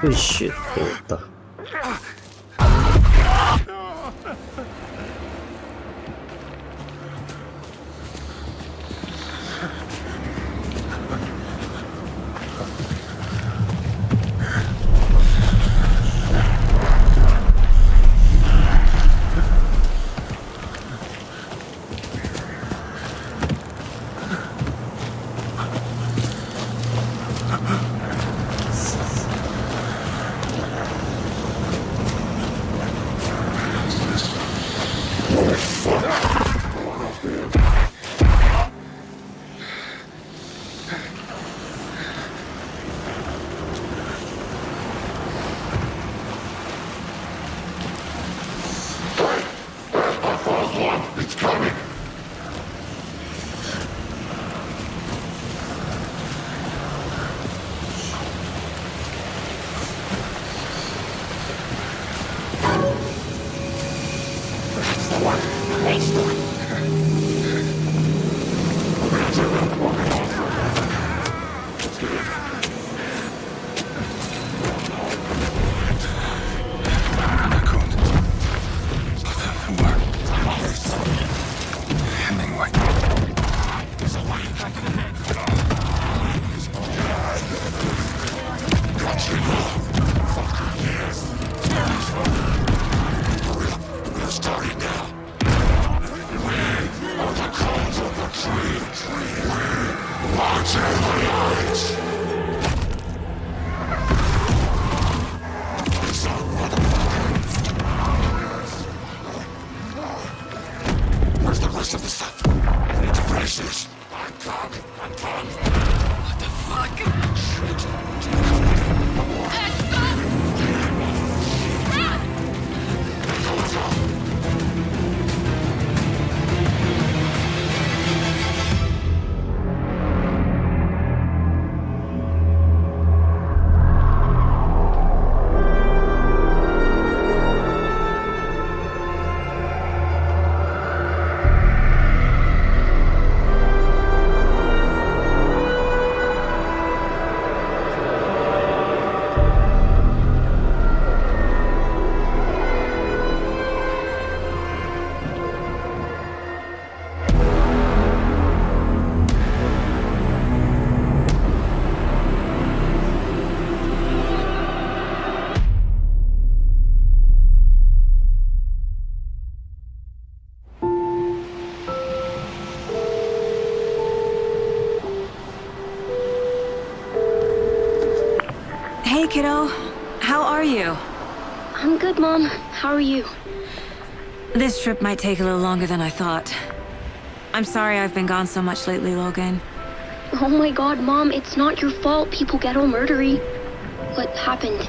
으이씨, 배웠다. Where's the rest of the stuff? I need to finish this. I'm done. What the fuck? Hey, kiddo. How are you? I'm good, Mom. How are you? This trip might take a little longer than I thought. I'm sorry I've been gone so much lately, Logan. Oh my god, Mom, it's not your fault people get all murdery. What happened?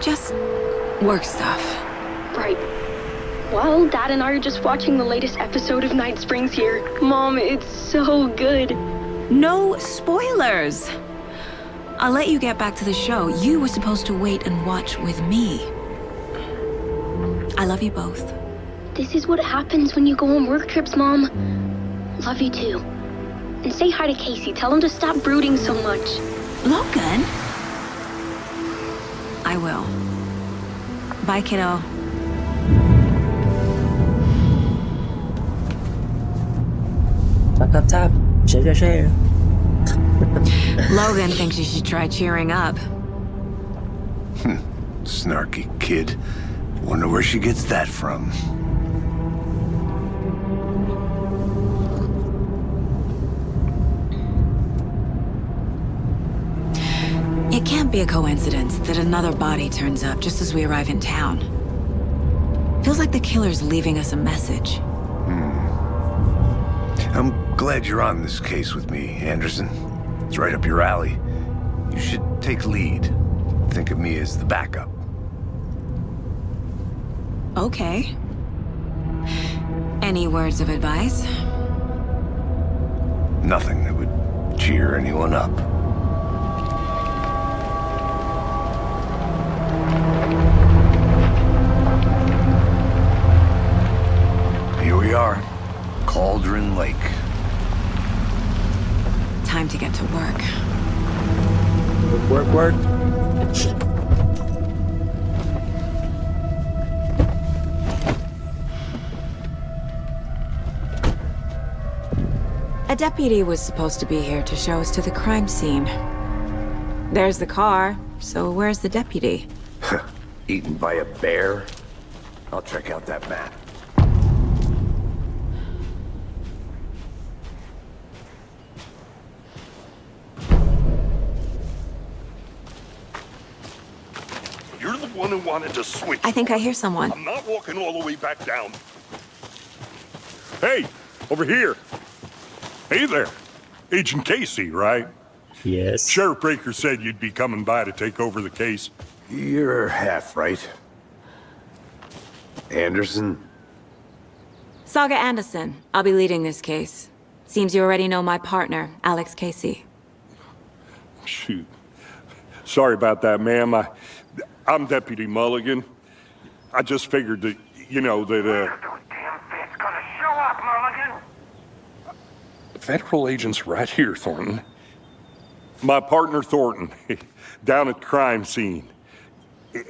Just work stuff. Right. Well, Dad and I are just watching the latest episode of Night Springs here. Mom, it's so good. No spoilers! I'll let you get back to the show. You were supposed to wait and watch with me. I love you both. This is what happens when you go on work trips, Mom. Love you too. And say hi to Casey. Tell him to stop brooding so much. Logan? I will. Bye, kiddo. Tap, tap, tap. Share, share. Logan thinks you should try cheering up. Snarky kid. Wonder where she gets that from. It can't be a coincidence that another body turns up just as we arrive in town. Feels like the killer's leaving us a message. I'm glad you're on this case with me, Anderson. It's right up your alley. You should take lead. Think of me as the backup. Okay. Any words of advice? Nothing that would cheer anyone up. Here we are. Cauldron Lake. Time to get to work. Work, work. A deputy was supposed to be here to show us to the crime scene. There's the car, so where's the deputy? Eaten by a bear? I'll check out that map. You're the one who wanted to switch. I think I hear someone. I'm not walking all the way back down. Hey, over here. Hey there. Agent Casey, right? Yes. Sheriff Breaker said you'd be coming by to take over the case. You're half right. Anderson? Saga Anderson. I'll be leading this case. Seems you already know my partner, Alex Casey. Shoot. Sorry about that, ma'am. I'm Deputy Mulligan. I just figured that, you know, that, Damn thing's gonna show up, Mulligan. Federal agent's right here, Thornton. My partner, Thornton, down at the crime scene.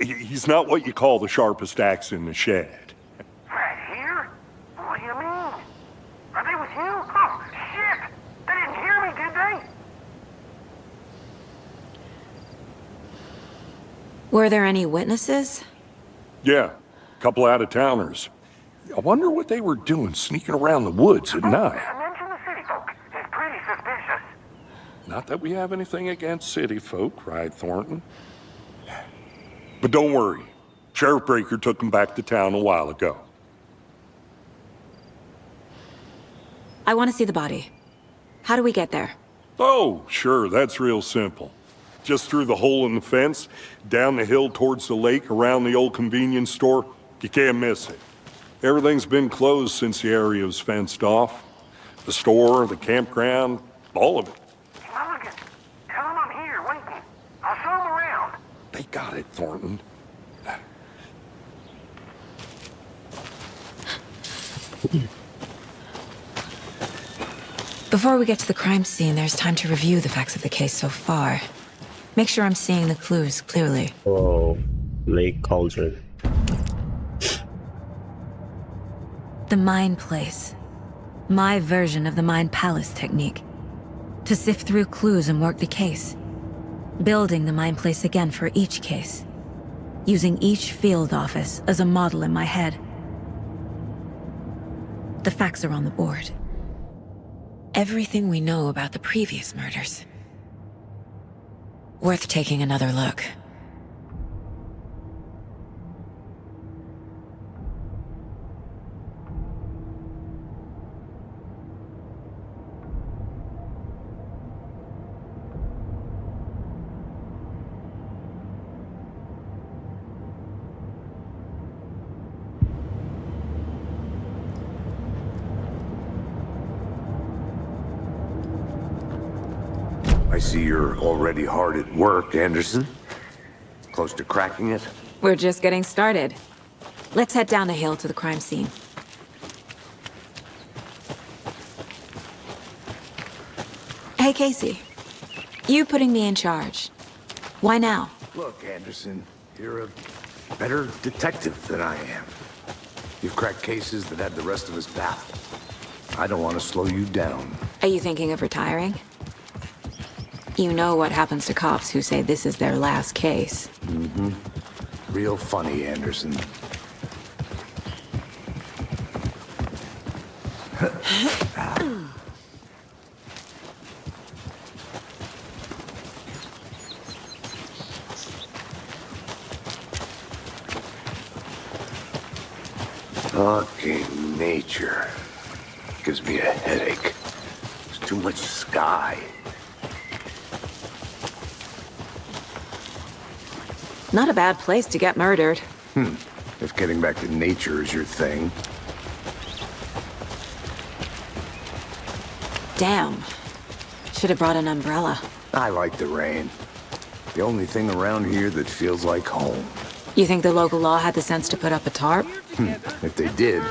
He's not what you call the sharpest axe in the shed. Right here? What do you mean? Are they with you? Oh, shit! They didn't hear me, did they? Were there any witnesses? Yeah, a couple out-of-towners. I wonder what they were doing sneaking around the woods at night. Mention the city folk. It's pretty suspicious. Not that we have anything against city folk, right, Thornton? But don't worry. Sheriff Breaker took them back to town a while ago. I want to see the body. How do we get there? Oh, sure, that's real simple. Just through the hole in the fence, down the hill towards the lake, around the old convenience store. You can't miss it. Everything's been closed since the area was fenced off. The store, the campground, all of it. Mulligan, tell them I'm here, waiting. I'll show them around. They got it, Thornton. Before we get to the crime scene, there's time to review the facts of the case so far. Make sure I'm seeing the clues clearly. Oh, Lake Cauldron. The Mind Place. My version of the Mind Palace technique. To sift through clues and work the case. Building the Mind Place again for each case. Using each field office as a model in my head. The facts are on the board. Everything we know about the previous murders. Worth taking another look. I see you're already hard at work, Anderson. Close to cracking it? We're just getting started. Let's head down the hill to the crime scene. Hey, Casey. You putting me in charge. Why now? Look, Anderson, you're a better detective than I am. You've cracked cases that had the rest of us baffled. I don't want to slow you down. Are you thinking of retiring? You know what happens to cops who say this is their last case. Mm-hmm. Real funny, Anderson. Fucking nature. Gives me a headache. There's too much sky. Not a bad place to get murdered. If getting back to nature is your thing. Damn. Should have brought an umbrella. I like the rain. The only thing around here that feels like home. You think the local law had the sense to put up a tarp? If they did,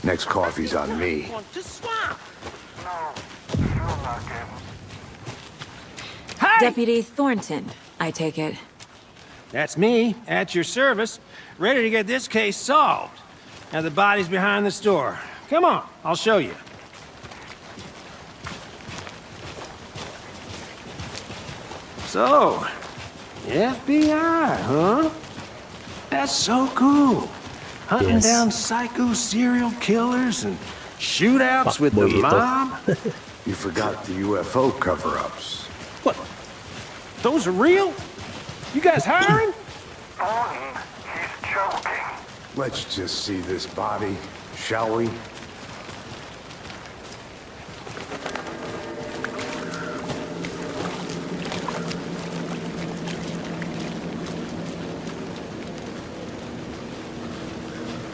next coffee's on me. Deputy Thornton, I take it. That's me, at your service, ready to get this case solved. Now the body's behind the store. Come on, I'll show you. So, FBI, huh? That's so cool. Hunting Yes. down psycho serial killers and shootouts with the Fuckboy itu. mob. You forgot the UFO cover-ups. What? Those are real? You guys hiring? Bonnie, he's joking. Let's just see this body, shall we?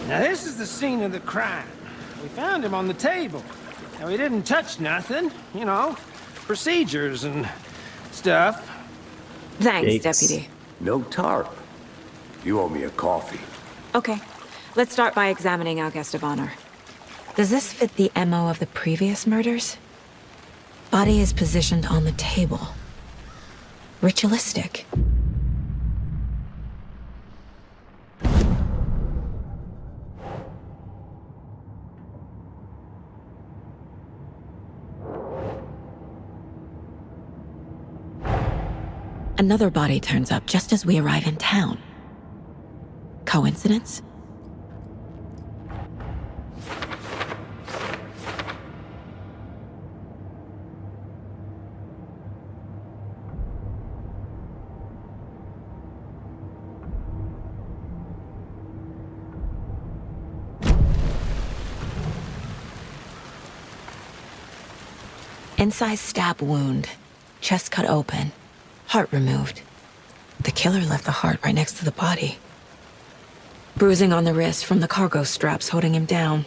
Now this is the scene of the crime. We found him on the table. Now he didn't touch nothing, you know, procedures and stuff. Thanks, Yikes. Deputy. No tarp. You owe me a coffee. Okay, let's start by examining our guest of honor. Does this fit the MO of the previous murders? Body is positioned on the table. Ritualistic. Another body turns up just as we arrive in town. Coincidence? Incised stab wound, chest cut open, heart removed. The killer left the heart right next to the body. Bruising on the wrist from the cargo straps holding him down.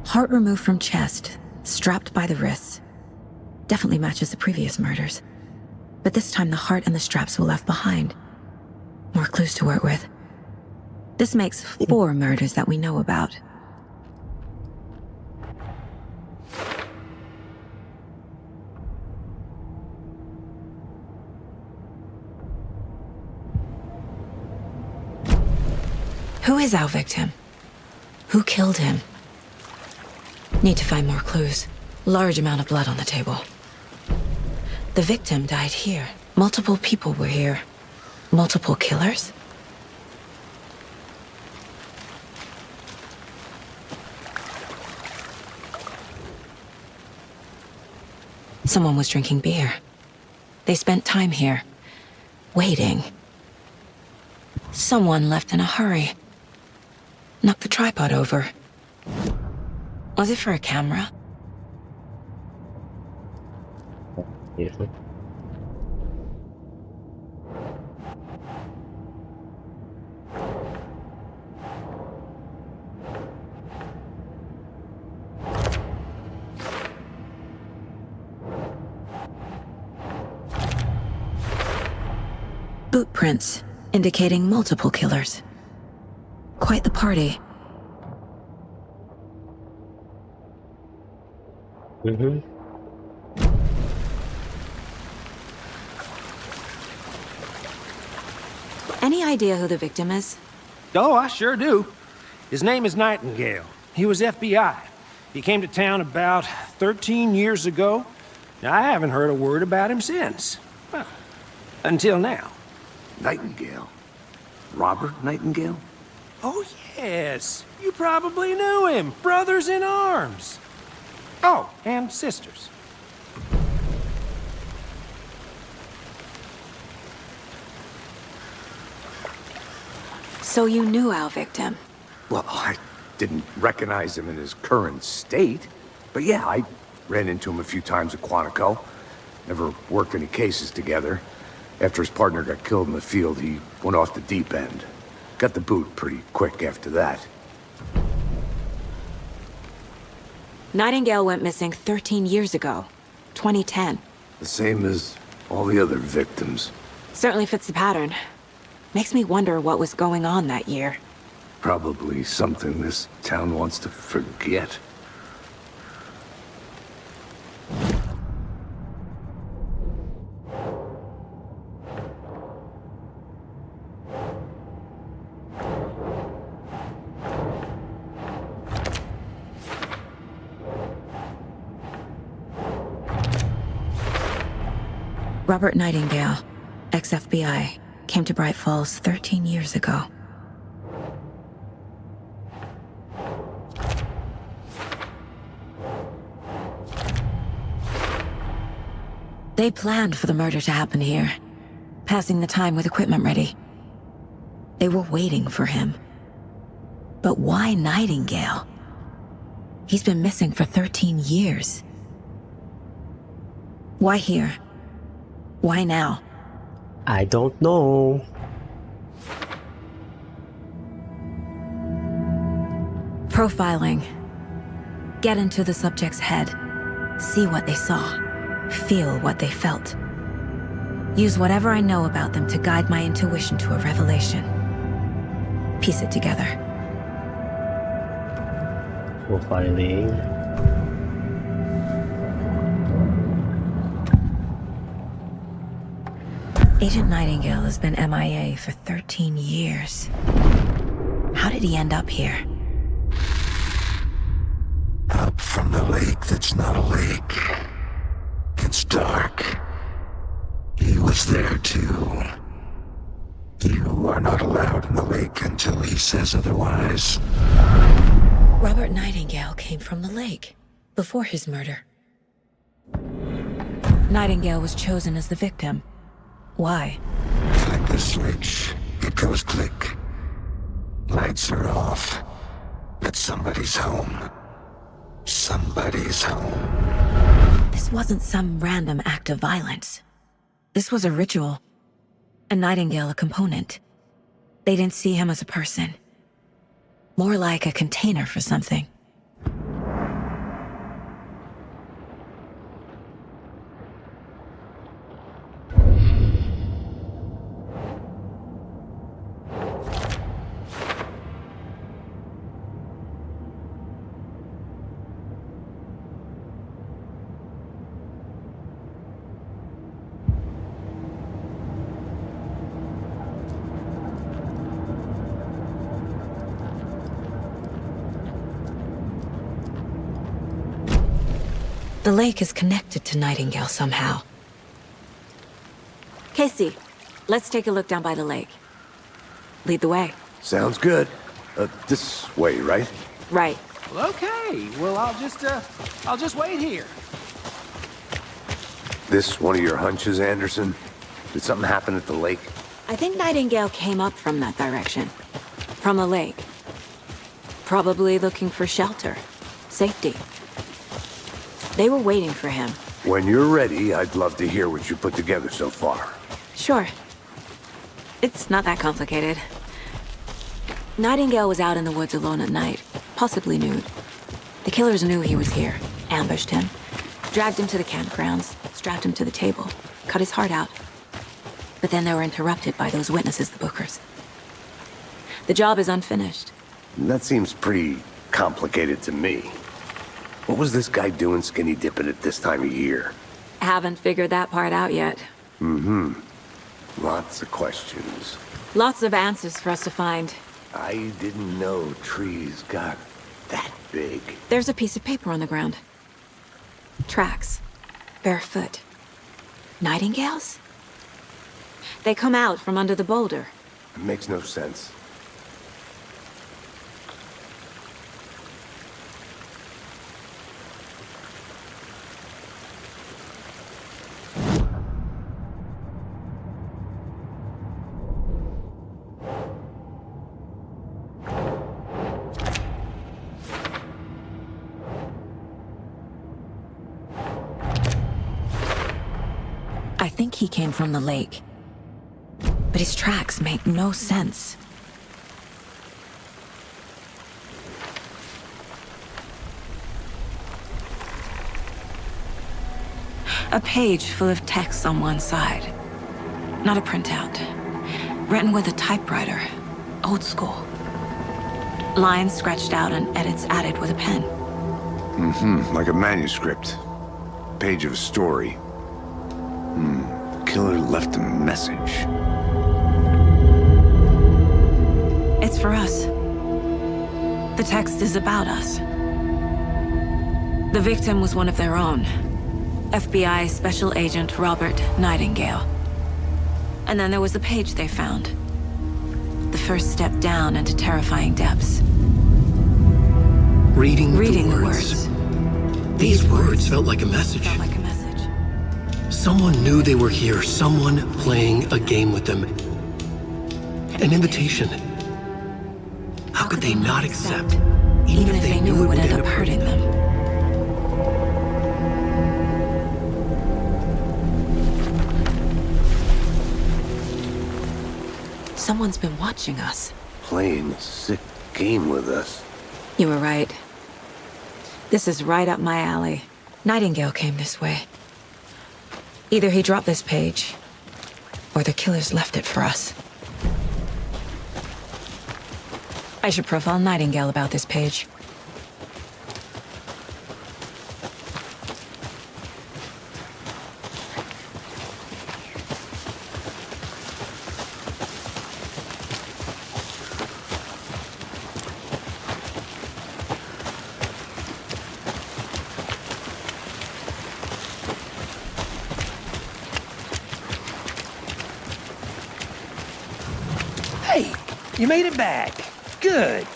Heart removed from chest, strapped by the wrists. Definitely matches the previous murders. But this time the heart and the straps were left behind. More clues to work with. This makes 4 murders that we know about. Who is our victim? Who killed him? Need to find more clues. Large amount of blood on the table. The victim died here. Multiple people were here. Multiple killers? Someone was drinking beer. They spent time here, waiting. Someone left in a hurry. Knocked the tripod over. Was it for a camera? Gitu. Boot prints, indicating multiple killers. Quite the party. Mhm. Any idea who the victim is? Oh, I sure do. His name is Nightingale. He was FBI. He came to town about 13 years ago. Now, I haven't heard a word about him since. Well, until now. Nightingale? Robert Nightingale? Oh, yes. You probably knew him. Brothers in arms. Oh, and sisters. So you knew our victim? Well, I didn't recognize him in his current state. But yeah, I ran into him a few times at Quantico. Never worked any cases together. After his partner got killed in the field, he went off the deep end. Got the boot pretty quick after that. Nightingale went missing 13 years ago, 2010. The same as all the other victims. Certainly fits the pattern. Makes me wonder what was going on that year. Probably something this town wants to forget. Robert Nightingale, ex-FBI, came to Bright Falls 13 years ago. They planned for the murder to happen here, passing the time with equipment ready. They were waiting for him. But why Nightingale? He's been missing for 13 years. Why here? Why now? I don't know. Profiling. Get into the subject's head. See what they saw. Feel what they felt. Use whatever I know about them to guide my intuition to a revelation. Piece it together. Profiling. Agent Nightingale has been MIA for 13 years. How did he end up here? Up from the lake that's not a lake. It's dark. He was there too. You are not allowed in the lake until he says otherwise. Robert Nightingale came from the lake, before his murder. Nightingale was chosen as the victim. Why? Like the switch, it goes click. Lights are off. But somebody's home. Somebody's home. This wasn't some random act of violence. This was a ritual. And Nightingale a component. They didn't see him as a person. More like a container for something. The lake is connected to Nightingale somehow. Casey, let's take a look down by the lake. Lead the way. Sounds good. This way, right? Right. Well, okay. Well, I'll just wait here. This one of your hunches, Anderson? Did something happen at the lake? I think Nightingale came up from that direction. From the lake. Probably looking for shelter. Safety. They were waiting for him. When you're ready, I'd love to hear what you put together so far. Sure. It's not that complicated. Nightingale was out in the woods alone at night, possibly nude. The killers knew he was here, ambushed him, dragged him to the campgrounds, strapped him to the table, cut his heart out. But then they were interrupted by those witnesses, the Bookers. The job is unfinished. That seems pretty complicated to me. What was this guy doing skinny dipping at this time of year? Haven't figured that part out yet. Mm-hmm. Lots of questions. Lots of answers for us to find. I didn't know trees got that big. There's a piece of paper on the ground. Tracks. Barefoot. Nightingales? They come out from under the boulder. It makes no sense. I think he came from the lake. But his tracks make no sense. A page full of text on one side. Not a printout. Written with a typewriter. Old school. Lines scratched out and edits added with a pen. Mm-hmm, like a manuscript. Page of a story. The killer left a message. It's for us. The text is about us. The victim was one of their own. FBI Special Agent Robert Nightingale. And then there was the page they found. The first step down into terrifying depths. Reading the the words. These words felt like a message. Felt like a message. Someone knew they were here, someone playing a game with them. An invitation. How could they not accept, even if they knew it would end up hurting them? Someone's been watching us. Playing a sick game with us. You were right. This is right up my alley. Nightingale came this way. Either he dropped this page, or the killers left it for us. I should profile Nightingale about this page. Hey, you made it back. Good.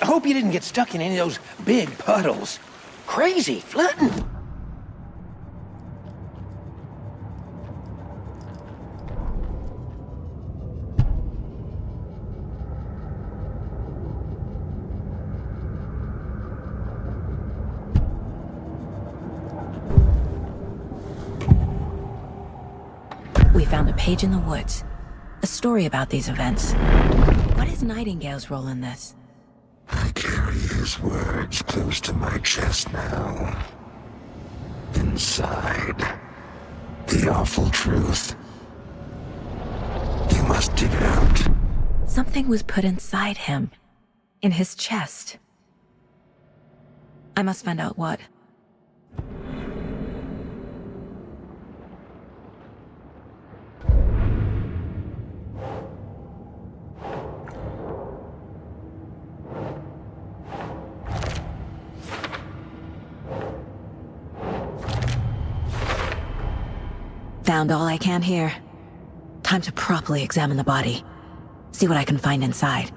I hope you didn't get stuck in any of those big puddles. Crazy flooding. We found a page in the woods. A story about these events. What is Nightingale's role in this? I carry his words close to my chest now. Inside, the awful truth. You must dig it out. Something was put inside him. In his chest. I must find out what. Found all I can here. Time to properly examine the body. See what I can find inside.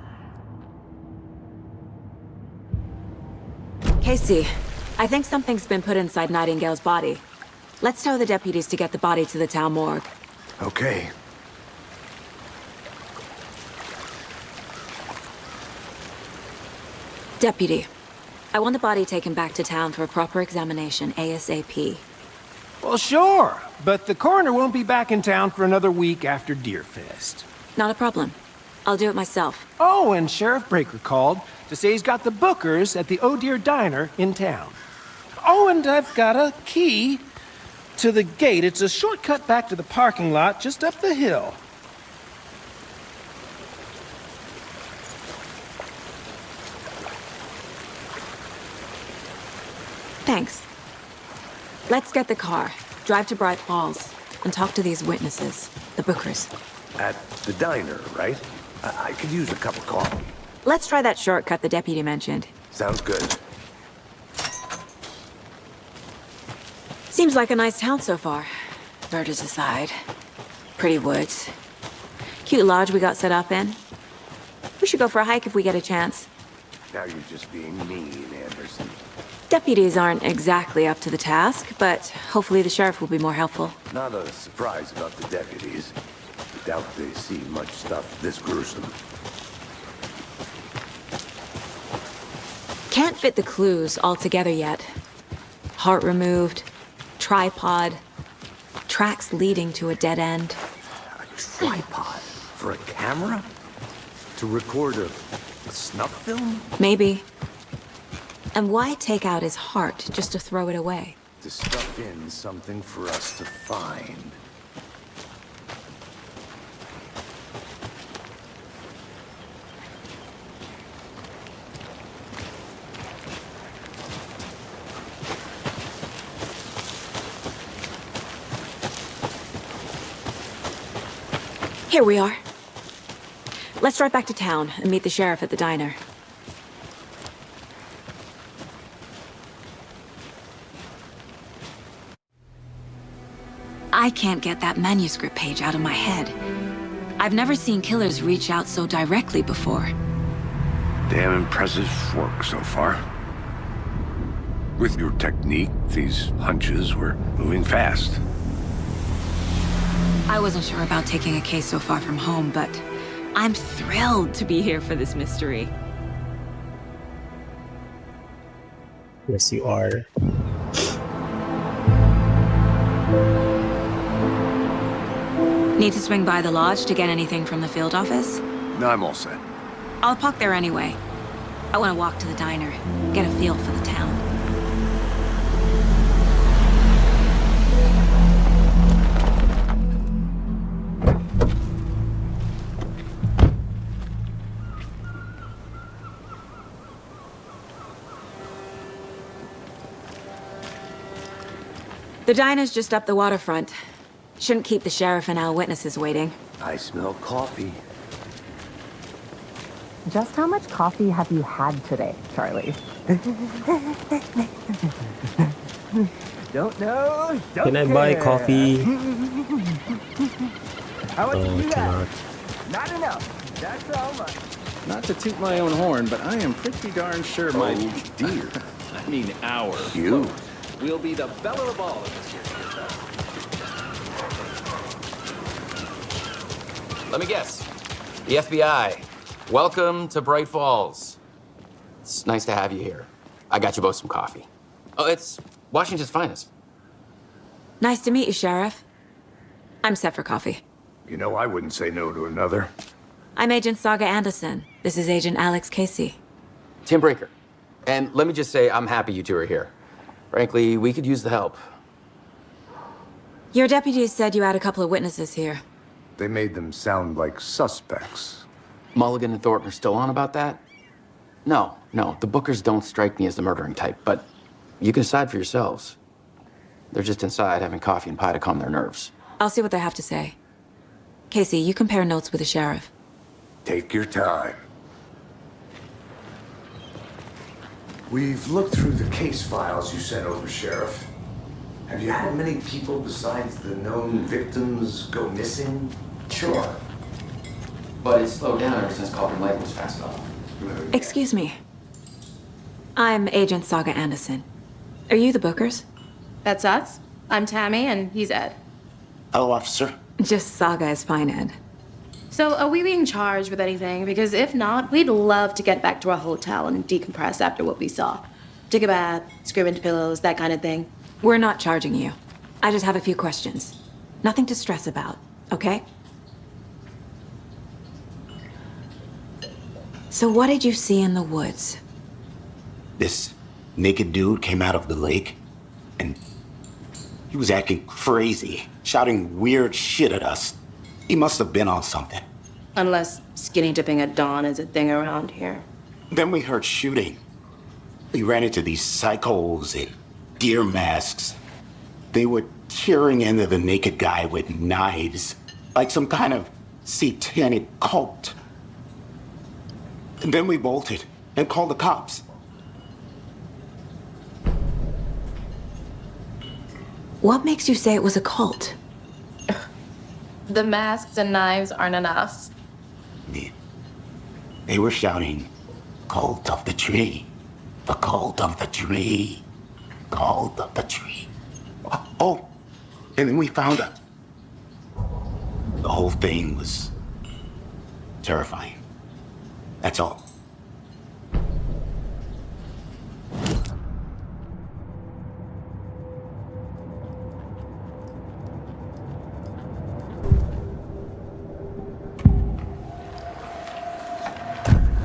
Casey, I think something's been put inside Nightingale's body. Let's tell the deputies to get the body to the town morgue. Okay. Deputy, I want the body taken back to town for a proper examination ASAP. Well, sure, but the coroner won't be back in town for another week after Deerfest. Not a problem. I'll do it myself. Oh, and Sheriff Breaker called to say he's got the Bookers at the Oh Dear Diner in town. Oh, and I've got a key to the gate. It's a shortcut back to the parking lot just up the hill. Thanks. Let's get the car, drive to Bright Falls, and talk to these witnesses, the Bookers. At the diner, right? I could use a cup of coffee. Let's try that shortcut the deputy mentioned. Sounds good. Seems like a nice town so far. Murders aside. Pretty woods. Cute lodge we got set up in. We should go for a hike if we get a chance. Now you're just being mean, Anderson. Deputies aren't exactly up to the task, but hopefully the sheriff will be more helpful. Not a surprise about the deputies. I doubt they see much stuff this gruesome. Can't fit the clues all together yet. Heart removed, tripod, tracks leading to a dead end. A tripod? For a camera? To record a snuff film? Maybe. And why take out his heart just to throw it away? To stuff in something for us to find. Here we are. Let's drive back to town and meet the sheriff at the diner. I can't get that manuscript page out of my head. I've never seen killers reach out so directly before. Damn impressive work so far. With your technique, these hunches were moving fast. I wasn't sure about taking a case so far from home, but I'm thrilled to be here for this mystery. Yes, you are. Need to swing by the lodge to get anything from the field office? No, I'm all set. I'll park there anyway. I want to walk to the diner, get a feel for the town. The diner's just up the waterfront. Shouldn't keep the sheriff and our witnesses waiting. I smell coffee. Just how much coffee have you had today, Charlie? Don't know. Don't Can I buy care. coffee? How much Oh, do I you cannot. have? Not enough. That's all much. Not to toot my own horn, but I am pretty darn sure my Dear. I mean our You. will be the belle of the ball of this year's Let me guess. The FBI. Welcome to Bright Falls. It's nice to have you here. I got you both some coffee. Oh, it's Washington's finest. Nice to meet you, Sheriff. I'm set for coffee. You know, I wouldn't say no to another. I'm Agent Saga Anderson. This is Agent Alex Casey. Tim Breaker. And let me just say, I'm happy you two are here. Frankly, we could use the help. Your deputies said you had a couple of witnesses here. They made them sound like suspects. Mulligan and Thornton are still on about that? No, the Bookers don't strike me as the murdering type, but you can decide for yourselves. They're just inside having coffee and pie to calm their nerves. I'll see what they have to say. Casey, you compare notes with the sheriff. Take your time. We've looked through the case files you sent over, Sheriff. Have you had many people besides the known victims go missing? Sure. But it's slowed down ever since Cauldron Lake was passed off. Excuse me. I'm Agent Saga Anderson. Are you the Bookers? That's us. I'm Tammy, and he's Ed. Hello, officer. Just Saga is fine, Ed. So, are we being charged with anything? Because if not, we'd love to get back to our hotel and decompress after what we saw. Take a bath, scream into pillows, that kind of thing. We're not charging you. I just have a few questions. Nothing to stress about, okay? So what did you see in the woods? This naked dude came out of the lake, and he was acting crazy, shouting weird shit at us. He must have been on something. Unless skinny dipping at dawn is a thing around here. Then we heard shooting. We ran into these psychos in deer masks. They were tearing into the naked guy with knives, like some kind of satanic cult. And then we bolted and called the cops. What makes you say it was a cult? The masks and knives aren't enough. They were shouting, "Cult of the tree, the cult of the tree, cult of the tree." Oh, and then we found out. The whole thing was terrifying. That's all.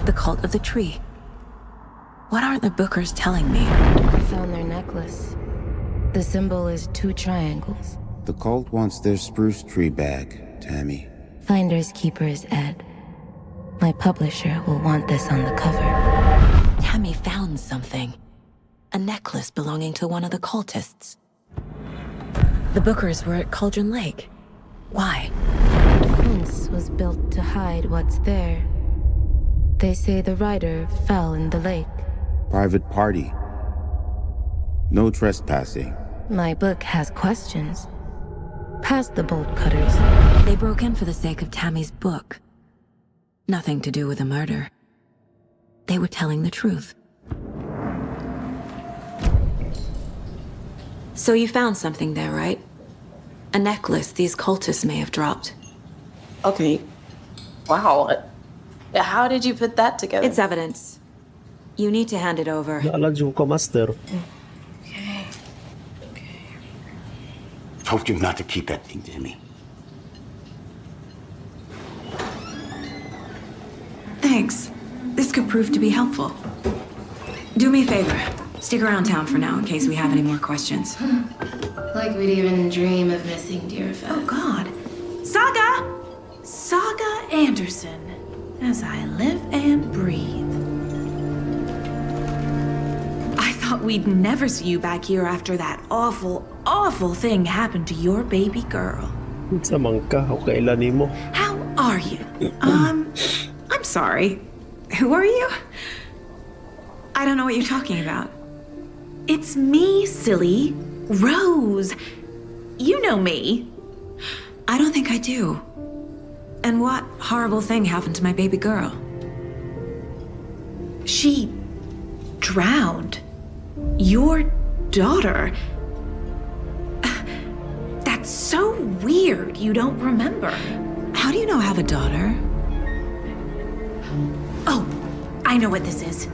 The cult of the tree. What aren't the Bookers telling me? I found their necklace. The symbol is 2 triangles. The cult wants their spruce tree back, Tammy. Finders keepers, Ed. My publisher will want this on the cover. Tammy found something. A necklace belonging to one of the cultists. The Bookers were at Cauldron Lake. Why? The fence was built to hide what's there. They say the rider fell in the lake. Private party. No trespassing. My book has questions. Past the bolt cutters. They broke in for the sake of Tammy's book. Nothing to do with a murder. They were telling the truth. So you found something there, right? A necklace these cultists may have dropped. Okay. Wow. How did you put that together? It's evidence. You need to hand it over. Naalagyo ko, Master. Told you not to keep that thing, Tammy. Thanks. This could prove to be helpful. Do me a favor. Stick around town for now in case we have any more questions. Like we'd even dream of missing dear Fez. Oh, God. Saga! Saga Anderson. As I live and breathe. I thought we'd never see you back here after that awful, awful thing happened to your baby girl. Sa mangka, okay lani mo. How are you? I'm sorry. Who are you? I don't know what you're talking about. It's me, silly. Rose. You know me. I don't think I do. And what horrible thing happened to my baby girl? She drowned. Your daughter. That's so weird you don't remember. How do you know I have a daughter? Oh, I know what this is.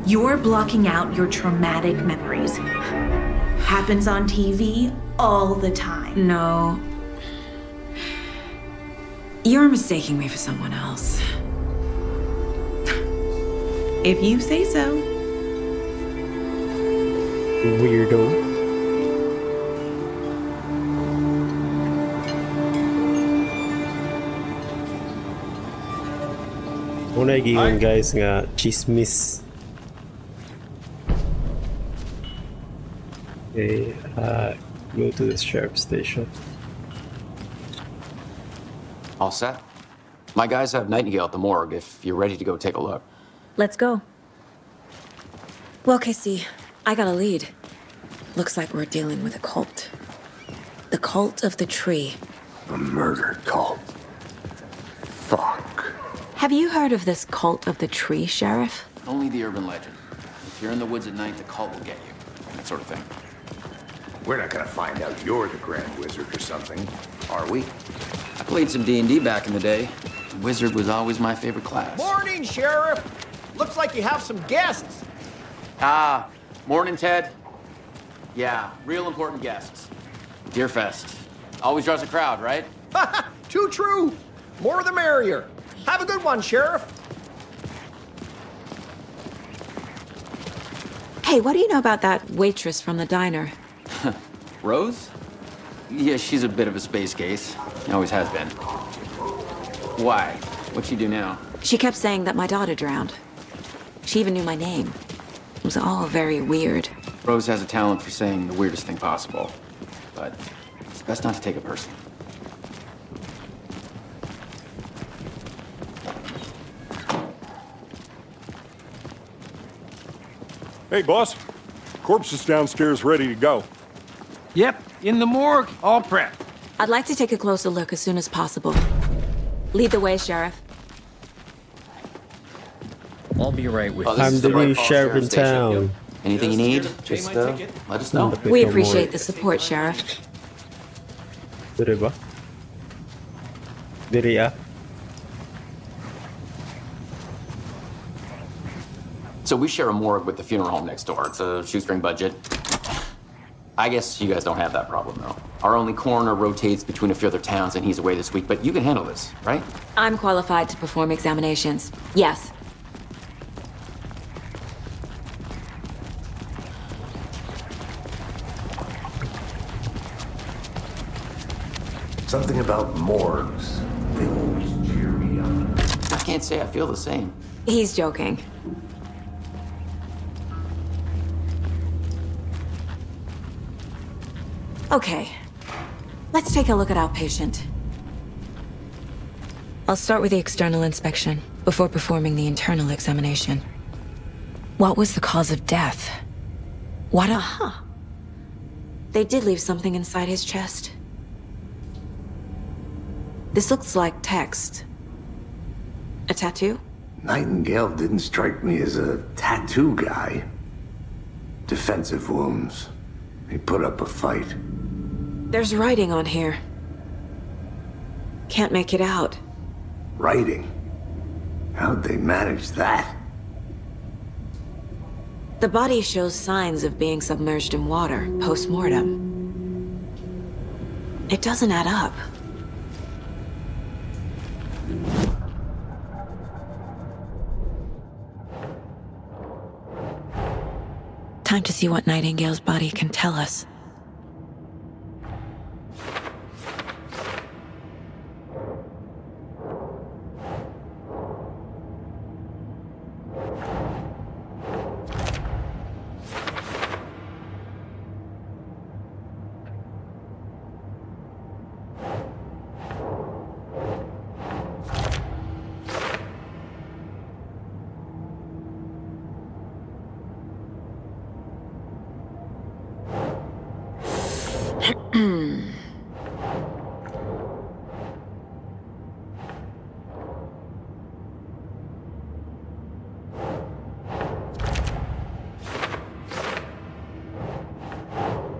You're blocking out your traumatic memories. Happens on TV all the time. No. You're mistaking me for someone else. If you say so. Weirdo. Una gigon guys nga chismis. Okay, go to the sheriff's station. All set? My guys have Nightingale at the morgue if you're ready to go take a look. Let's go. Well, Casey, I got a lead. Looks like we're dealing with a cult. The cult of the tree. A murder cult. Fuck. Have you heard of this cult of the tree, Sheriff? Only the urban legend. If you're in the woods at night, the cult will get you. That sort of thing. We're not gonna find out you're the Grand Wizard or something, are we? I played some D&D back in the day. Wizard was always my favorite class. Morning, Sheriff. Looks like you have some guests. Morning, Ted. Yeah, real important guests. Deerfest. Always draws a crowd, right? Too true. More the merrier. Have a good one, Sheriff. Hey, what do you know about that waitress from the diner? Rose? Yeah, she's a bit of a space case. Always has been. Why? What'd she do now? She kept saying that my daughter drowned. She even knew my name. It was all very weird. Rose has a talent for saying the weirdest thing possible. But it's best not to take it personally. Hey, boss. Corpse is downstairs ready to go. Yep, in the morgue, all prepped. I'd like to take a closer look as soon as possible. Lead the way, Sheriff. I'll be right with you. I'm the new sheriff in town. Anything you need, just let us know. We appreciate the support, Sheriff. Dire ba? Dire ah. So we share a morgue with the funeral home next door. It's a shoestring budget. I guess you guys don't have that problem, though. Our only coroner rotates between a few other towns, and he's away this week, but you can handle this, right? I'm qualified to perform examinations. Yes. Something about morgues. They always cheer me up. I can't say I feel the same. He's joking. Okay, let's take a look at our patient. I'll start with the external inspection before performing the internal examination. What was the cause of death? What a... They did leave something inside his chest. This looks like text. A tattoo? Nightingale didn't strike me as a tattoo guy. Defensive wounds. He put up a fight. There's writing on here. Can't make it out. Writing? How'd they manage that? The body shows signs of being submerged in water, post-mortem. It doesn't add up. Time to see what Nightingale's body can tell us.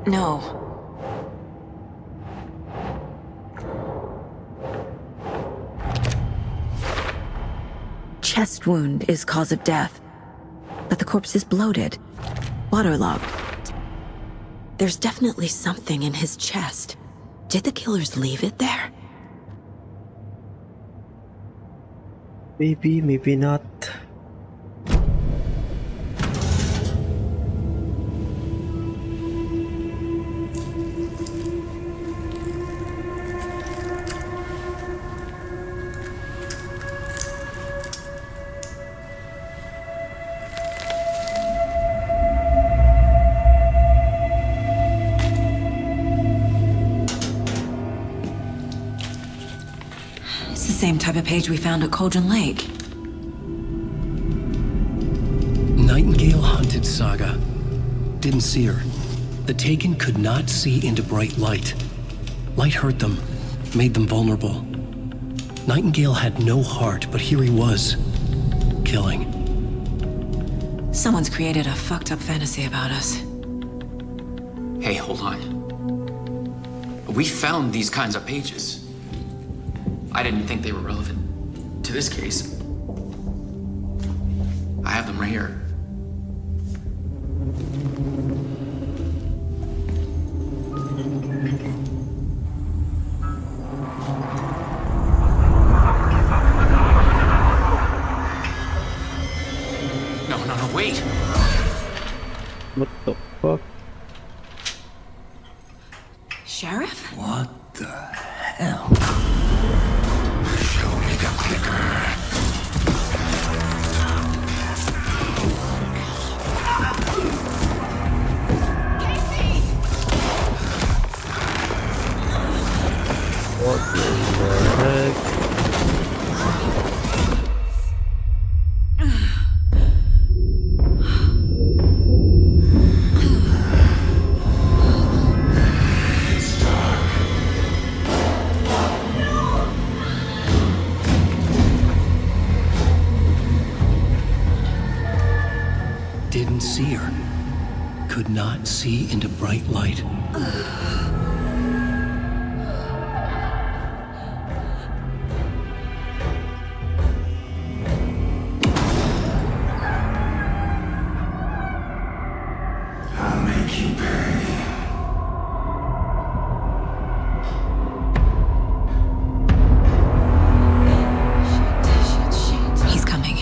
No. Chest wound is cause of death, but the corpse is bloated, waterlogged. There's definitely something in his chest. Did the killers leave it there? Maybe, maybe not. Same type of page we found at Cauldron Lake. Nightingale hunted Saga. Didn't see her. The Taken could not see into bright light. Light hurt them, made them vulnerable. Nightingale had no heart, but here he was, killing. Someone's created a fucked up fantasy about us. Hey, hold on. We found these kinds of pages. I didn't think they were relevant to this case. I have them right here. No, wait! What the fuck? Sheriff? What the hell? Show me the clicker. What the heck? Didn't see her. Could not see into bright light. I'll make you pay. He's coming.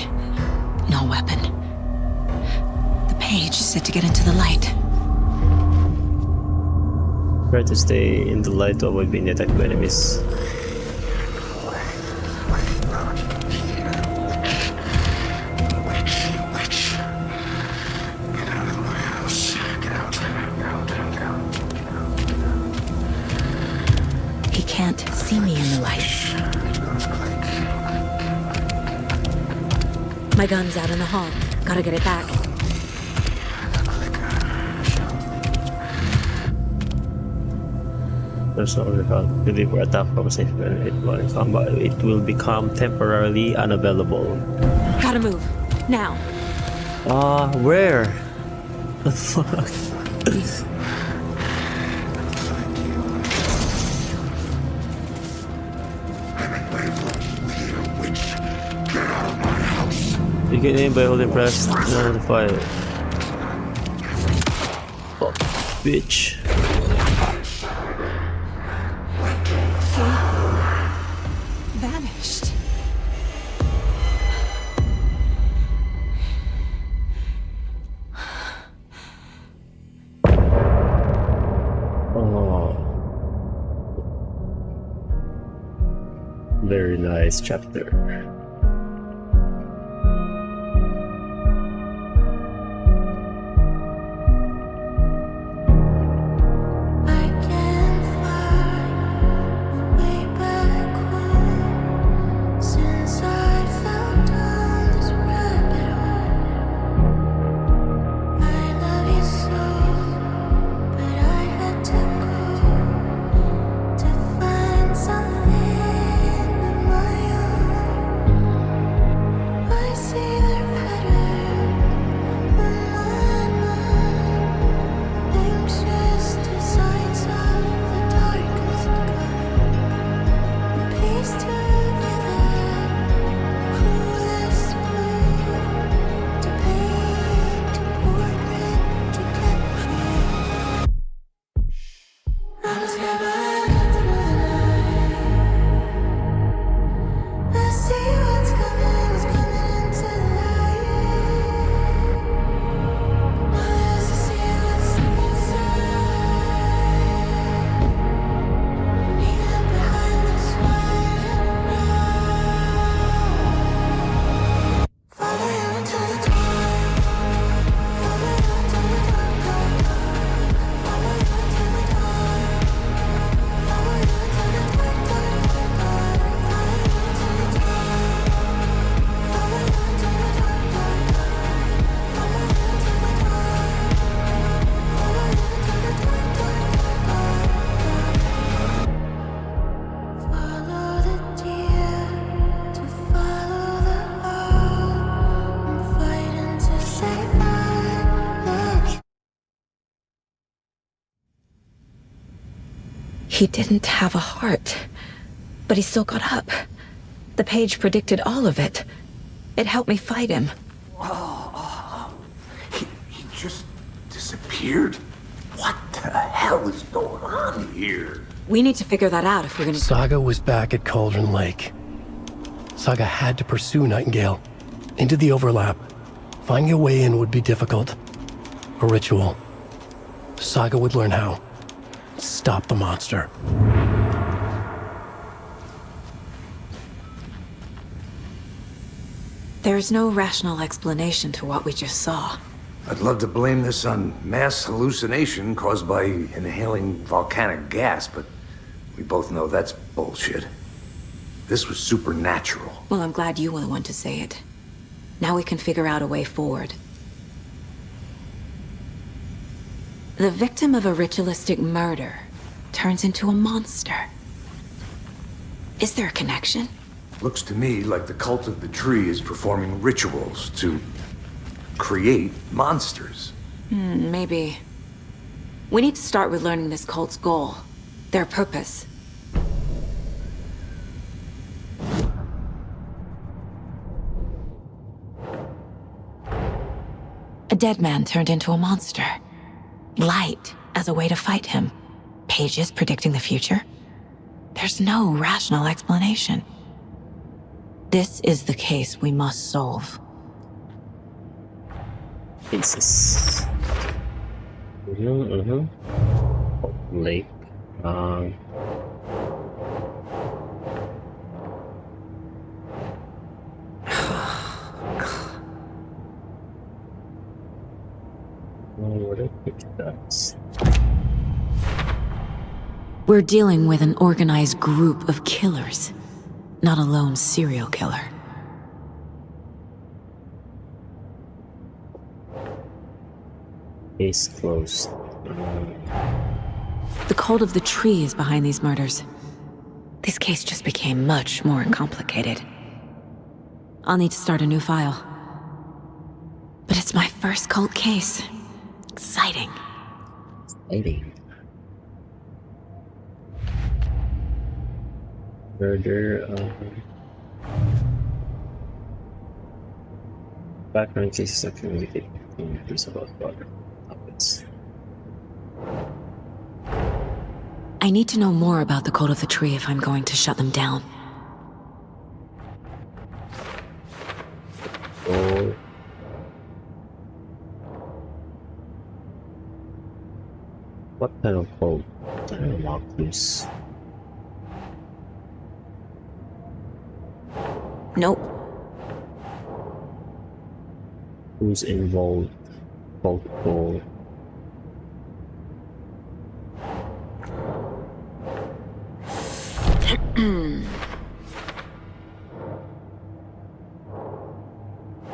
No weapon. The page said to get into the light. Try to stay in the light to avoid being attacked by enemies. He can't see me in the light. My gun's out in the hall. Gotta get it back. There's only how deliver attack from safe when it while in combat. It will become temporarily unavailable. Gotta move. Now. Where? The fuck? You can aim by holding press to the fire. Fuck, bitch. Vanished. Oh. Very nice chapter. He didn't have a heart, but he still got up. The page predicted all of it. It helped me fight him. He just disappeared? What the hell is going on here? We need to figure that out if we're gonna... Saga was back at Cauldron Lake. Saga had to pursue Nightingale into the overlap. Finding a way in would be difficult. A ritual. Saga would learn how. Stop the monster. There's no rational explanation to what we just saw. I'd love to blame this on mass hallucination caused by inhaling volcanic gas, but we both know that's bullshit. This was supernatural. Well, I'm glad you were the one to say it. Now we can figure out a way forward. The victim of a ritualistic murder turns into a monster. Is there a connection? Looks to me like the cult of the tree is performing rituals to create monsters. Maybe. We need to start with learning this cult's goal, their purpose. A dead man turned into a monster. Light as a way to fight him. Pages predicting the future. There's no rational explanation. This is the case we must solve. Cases. Lake. What a quick does. We're dealing with an organized group of killers, not a lone serial killer. Case closed. The cult of the tree is behind these murders. This case just became much more complicated. I'll need to start a new file. But it's my first cult case. Exciting. Exciting. Murder, background cases that communicate news about broader topics. I need to know more about the cult of the tree if I'm going to shut them down. Oh. What kind of cult? I don't know, clues. Nope. Who's involved? Cult goal.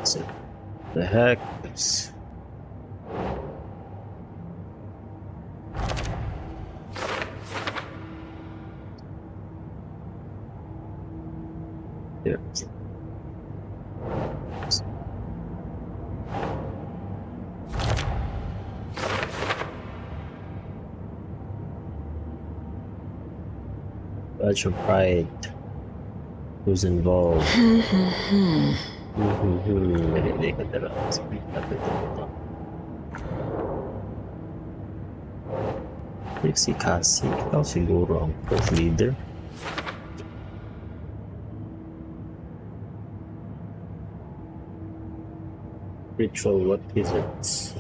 So, the heck? It's... Yeah. Badge of pride. Who's involved? Nalilikat na lang. Si Cassie, ikaw siguro ang cult leader. Ritual, what is it?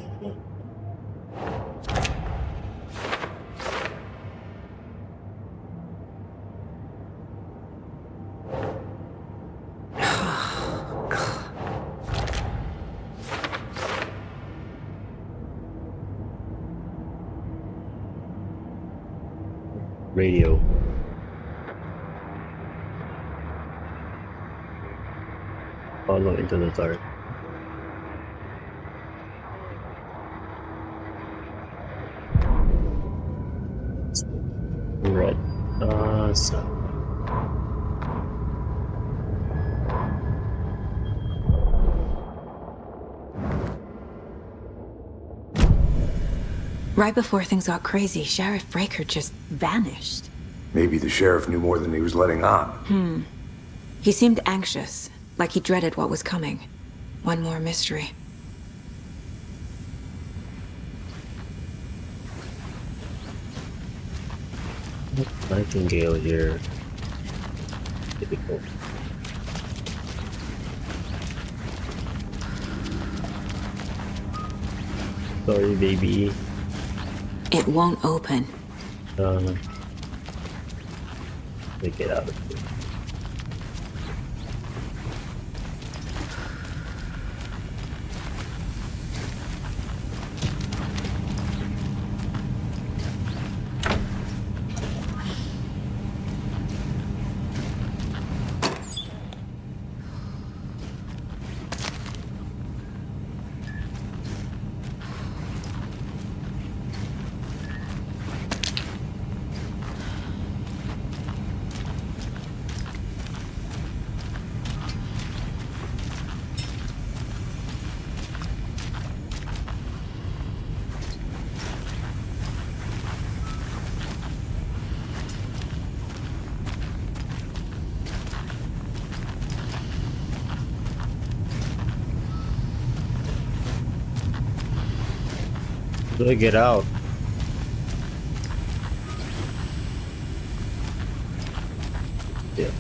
Radio. Follow into the dark. Red. So. Right before things got crazy, Sheriff Breaker just vanished. Maybe the sheriff knew more than he was letting on. He seemed anxious, like he dreaded what was coming. One more mystery. Nightingale here. Typical. Sorry, baby. It won't open. Let get out of here. How do I get out? Yeah.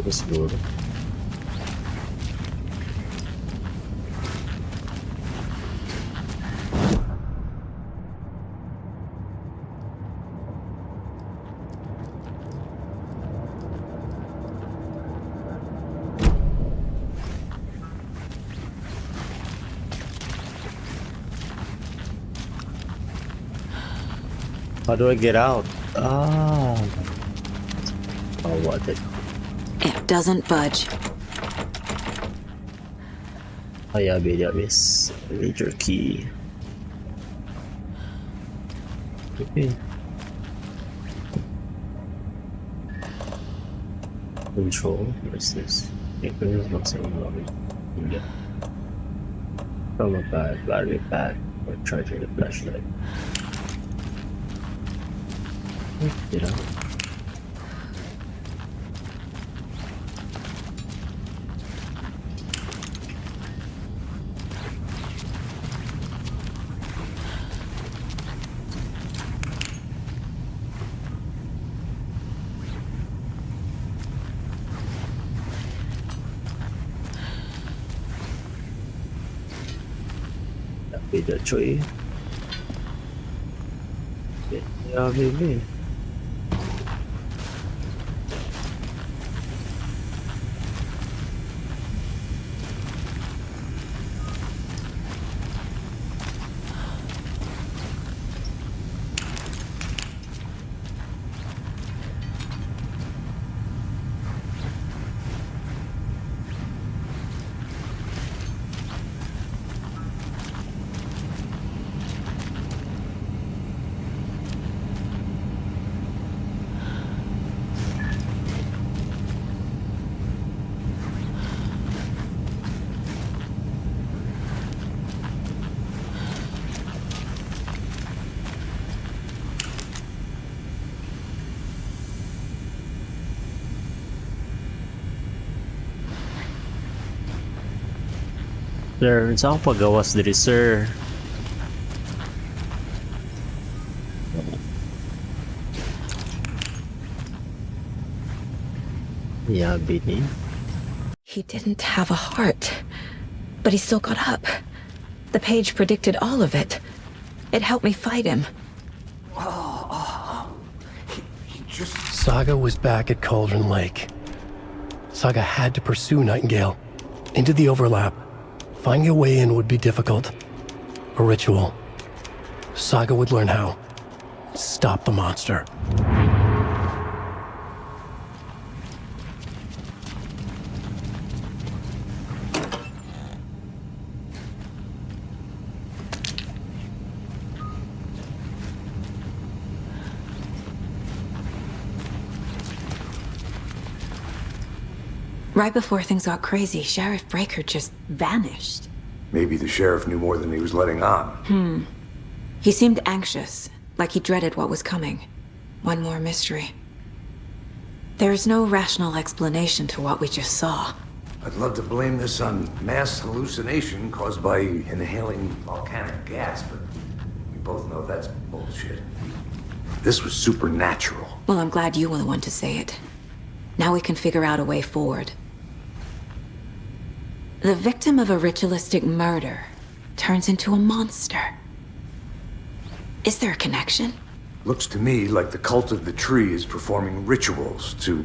This door. How do I get out? Ah. Oh, what? It doesn't budge. Oh yeah, beda is major key. Okay. Control versus April maximum level. Yeah. From a battery pack or charging the flashlight. You know. Beda cuy. Ya baby. Sir, saan ako pagawas diri, sir? Yeah, Bini. He didn't have a heart, but he still got up. The page predicted all of it. It helped me fight him. Saga was back at Cauldron Lake. Saga had to pursue Nightingale into the overlap. Finding a way in would be difficult. A ritual. Saga would learn how. Stop the monster. Right before things got crazy, Sheriff Breaker just vanished. Maybe the sheriff knew more than he was letting on. He seemed anxious, like he dreaded what was coming. One more mystery. There's no rational explanation to what we just saw. I'd love to blame this on mass hallucination caused by inhaling volcanic gas, but we both know that's bullshit. This was supernatural. Well, I'm glad you were the one to say it. Now we can figure out a way forward. The victim of a ritualistic murder turns into a monster. Is there a connection? Looks to me like the cult of the tree is performing rituals to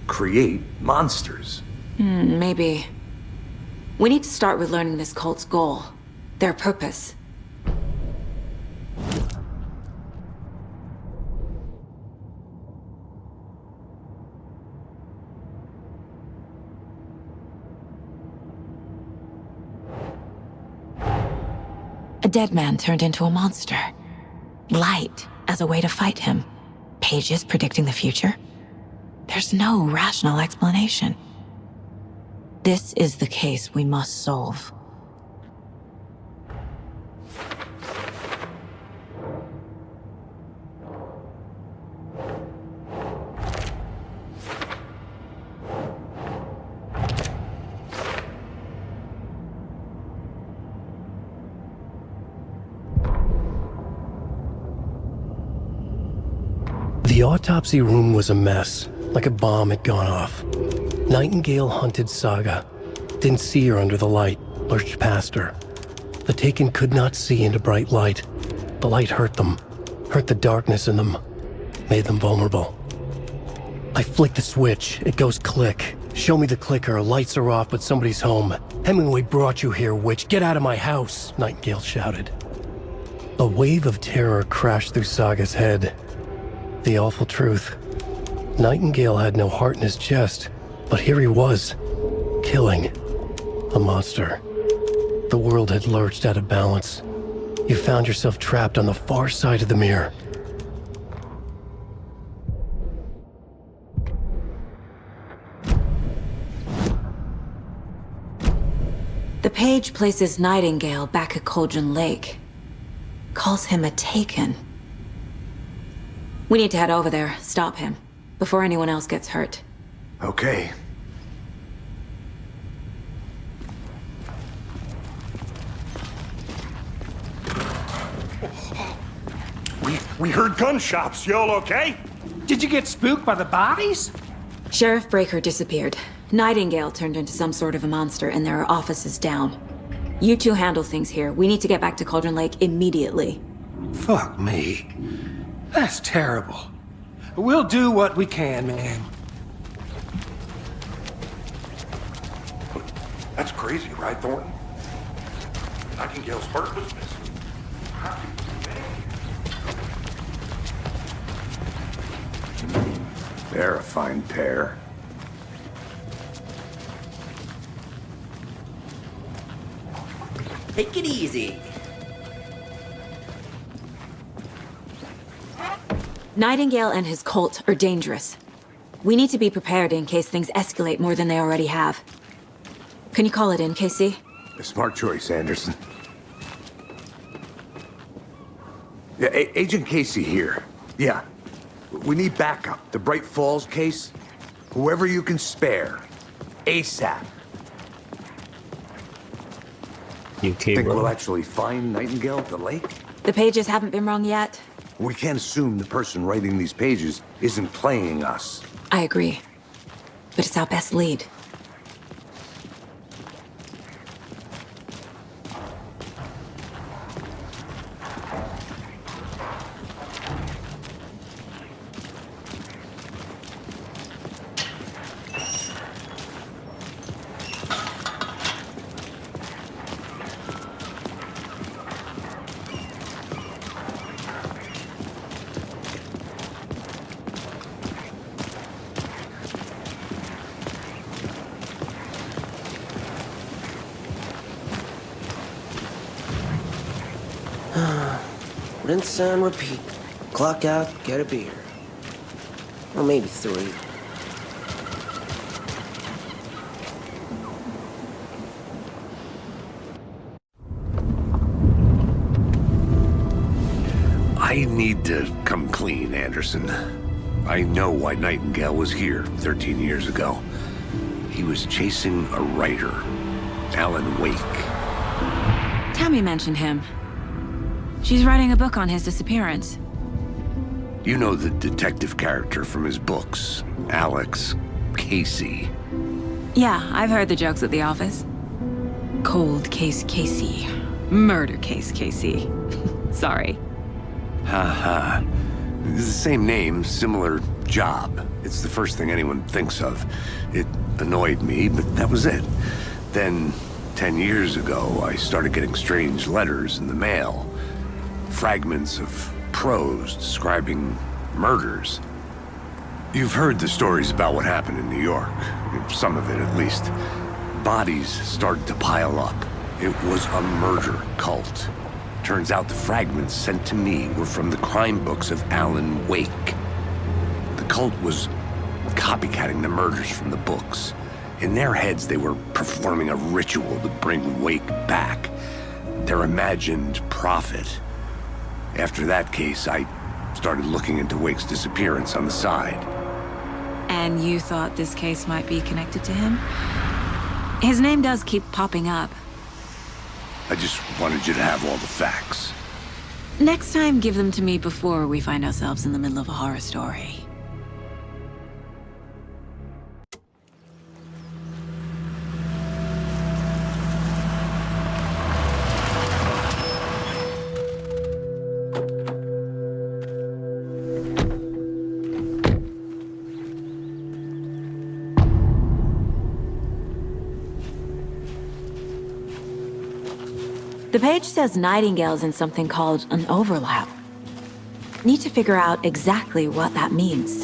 create monsters. Maybe. We need to start with learning this cult's goal, their purpose. A dead man turned into a monster. Light as a way to fight him. Pages predicting the future. There's no rational explanation. This is the case we must solve. The autopsy room was a mess, like a bomb had gone off. Nightingale hunted Saga. Didn't see her under the light, lurched past her. The Taken could not see into bright light. The light hurt them, hurt the darkness in them, made them vulnerable. I flick the switch, it goes click. Show me the clicker, lights are off, but somebody's home. Hemingway brought you here, witch. Get out of my house, Nightingale shouted. A wave of terror crashed through Saga's head. The awful truth. Nightingale had no heart in his chest, but here he was, killing a monster. The world had lurched out of balance. You found yourself trapped on the far side of the mirror. The page places Nightingale back at Cauldron Lake. Calls him a Taken. We need to head over there, stop him, before anyone else gets hurt. Okay. We heard gunshots. Y'all okay? Did you get spooked by the bodies? Sheriff Breaker disappeared. Nightingale turned into some sort of a monster, and there are offices down. You two handle things here. We need to get back to Cauldron Lake immediately. Fuck me. That's terrible. We'll do what we can, man. That's crazy, right, Thornton? Nightingale's heart was missing. They're a fine pair. Take it easy. Nightingale and his cult are dangerous. We need to be prepared in case things escalate more than they already have. Can you call it in, Casey? A smart choice, Anderson. Yeah, Agent Casey here. Yeah. We need backup. The Bright Falls case. Whoever you can spare. ASAP. Think we'll actually find Nightingale at the lake? The pages haven't been wrong yet. We can't assume the person writing these pages isn't playing us. I agree. But it's our best lead. Rinse and repeat. Clock out, get a beer. Or maybe 3. I need to come clean, Anderson. I know why Nightingale was here 13 years ago. He was chasing a writer, Alan Wake. Tammy mentioned him. She's writing a book on his disappearance. You know the detective character from his books, Alex Casey. Yeah, I've heard the jokes at the office. Cold case Casey. Murder case Casey. Sorry. Ha. The same name, similar job. It's the first thing anyone thinks of. It annoyed me, but that was it. Then, 10 years ago, I started getting strange letters in the mail. Fragments of prose describing murders. You've heard the stories about what happened in New York. Some of it, at least. Bodies started to pile up. It was a murder cult. Turns out the fragments sent to me were from the crime books of Alan Wake. The cult was copycatting the murders from the books. In their heads, they were performing a ritual to bring Wake back. Their imagined prophet. After that case, I started looking into Wake's disappearance on the side. And you thought this case might be connected to him? His name does keep popping up. I just wanted you to have all the facts. Next time, give them to me before we find ourselves in the middle of a horror story. The page says Nightingale's in something called an overlap. Need to figure out exactly what that means.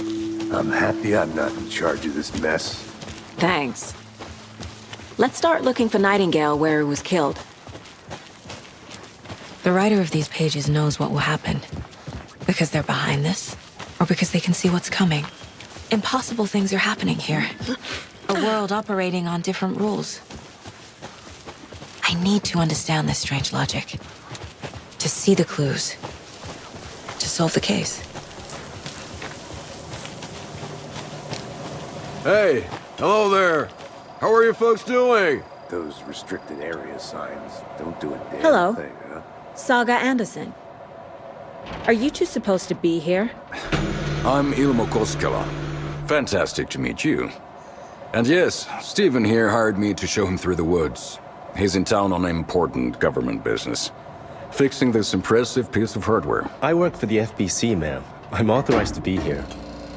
I'm happy I'm not in charge of this mess. Thanks. Let's start looking for Nightingale where he was killed. The writer of these pages knows what will happen. Because they're behind this, or because they can see what's coming. Impossible things are happening here. A world operating on different rules. I need to understand this strange logic. To see the clues. To solve the case. Hey, hello there. How are you folks doing? Those restricted area signs don't do a damn Hello. thing, huh? Saga Anderson. Are you two supposed to be here? I'm Ilmo Koskela. Fantastic to meet you. And yes, Stephen here hired me to show him through the woods. He's in town on important government business. Fixing this impressive piece of hardware. I work for the FBC, ma'am. I'm authorized to be here.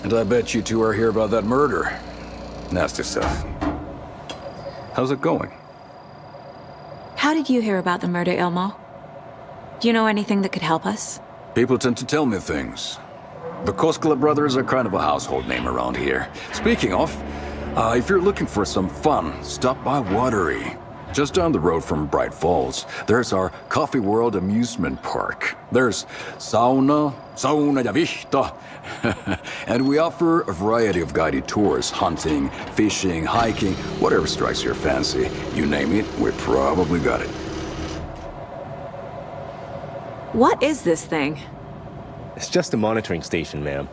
And I bet you two are here about that murder. Nasty stuff. How's it going? How did you hear about the murder, Ilmo? Do you know anything that could help us? People tend to tell me things. The Koskela brothers are kind of a household name around here. Speaking of, if you're looking for some fun, stop by Watery. Just down the road from Bright Falls, there's our Coffee World amusement park. There's sauna ja vihta. And we offer a variety of guided tours, hunting, fishing, hiking, whatever strikes your fancy. You name it, we probably got it. What is this thing? It's just a monitoring station, ma'am.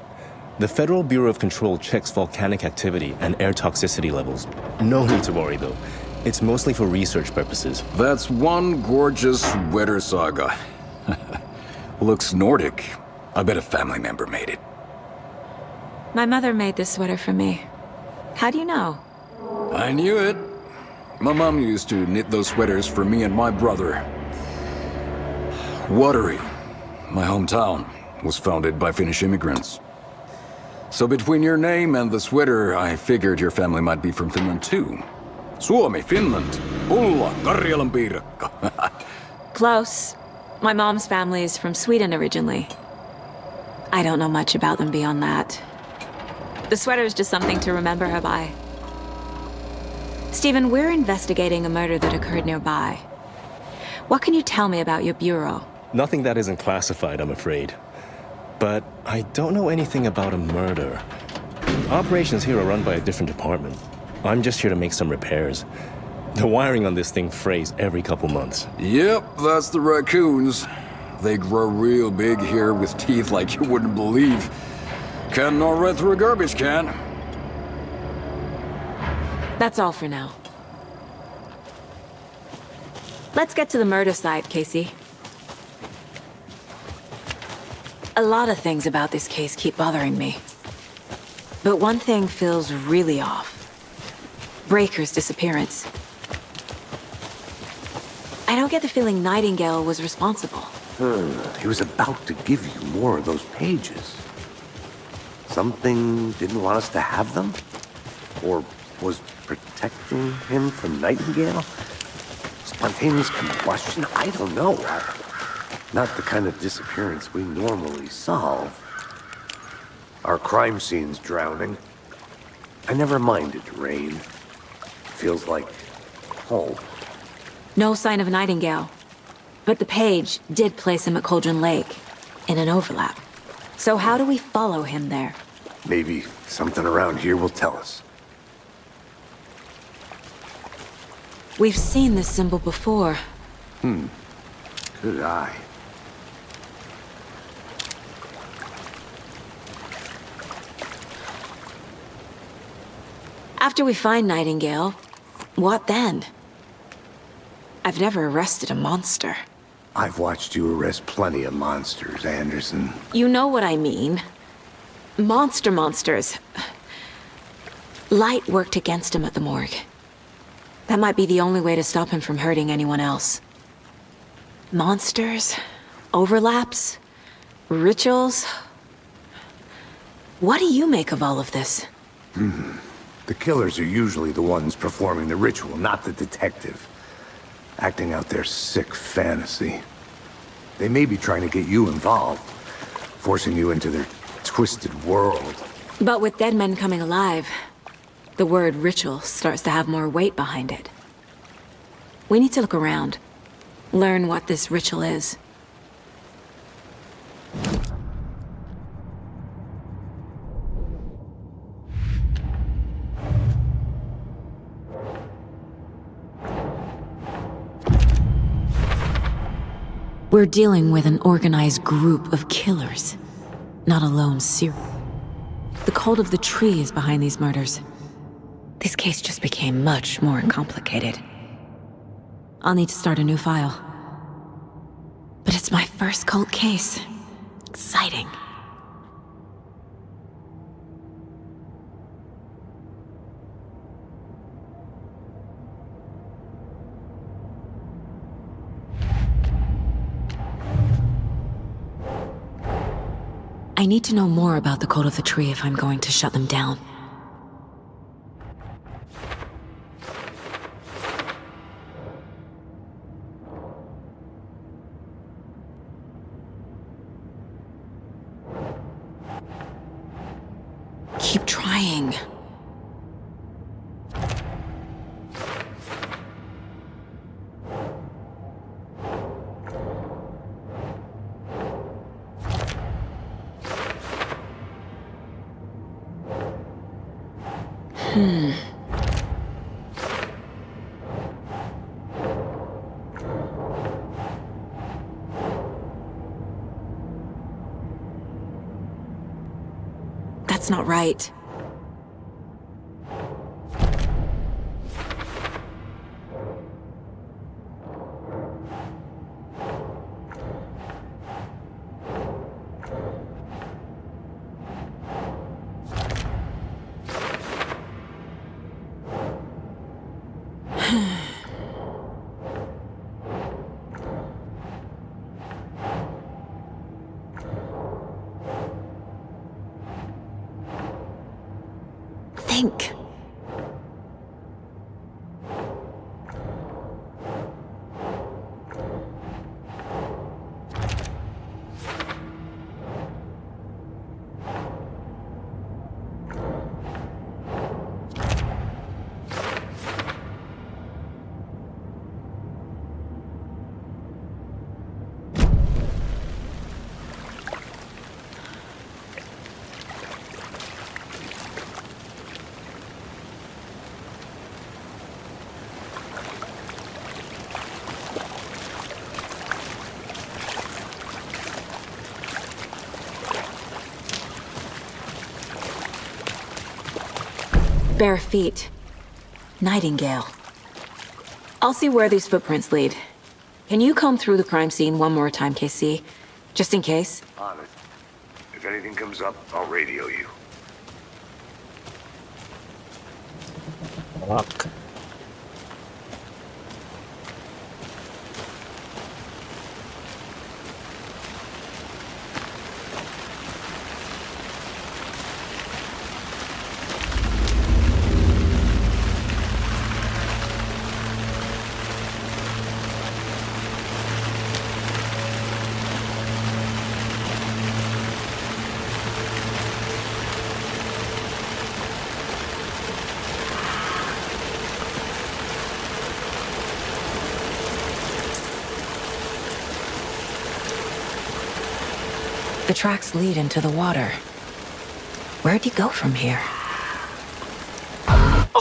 The Federal Bureau of Control checks volcanic activity and air toxicity levels. No need to worry, though. It's mostly for research purposes. That's one gorgeous sweater, Saga. Looks Nordic. I bet a family member made it. My mother made this sweater for me. How do you know? I knew it. My mom used to knit those sweaters for me and my brother. Watery, my hometown, was founded by Finnish immigrants. So between your name and the sweater, I figured your family might be from Finland too. Suomi, Finland. Ulla, Karjalan piirakka. Close. My mom's family is from Sweden originally. I don't know much about them beyond that. The sweater is just something to remember her by. Stephen, we're investigating a murder that occurred nearby. What can you tell me about your bureau? Nothing that isn't classified, I'm afraid. But I don't know anything about a murder. Operations here are run by a different department. I'm just here to make some repairs. The wiring on this thing frays every couple months. Yep, that's the raccoons. They grow real big here with teeth like you wouldn't believe. Can't gnaw right through a garbage can. That's all for now. Let's get to the murder site, Casey. A lot of things about this case keep bothering me. But one thing feels really off. Breaker's disappearance. I don't get the feeling Nightingale was responsible. He was about to give you more of those pages. Something didn't want us to have them? Or was protecting him from Nightingale? Spontaneous combustion? I don't know. Not the kind of disappearance we normally solve. Our crime scene's drowning. I never minded rain. Feels like home. No sign of Nightingale. But the page did place him at Cauldron Lake, in an overlap. So how do we follow him there? Maybe something around here will tell us. We've seen this symbol before. Good eye. After we find Nightingale, what then? I've never arrested a monster. I've watched you arrest plenty of monsters, Anderson. You know what I mean. Monsters. Light worked against him at the morgue. That might be the only way to stop him from hurting anyone else. Monsters? Overlaps? Rituals? What do you make of all of this? The killers are usually the ones performing the ritual, not the detective. Acting out their sick fantasy. They may be trying to get you involved, forcing you into their twisted world. But with dead men coming alive, the word ritual starts to have more weight behind it. We need to look around. Learn what this ritual is. We're dealing with an organized group of killers, not a lone serial. The cult of the tree is behind these murders. This case just became much more complicated. I'll need to start a new file. But it's my first cult case. Exciting. I need to know more about the code of the tree if I'm going to shut them down. Keep trying. That's not right. Think. Bare feet. Nightingale. I'll see where these footprints lead. Can you comb through the crime scene one more time, KC? Just in case? On it. If anything comes up, I'll radio you. Fuck. The tracks lead into the water. Where'd he go from here?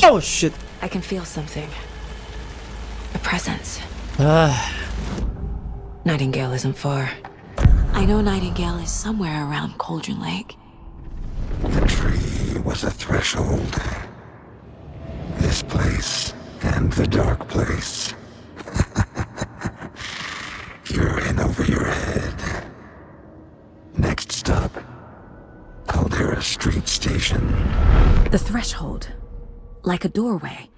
Oh shit! I can feel something. A presence. Nightingale isn't far. I know Nightingale is somewhere around Cauldron Lake. The tree was a threshold. This place and the dark place. You're in over your head. Next stop, Caldera Street Station. The threshold. Like a doorway.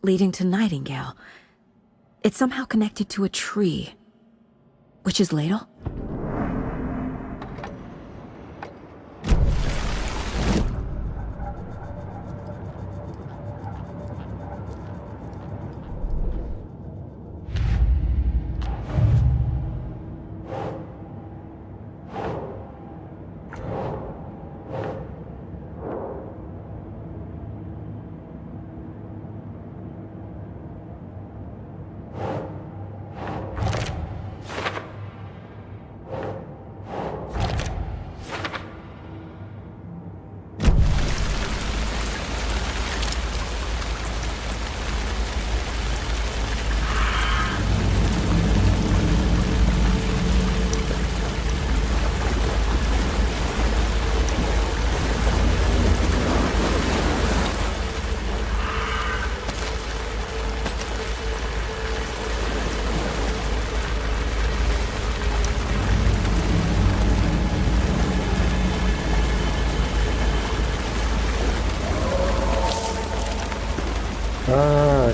Leading to Nightingale. It's somehow connected to a tree. Witch's Ladle?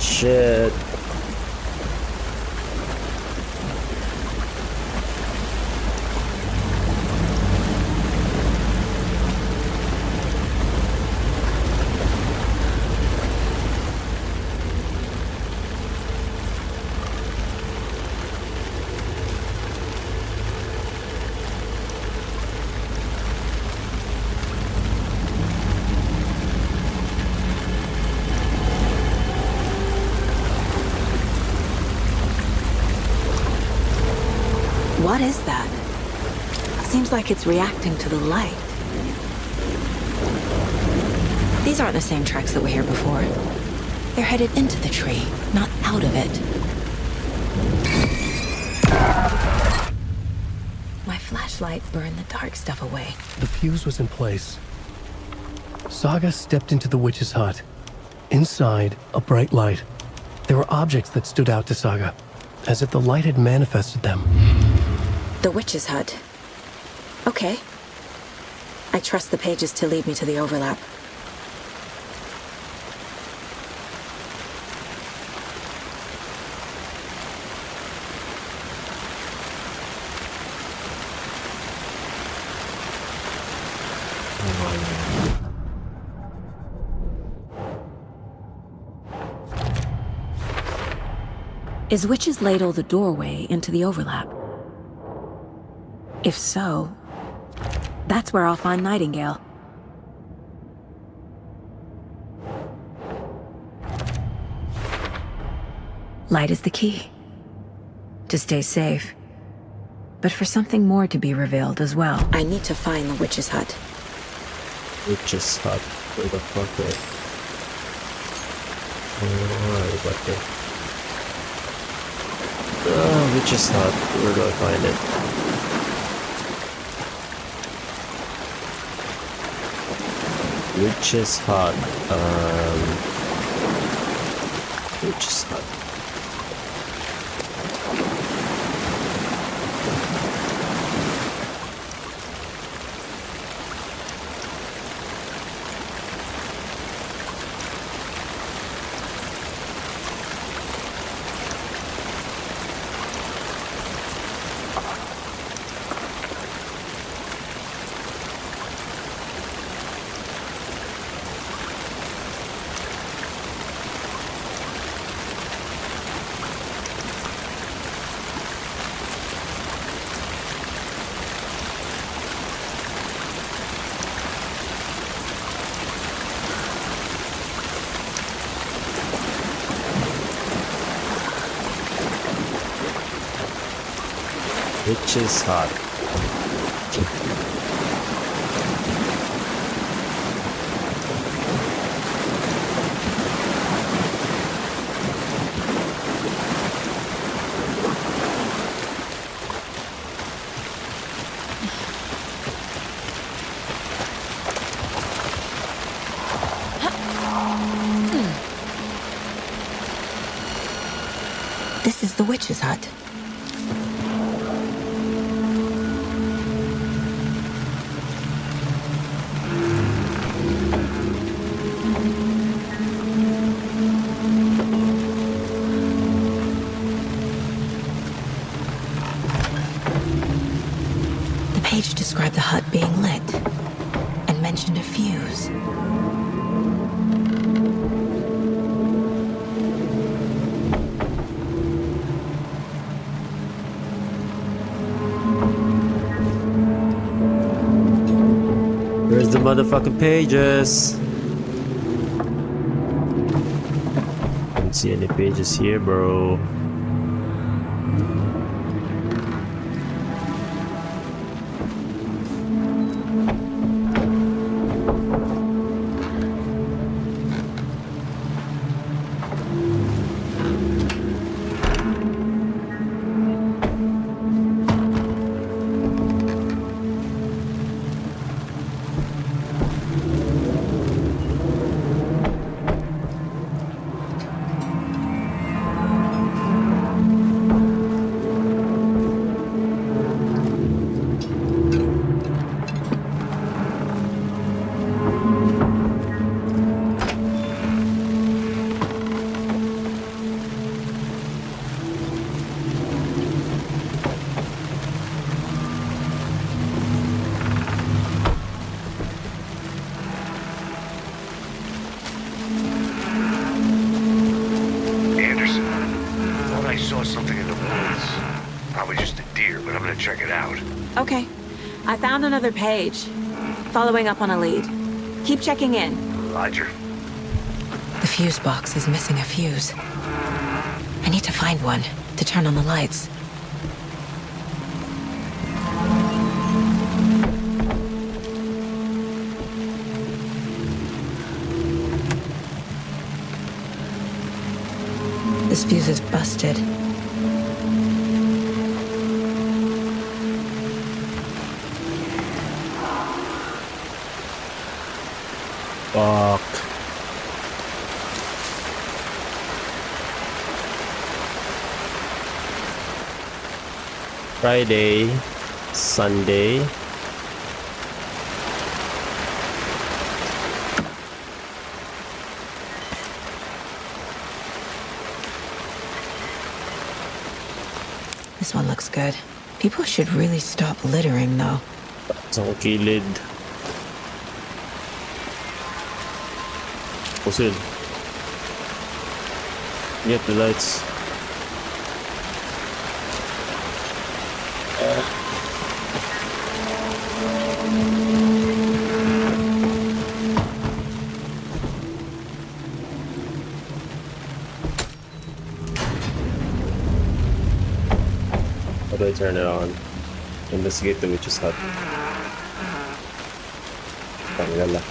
shit. What is that? Seems like it's reacting to the light. These aren't the same tracks that were here before. They're headed into the tree, not out of it. My flashlight burned the dark stuff away. The fuse was in place. Saga stepped into the witch's hut. Inside, a bright light. There were objects that stood out to Saga, as if the light had manifested them. The witch's hut. Okay. I trust the pages to lead me to the overlap. Is Witch's Ladle the doorway into the overlap? If so, that's where I'll find Nightingale. Light is the key. To stay safe. But for something more to be revealed as well. I need to find the witch's hut. Witch's hut. Where the fuck is it? Alright, what the... witch's hut. Where do I find it? Witch's hut. Witch's hut. Witch's hut. This is the witch's hut. The page described the hut being lit and mentioned a fuse. Where's the motherfucking pages? Don't see any pages here, bro. roasted deer, but I'm gonna check it out. Okay. I found another page. Following up on a lead. Keep checking in. Roger. The fuse box is missing a fuse. I need to find one to turn on the lights. This fuse is busted. Fuck. Friday, Sunday. This one looks good. People should really stop littering, though. Isang kilid. Pusil. Get the lights. How do I turn it on? Investigate the witch's hut. Tanggal.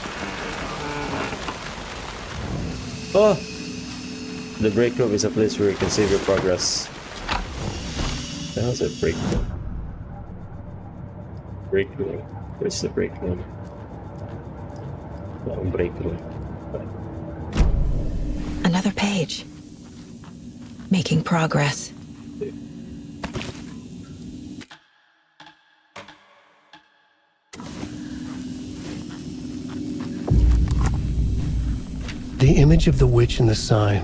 Oh! The break room is a place where you can save your progress. That was a break room. Break room. Where's the break room? No, break room. Another page. Making progress. The image of the witch in the sign.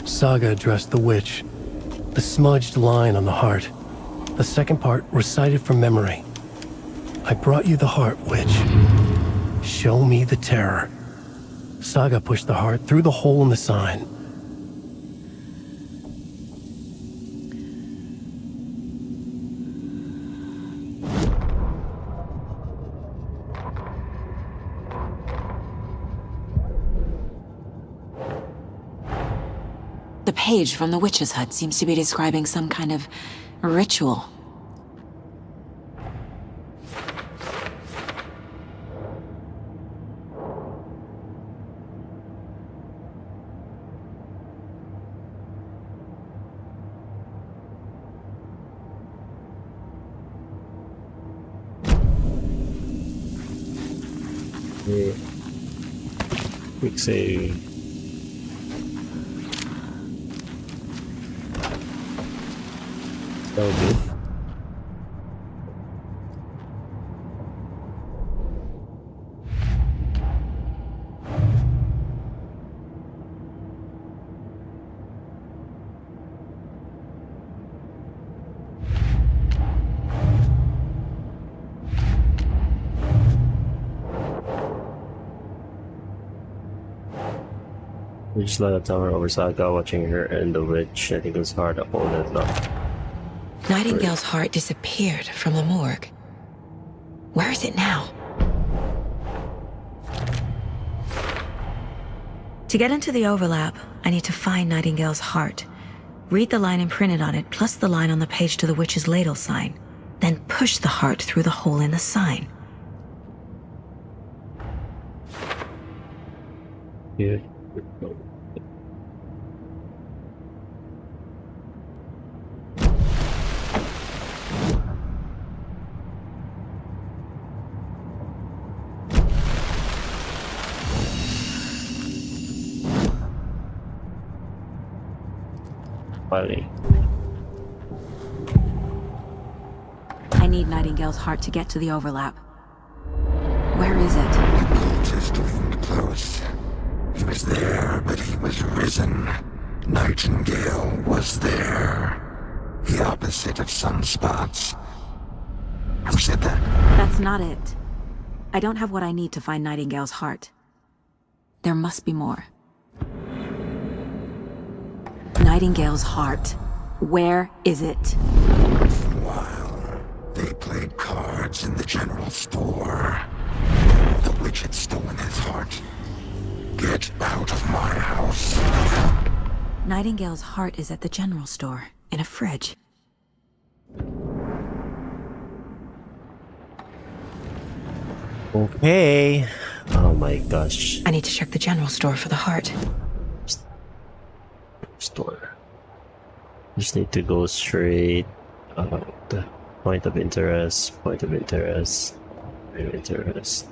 Saga addressed the witch. The smudged line on the heart. The second part recited from memory. I brought you the heart, witch. Show me the terror. Saga pushed the heart through the hole in the sign. The page from the witch's hut seems to be describing some kind of ritual. Quick save. That'll do. We just let a tower over Saga watching her and the witch. I think it was hard to hold it up. Nightingale's heart disappeared from the morgue. Where is it now? To get into the overlap, I need to find Nightingale's heart. Read the line imprinted on it, plus the line on the page to the witch's ladle sign. Then push the heart through the hole in the sign. Yeah. I need Nightingale's heart to get to the overlap. Where is it? The cultist leaned close. He was there, but he was risen. Nightingale was there. The opposite of sunspots. Who said that? That's not it. I don't have what I need to find Nightingale's heart. There must be more. Nightingale's heart. Where is it? Nightingale's heart is at the general store, in a fridge. Okay. Oh my gosh. I need to check the general store for the heart. Store. Just need to go straight. The point of interest. Point of interest. Point of interest.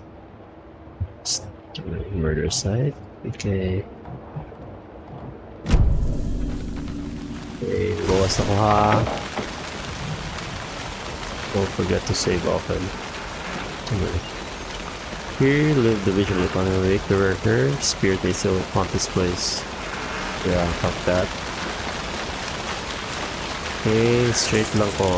Murder site. Okay. Okay, bawas ako ha. Don't forget to save often. Here live the visual economic director. Spirit may still haunt this place. Yeah, fuck that. Okay, straight lang ko.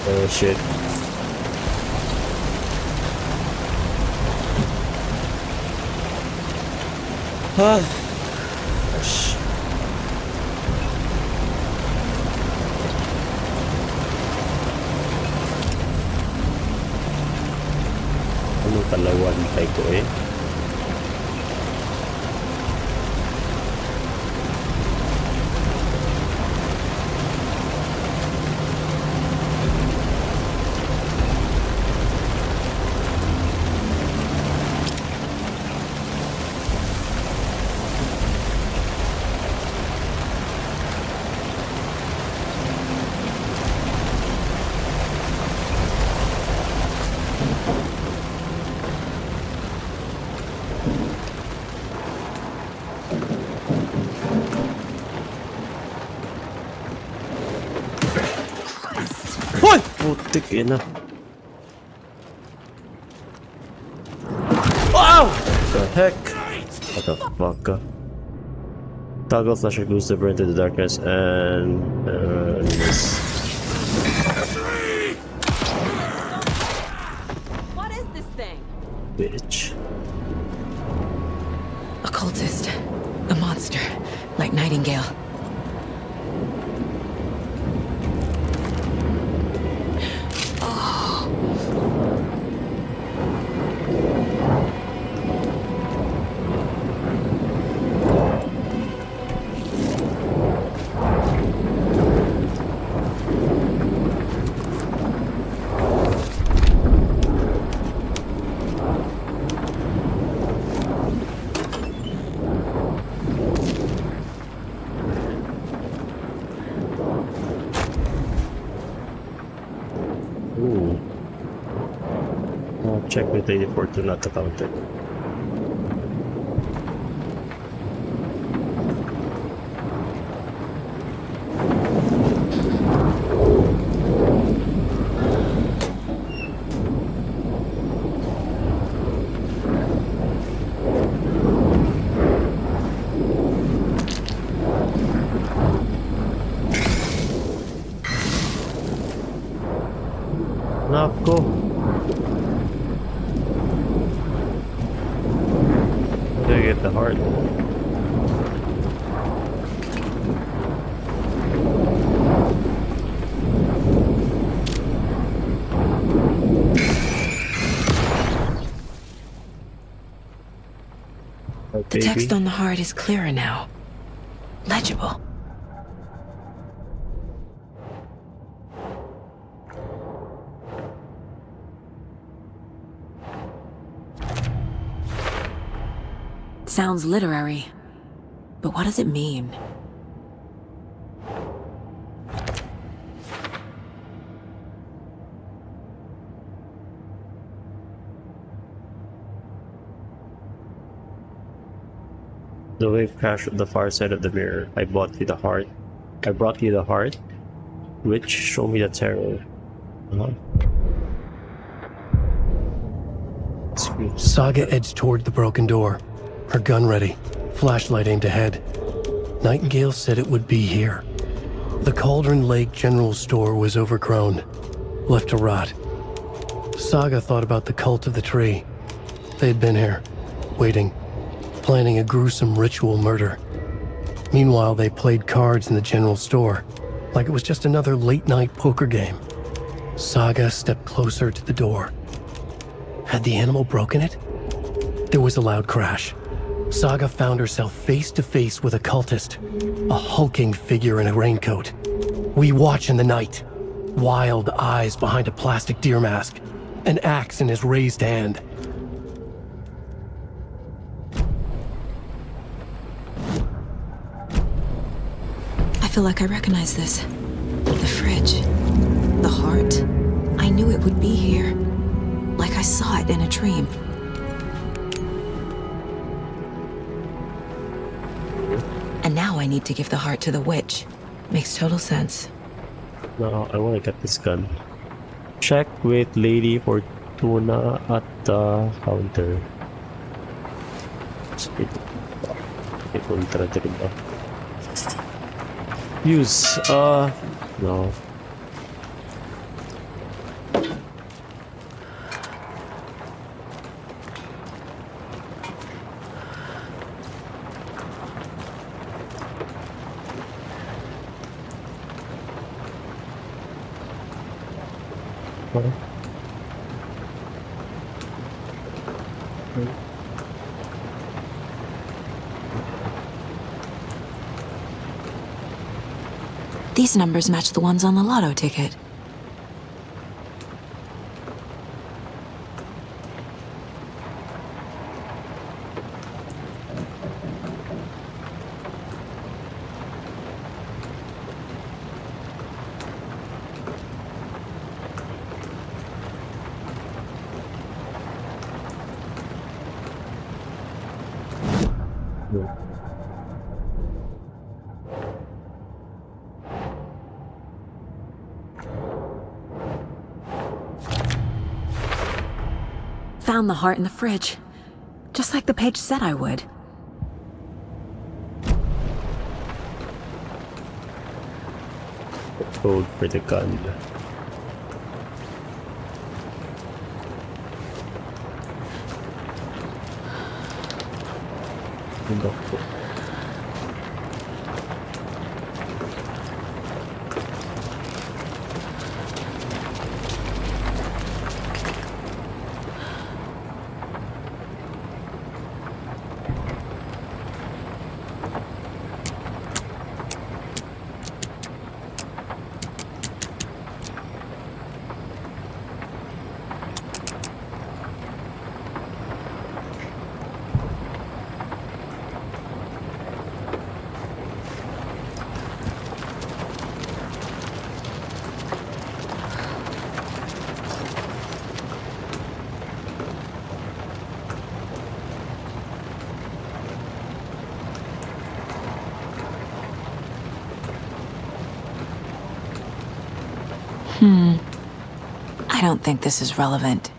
Oh shit. Gosh. Ano talawan tayo ko eh? Hoy! Putik ina. Wow! What the heck? What the fuck? Toggle flasher goes deeper into the darkness and miss. What is this thing? Bitch. A cultist. A monster. Like Nightingale. Ooh. I'll check with Lady Fortuna not to count it. Nako. Where do I get the heart? The text on the heart is clearer now. Legible. Sounds literary, but what does it mean? The wave crashed at the far side of the mirror. I brought you the heart. Which show me the terror. Saga edged toward the broken door, her gun ready, flashlight aimed ahead. Nightingale said it would be here. The Cauldron Lake General Store was overgrown, left to rot. Saga thought about the cult of the tree. They had been here, waiting, planning a gruesome ritual murder. Meanwhile, they played cards in the general store, like it was just another late-night poker game. Saga stepped closer to the door. Had the animal broken it? There was a loud crash. Saga found herself face to face with a cultist, a hulking figure in a raincoat. We watch in the night, wild eyes behind a plastic deer mask, an axe in his raised hand. I feel like I recognize this. The fridge. The heart. I knew it would be here. Like I saw it in a dream. And now I need to give the heart to the witch. Makes total sense. No, I want to get this gun. Check with Lady Fortuna at the counter. Use, no. These numbers match the ones on the lotto ticket. Found the heart in the fridge. Just like the page said I would. Code for the gun. I don't think this is relevant.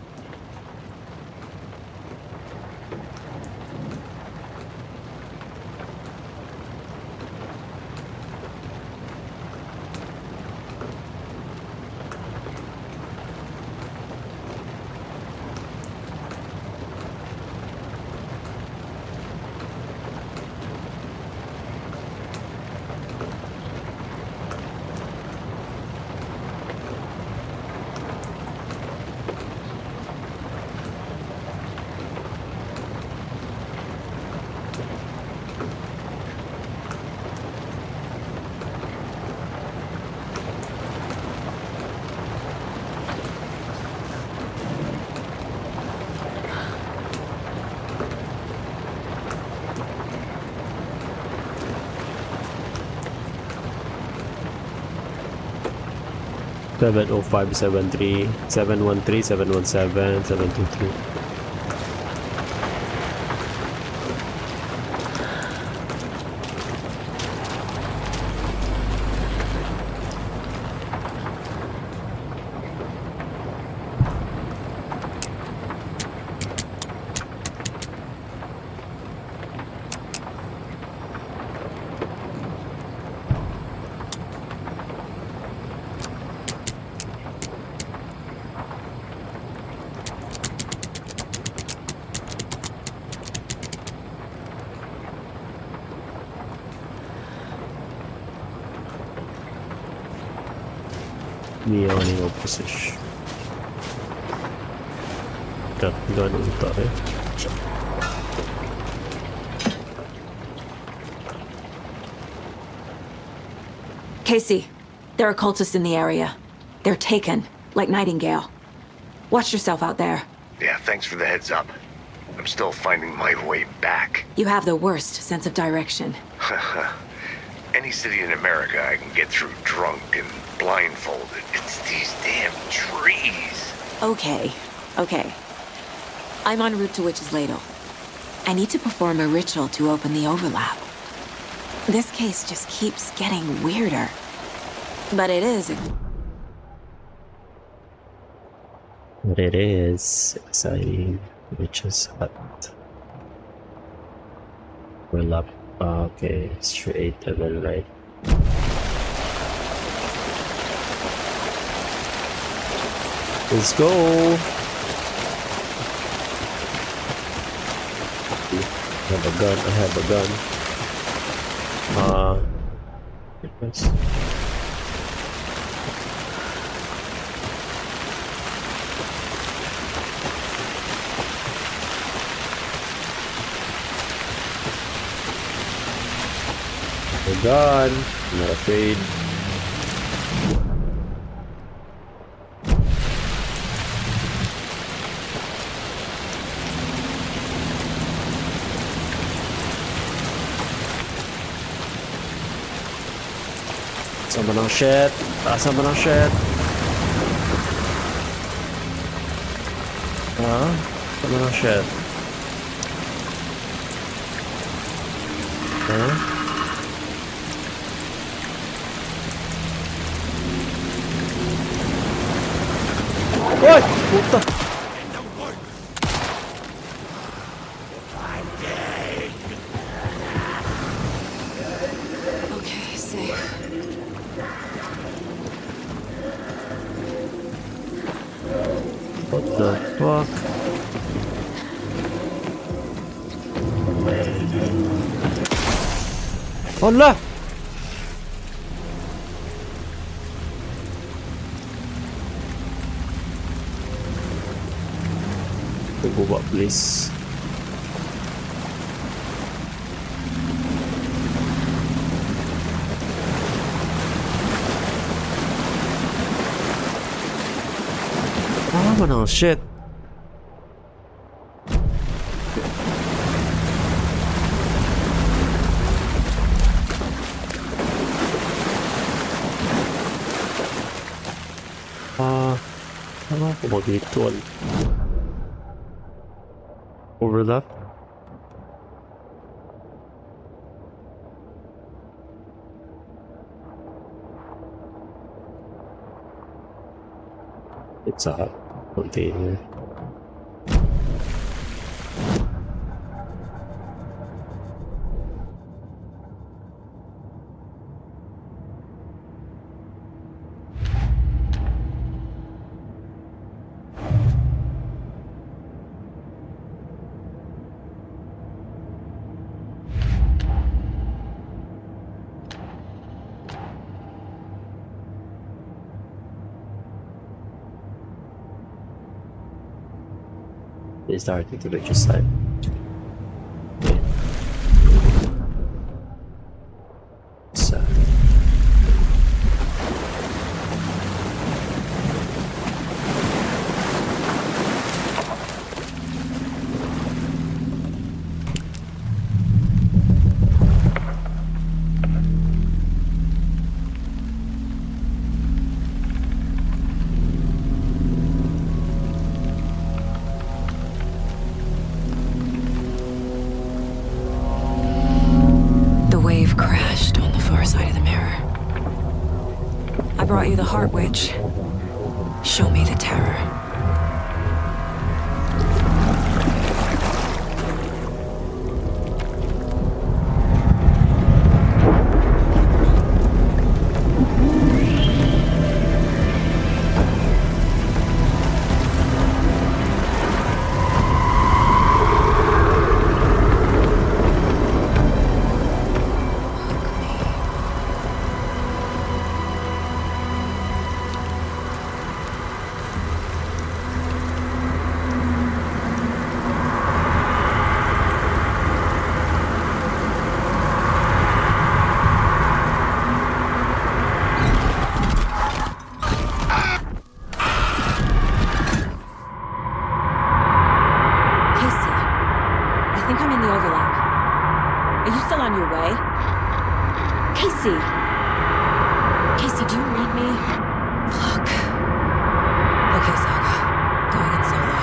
Seven 0573 713 717 723. Kneeling opposition. Ganun tayo. Casey, there are cultists in the area. They're taken, like Nightingale. Watch yourself out there. Yeah, thanks for the heads up. I'm still finding my way back. You have the worst sense of direction. Any city in America I can get through drunk and blindfolded. It's these damn trees. Okay. I'm en route to Witch's Ladle. I need to perform a ritual to open the overlap. This case just keeps getting weirder. But it is. But it is exciting, which is hot. Overlap. Okay, straight and then right. Let's go! I have a gun. Yes. Oh God, I'm not afraid. Someone on shit. Someone on shit. Someone on shit. What? What the? Okay, safe. What the fuck? Hola! Go back, please. Oh no, shit. Ano ako dito? Overlap? It's a container. They started to reach your side. Okay. So. Crashed on the far side of the mirror. I brought you the Heart Witch. Show me the terror. Casey! Casey, do you read me? Fuck. Okay, Saga. Going in solo.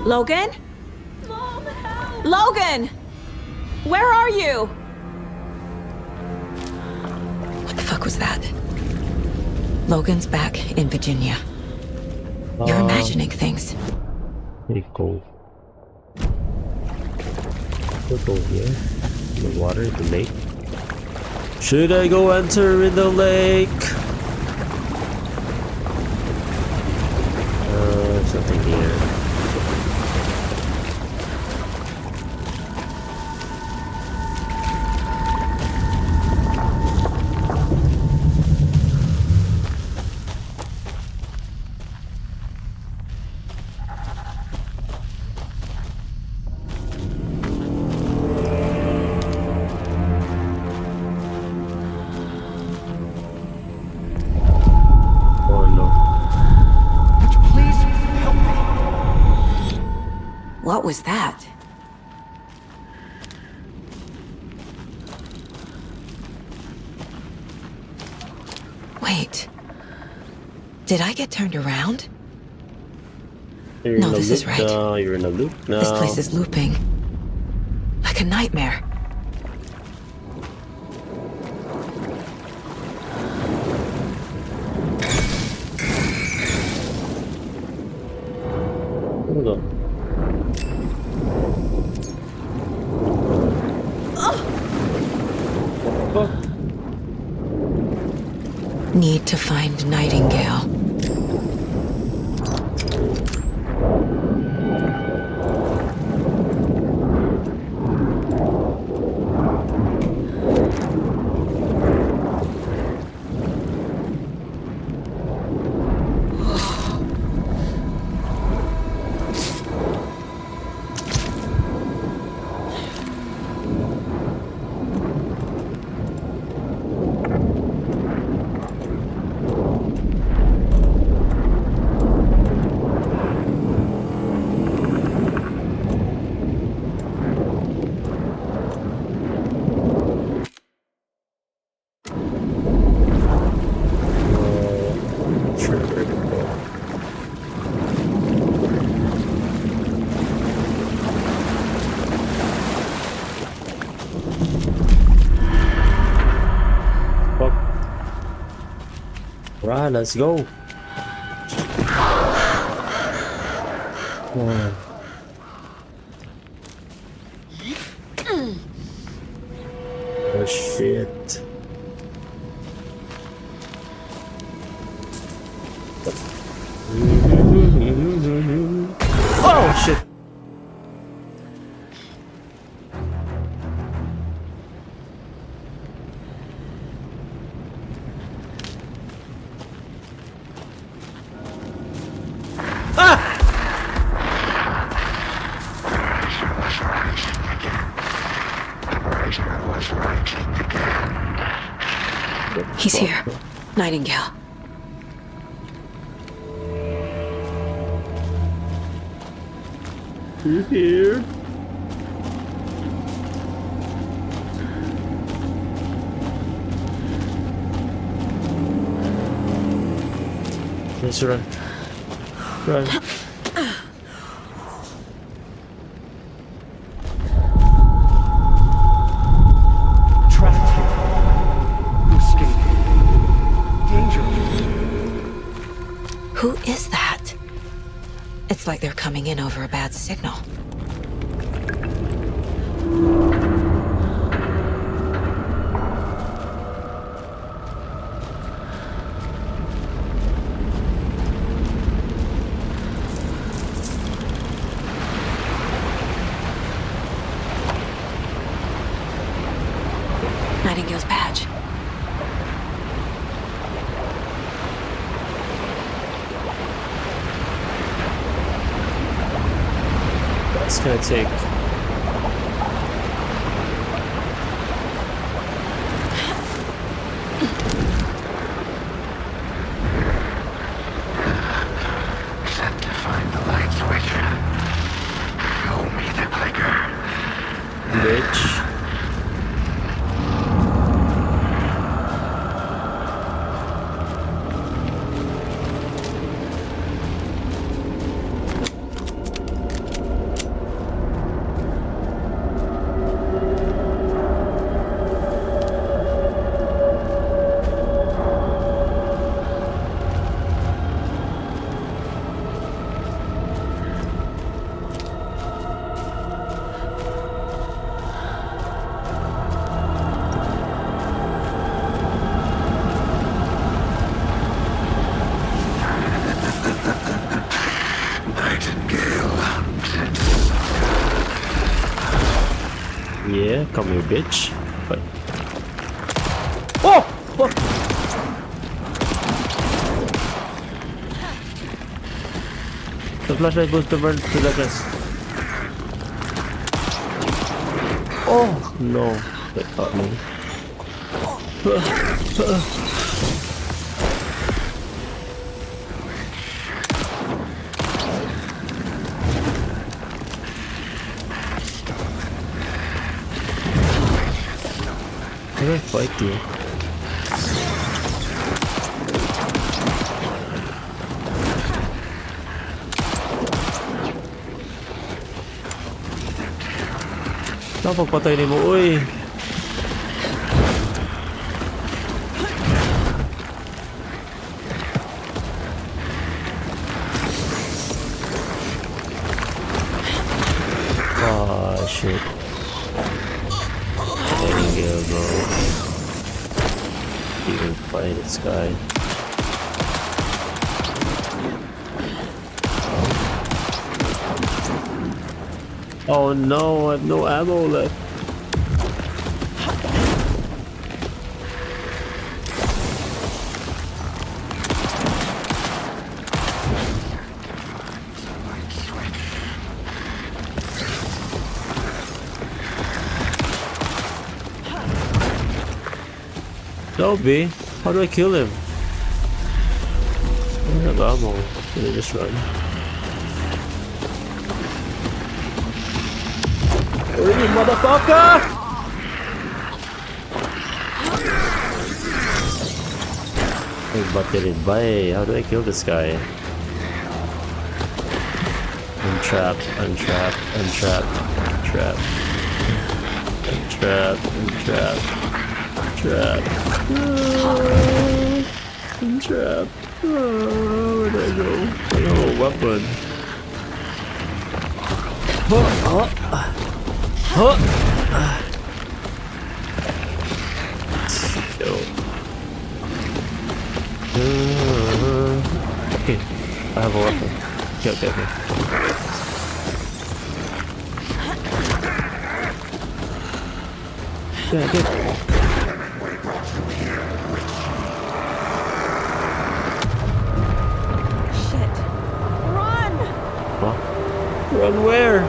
Logan? Mom, help! Logan! Where are you? What the fuck was that? Logan's back in Virginia. You're imagining things. Pretty cool. We'll go here. The water, the lake. Should I go enter in the lake? Something here. What was that? Wait. Did I get turned around? No, this is right. No, you're in a loop now. This place is looping. Like a nightmare. Hold on. Need to find Nightingale. Right, let's go. Oh shit. Oh shit. He's here. Nightingale. You here? Let's run. Run. Trapped here. You escaped. Danger. Who is that? It's like they're coming in over a bad signal. Nightingale's badge. It's gonna take. Set to find the light switch. Show me the clicker. Bitch. Yeah, come here, bitch. But oh! Fuck! The flashlight goes to burn to the gas. Oh no! They caught me. How do I fight you? Napagpatay ni mo, uy! Ah, shit. Nightingale, bro. You can fight this guy. Oh no, I have no ammo left. Dobby, how do I kill him? I don't have ammo. Can I just run? Hurry, motherfucker! Hey, battery, bye. How do I kill this guy? I'm trapped, I'm trapped, I'm trapped, I'm trapped. I'm trapped, I'm trapped. Trap. I'm trapped. Where do I go? I don't have a weapon. Okay, I have a weapon. Okay. Yeah, good. Run where?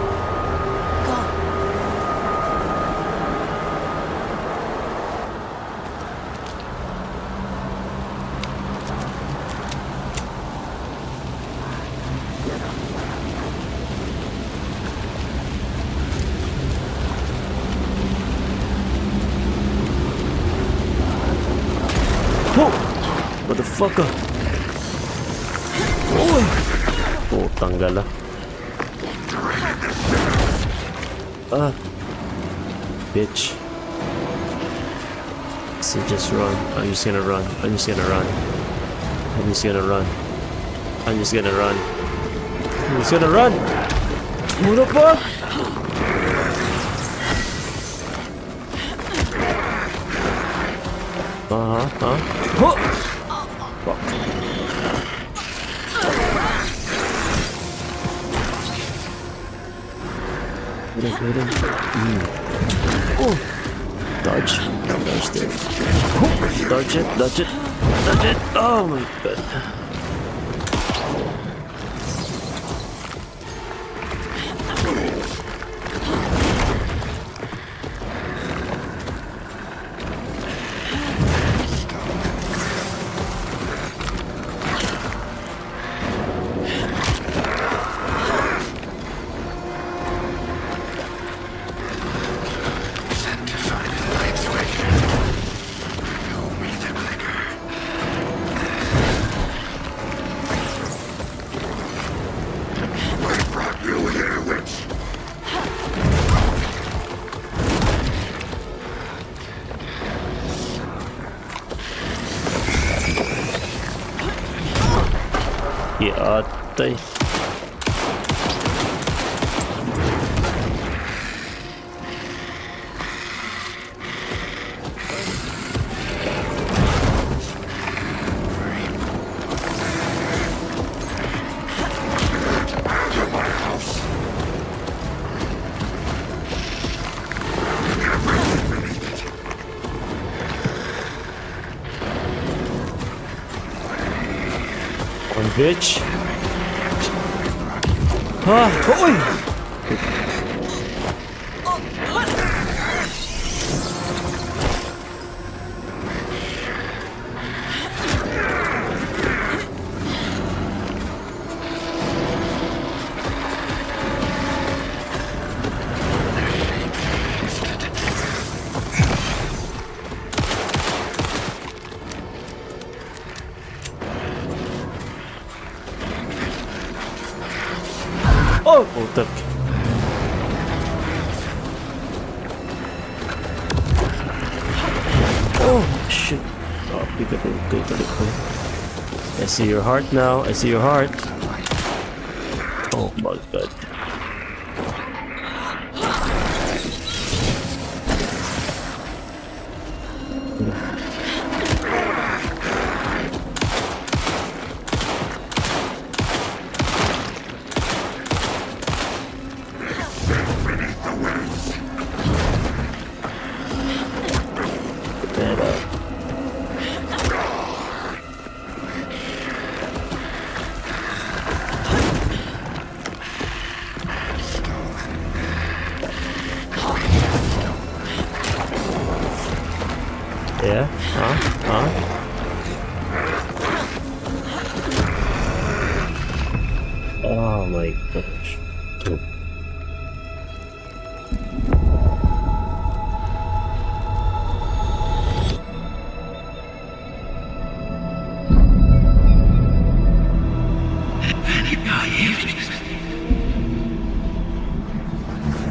Whoa! Motherfucker! Tanggal ah. Ah. Bitch. So just run. I'm just gonna run. I'm just gonna run. I'm just gonna run. I'm just gonna run. I'm just gonna run! What the fuck? Huh? Oh! Fuck. Get him. Oh! Dodge. Dodge there. Oh! Dodge it. Dodge it. Dodge it. Oh my god. Yeah, they. Bitch. Ah, oi! Oh, puta. Oh, shit. Oh, okay. I see your heart now. I see your heart. Oh my god. Yeah? Huh? Oh my gosh.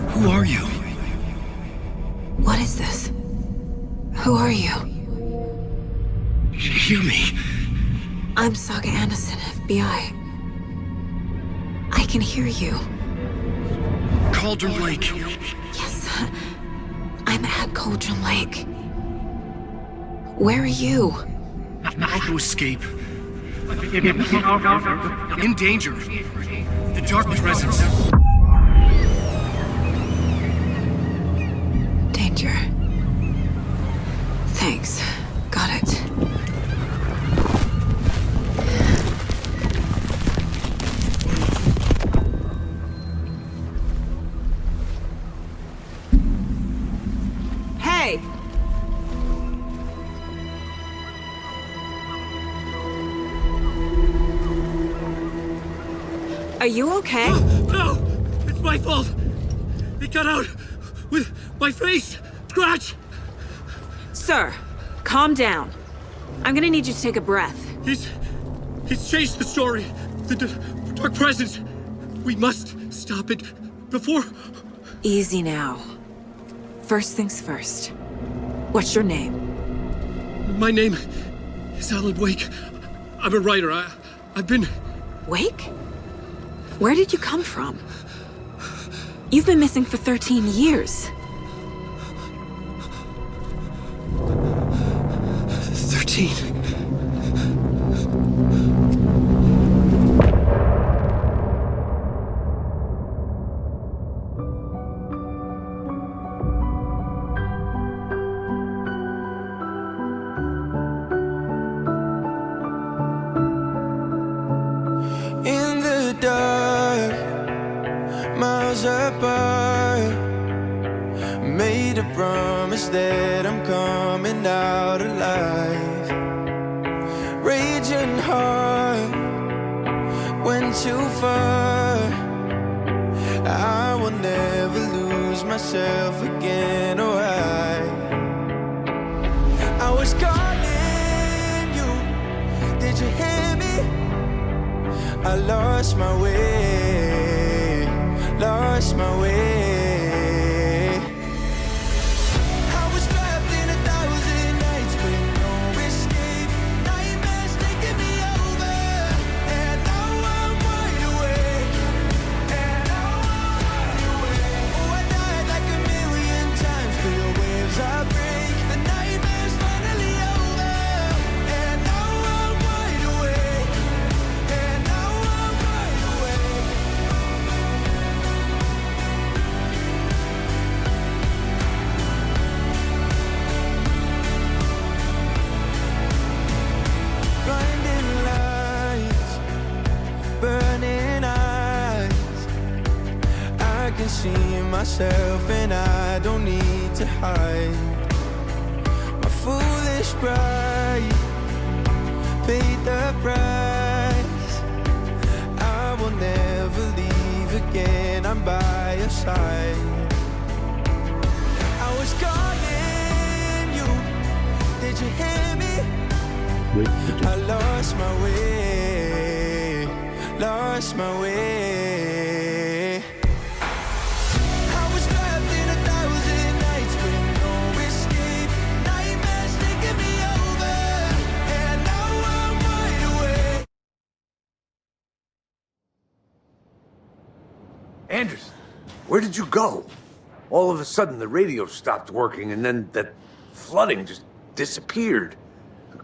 Who are you? What is this? Who are you? Hear me. I'm Saga Anderson, FBI. I can hear you. Cauldron Lake. Yes, I'm at Cauldron Lake. Where are you? How to escape. In danger. The dark presence. Danger. Thanks. Got it. Hey! Are you okay? No! It's my fault! It got out with my face! Scratch! Sir, calm down. I'm gonna need you to take a breath. He's changed the story. The dark presence. We must stop it before... Easy now. First things first. What's your name? My name is Alan Wake. I'm a writer. I've been... Wake? Where did you come from? You've been missing for 13 years. 13. In the dark, miles apart, made a promise that I'm coming out alive. Raging heart, went too far. I will never lose myself again, or I was calling you, did you hear me? I lost my way, lost my way. I was trapped in 1,000 nights with no escape. Nightmares taking me over, and now I'm wide awake. And now I'm wide awake. Oh, I died like 1,000,000 times, feel waves I break. The nightmare's finally over, and now I'm wide awake. And now I'm wide awake. Blinding lights, burning eyes. I can see myself and I don't need to hide. My foolish pride paid the price. I will never leave again, I'm by your side. I was calling you, did you hear me? I lost my way, lost my way. I was trapped in 1,000 nights with no escape. Nightmares taking me over, and now I'm wide awake. Anderson, where did you go? All of a sudden, the radio stopped working, and then that flooding just disappeared.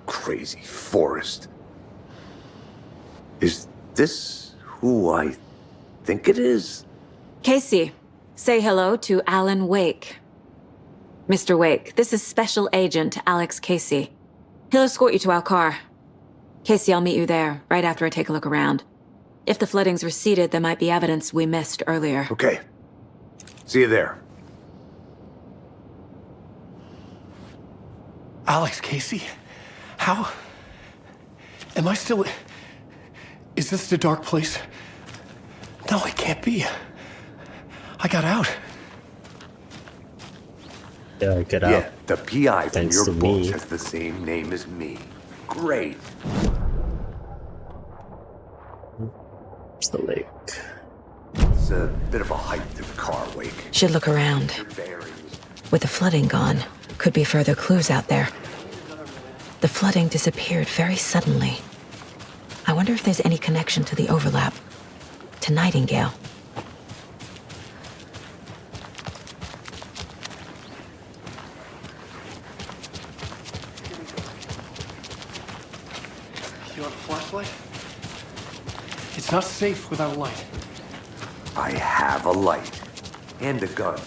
Crazy forest. Is this who I think it is? Casey, say hello to Alan Wake. Mr. Wake, this is Special Agent Alex Casey. He'll escort you to our car. Casey, I'll meet you there, right after I take a look around. If the flooding's receded, there might be evidence we missed earlier. Okay. See you there. Alex Casey? How? Am I still... Is this the dark place? No, it can't be. I got out. Yeah, get out. Yeah, the PI from Thanks your to books me. has the same name as me. Great. It's the lake. It's a bit of a hike to the car, Wake. Should look around. With the flooding gone, could be further clues out there. The flooding disappeared very suddenly. I wonder if there's any connection to the overlap. To Nightingale. You have a flashlight? It's not safe without a light. I have a light. And a gun.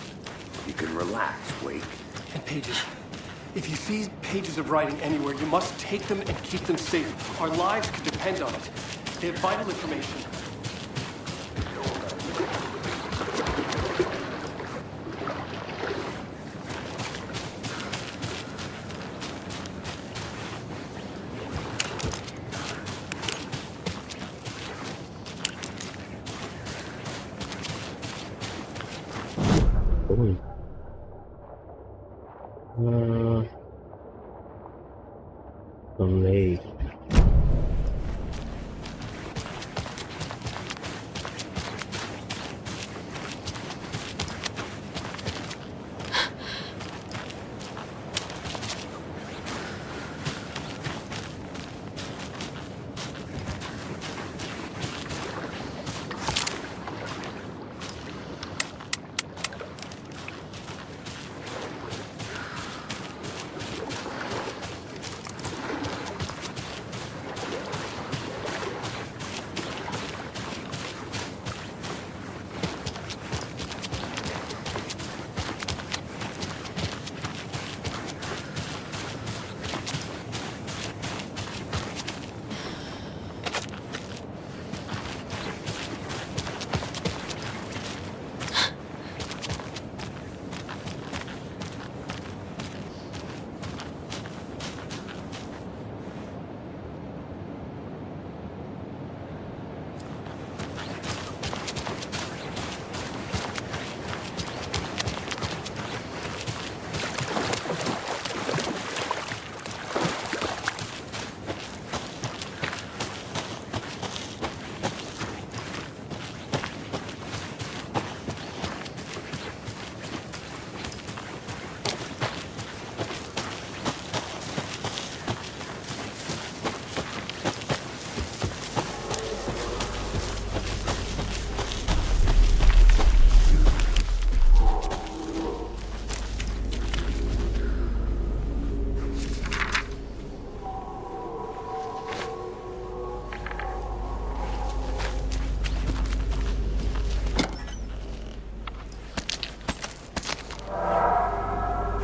You can relax, Wake. And pages. If you see pages of writing anywhere, you must take them and keep them safe. Our lives could depend on it. They have vital information. The lake.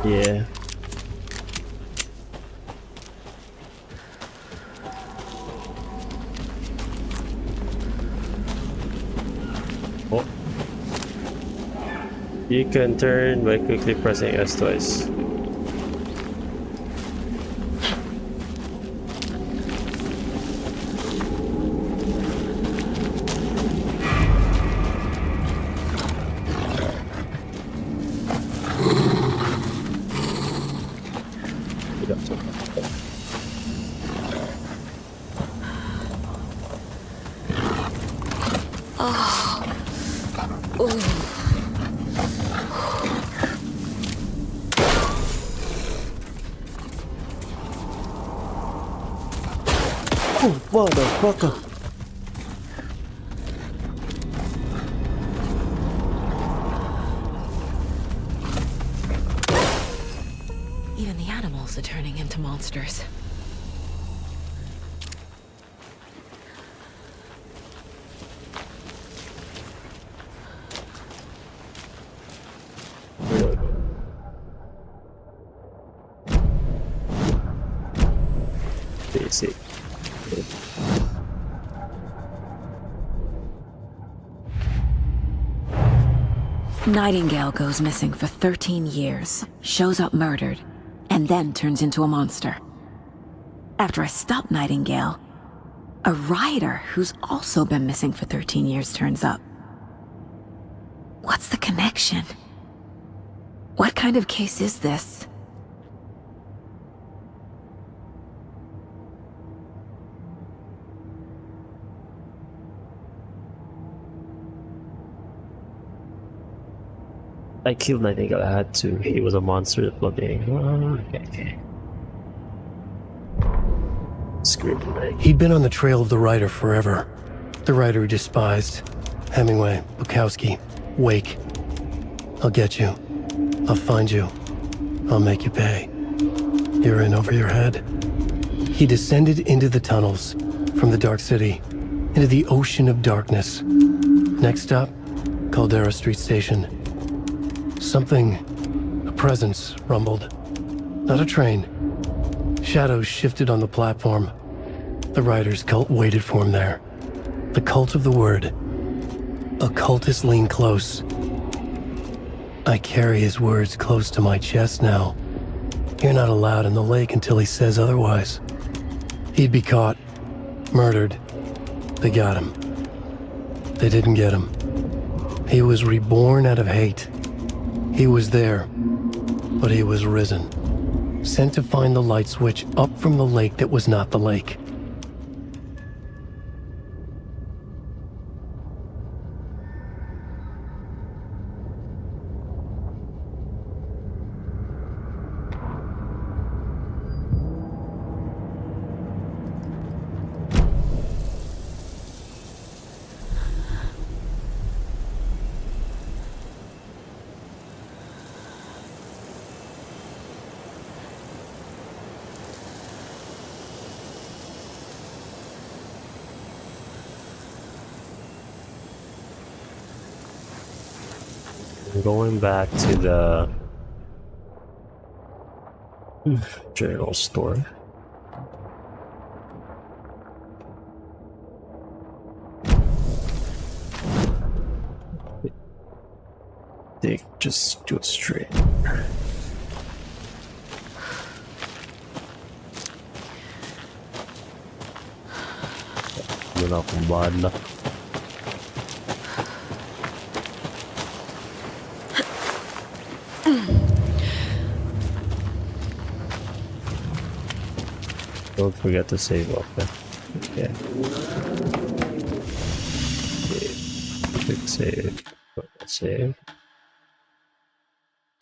Yeah. Oh. You can turn by quickly pressing S twice. Oh, motherfucker! Even the animals are turning into monsters. Basic. Nightingale goes missing for 13 years, shows up murdered, and then turns into a monster. After I stop Nightingale, a rider who's also been missing for 13 years turns up. What's the connection? What kind of case is this? I killed Nightingale. I had to. He was a monster floating. Okay. Screw it. He'd been on the trail of the writer forever. The writer he despised. Hemingway, Bukowski, Wake. I'll get you. I'll find you. I'll make you pay. You're in over your head. He descended into the tunnels, from the Dark City, into the ocean of darkness. Next stop, Caldera Street Station. Something, a presence, rumbled. Not a train. Shadows shifted on the platform. The writer's cult waited for him there. The cult of the word. Occultists lean close. I carry his words close to my chest now. You're not allowed in the lake until he says otherwise. He'd be caught, murdered. They got him. They didn't get him. He was reborn out of hate. He was there, but he was risen. Sent to find the light switch up from the lake that was not the lake. Going back to the journal store. They just go straight. Wala akong bala. Don't forget to save up there. Okay. Quick save. Save.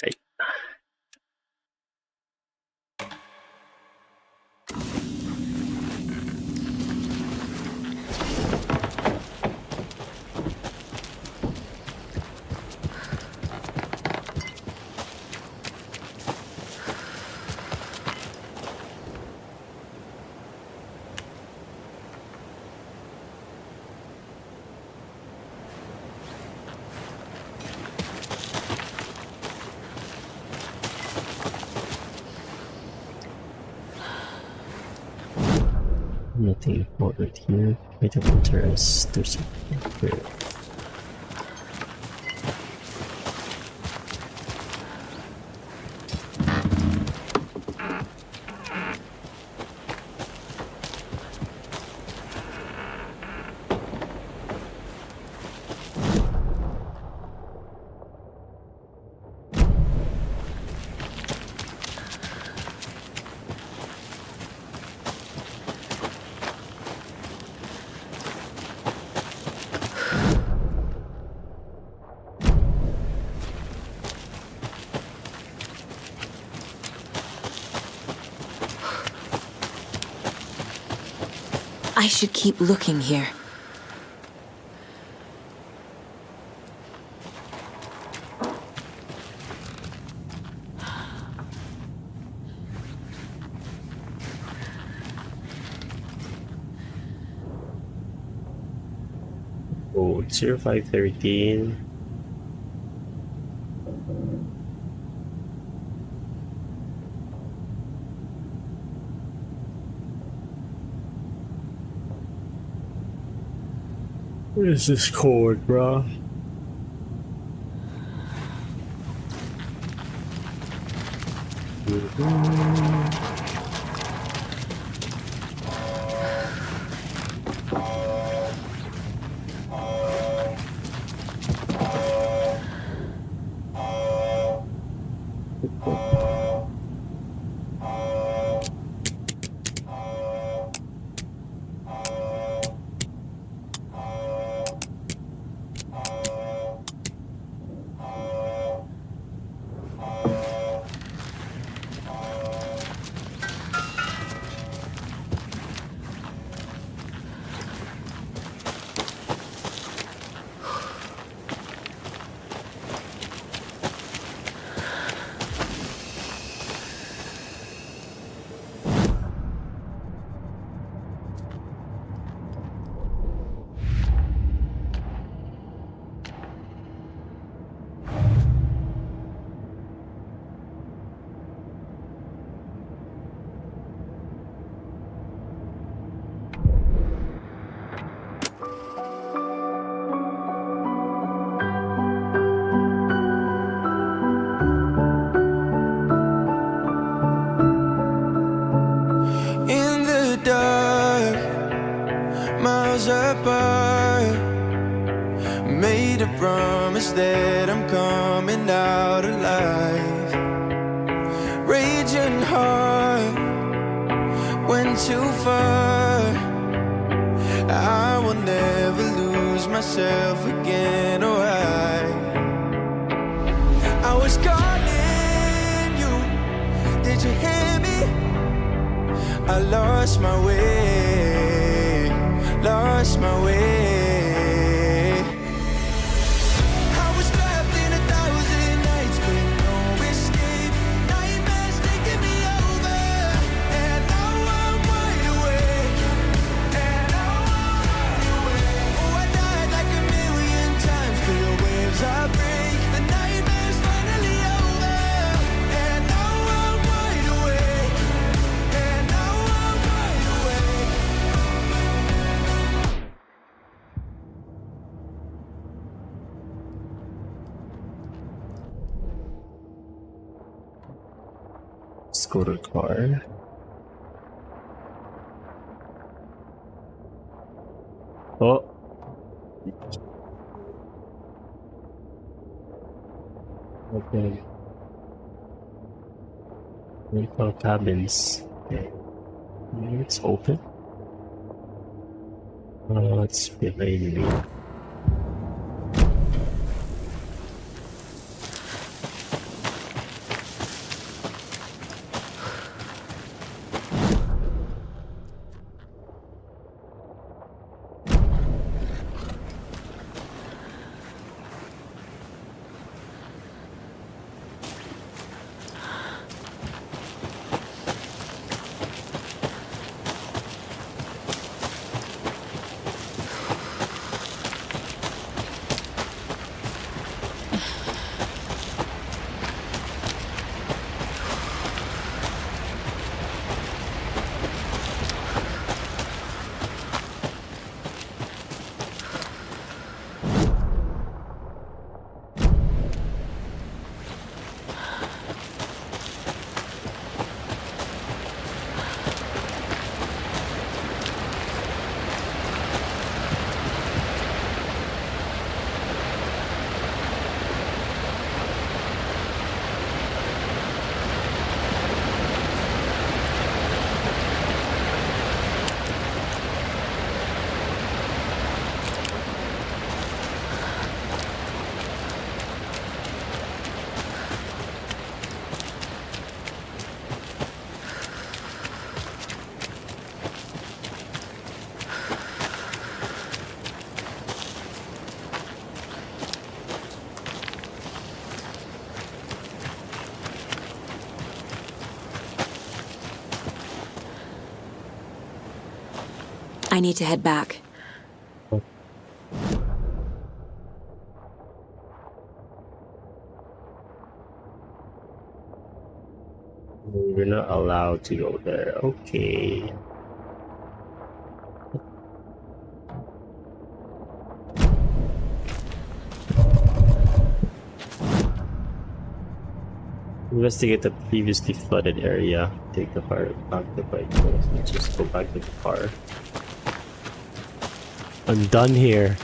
Hey. Nothing important here. Point of interest. There's something here. I should keep looking here. Oh, 0513. What is this code, bro? In the dark, miles apart, made a promise that I'm coming out alive. Raging heart, went too far. I will never lose myself again, or I was calling you, did you hear me? I lost my way, lost my way. I was trapped in 1,000 nights with no escape. Nightmares taking me over, and now I'm wide awake. And now I'm wide awake. Oh, I died like 1,000,000 times, feel waves I break. The nightmare's finally over, and now I'm wide awake. And now I'm wide awake. Let's go to the car. Oh. Okay. Rental cabins. Okay. It's open. It's behind me. I need to head back. You're not allowed to go there. Okay. Investigate the previously flooded area. Take the fire back to the bike. Let's just go back to the car. I'm done here.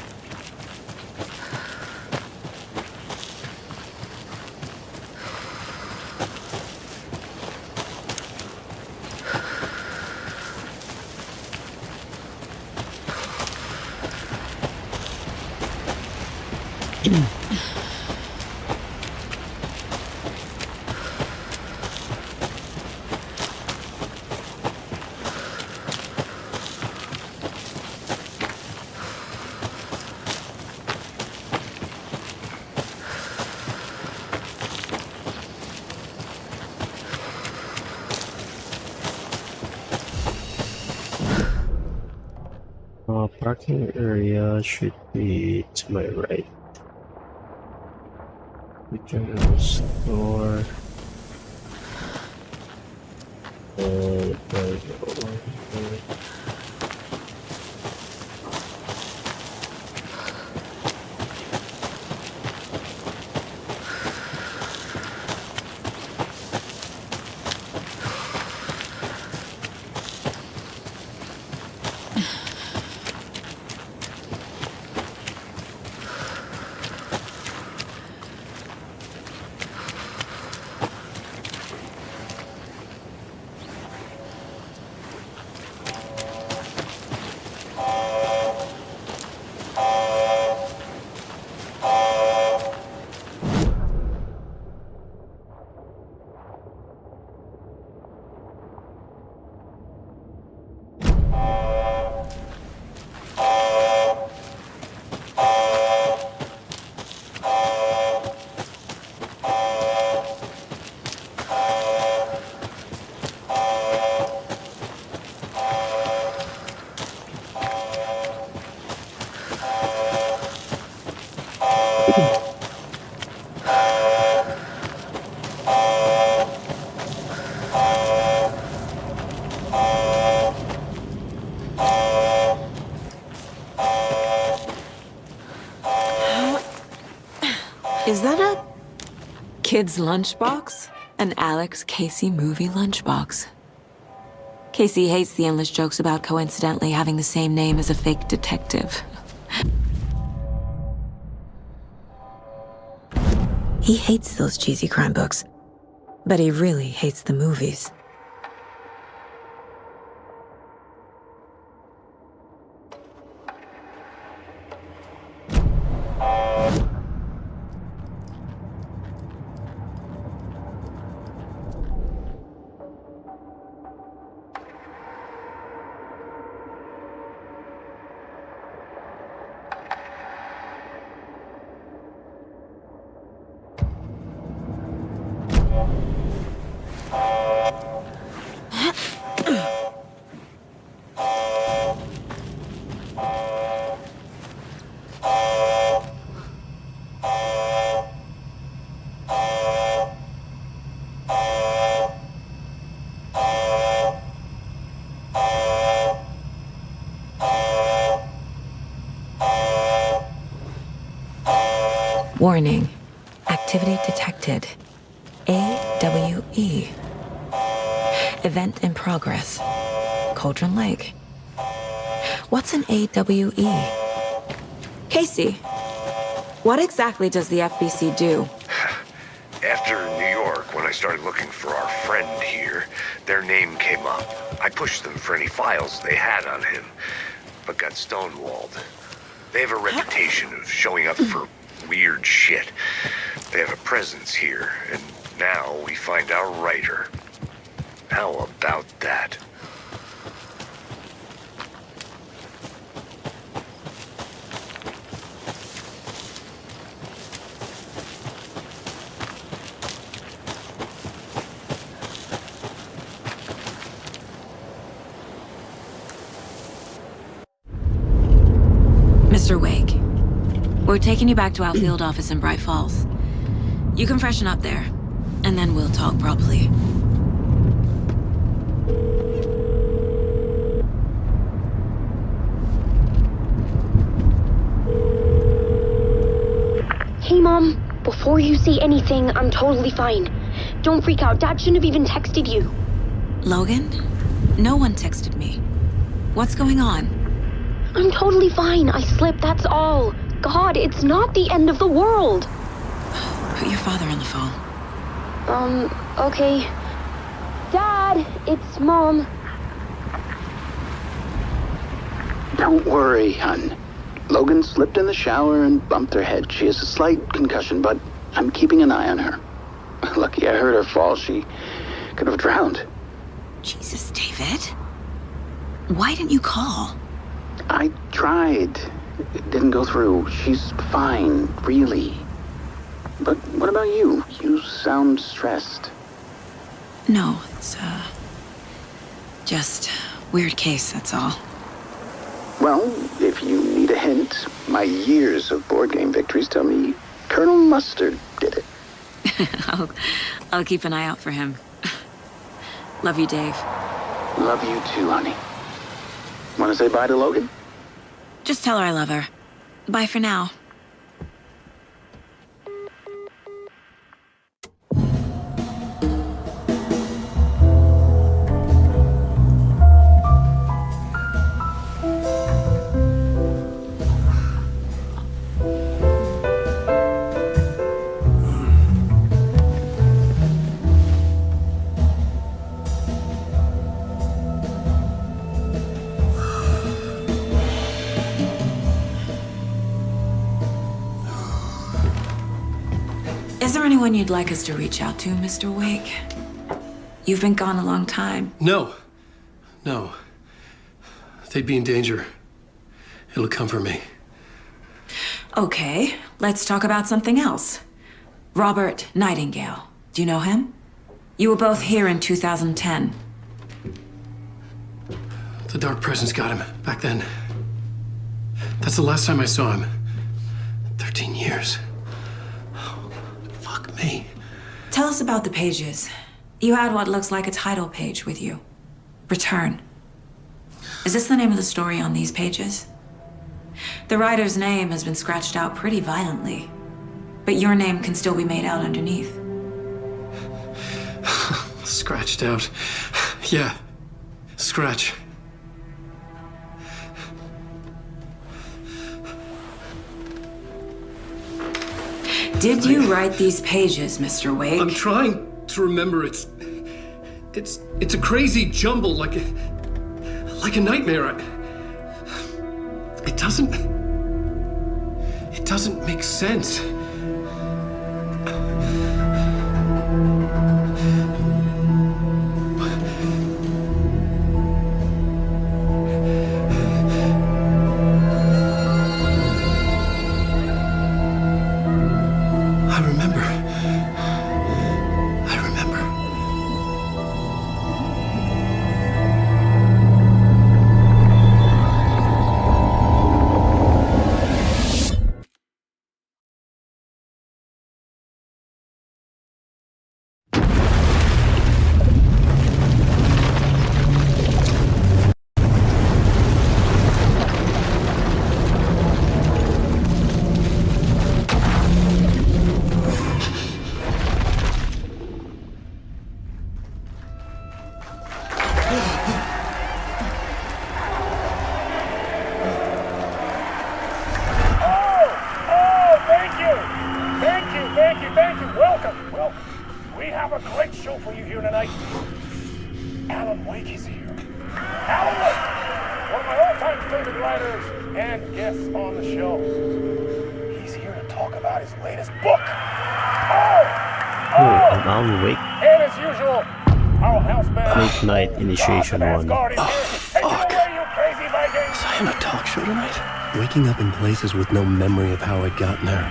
Parking area should be to my right. The general store. And there we go. Is that a kid's lunchbox? An Alex Casey movie lunchbox. Casey hates the endless jokes about coincidentally having the same name as a fake detective. He hates those cheesy crime books, but he really hates the movies. Warning. Activity detected. AWE. Event in progress. Cauldron Lake. What's an AWE? Casey, what exactly does the FBC do? After New York, when I started looking for our friend here, their name came up. I pushed them for any files they had on him, but got stonewalled. They have a reputation of showing up for weird shit. They have a presence here, and now we find our writer. How about that? Mr. Wake, we're taking you back to our field office in Bright Falls. You can freshen up there, and then we'll talk properly. Hey, Mom. Before you say anything, I'm totally fine. Don't freak out. Dad shouldn't have even texted you. Logan? No one texted me. What's going on? I'm totally fine. I slipped, that's all. God, it's not the end of the world. Put your father on the phone. Okay. Dad, it's Mom. Don't worry, hon. Logan slipped in the shower and bumped her head. She has a slight concussion, but I'm keeping an eye on her. Lucky I heard her fall. She could have drowned. Jesus, David. Why didn't you call? I tried. It didn't go through. She's fine, really. But what about you? You sound stressed. No, it's, just weird case, that's all. Well, if you need a hint, my years of board game victories tell me Colonel Mustard did it. I'll keep an eye out for him. Love you, Dave. Love you too, honey. Want to say bye to Logan? Just tell her I love her. Bye for now. Is there anyone you'd like us to reach out to, Mr. Wake? You've been gone a long time. No. They'd be in danger. It'll come for me. Okay, let's talk about something else. Robert Nightingale. Do you know him? You were both here in 2010. The Dark Presence got him back then. That's the last time I saw him. 13 years. Fuck me. Tell us about the pages. You had what looks like a title page with you. Return. Is this the name of the story on these pages? The writer's name has been scratched out pretty violently, but your name can still be made out underneath. Scratched out. Yeah. Scratch. Did you write these pages, Mr. Wake? I'm trying to remember. It's a crazy jumble, like a nightmare. It doesn't make sense. Night initiation one. Oh, fuck. Was I on a talk show tonight? Waking up in places with no memory of how I'd gotten there.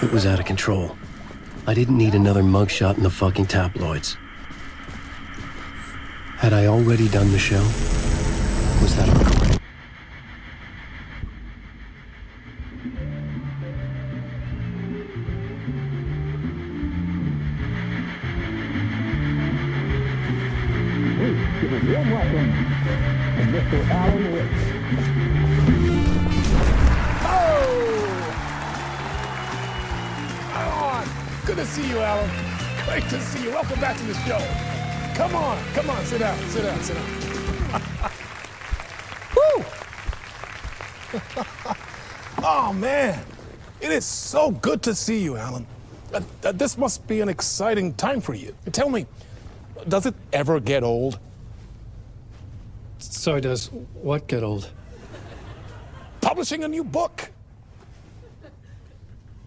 It was out of control. I didn't need another mugshot in the fucking tabloids. Had I already done the show? Was that a recording? Warm welcome to Mr. Alan Wake. Good to see you, Alan. Great to see you. Welcome back to the show. Come on, sit down. Woo! Oh, man. It is so good to see you, Alan. This must be an exciting time for you. Tell me, does it ever get old? So does what get old? Publishing a new book.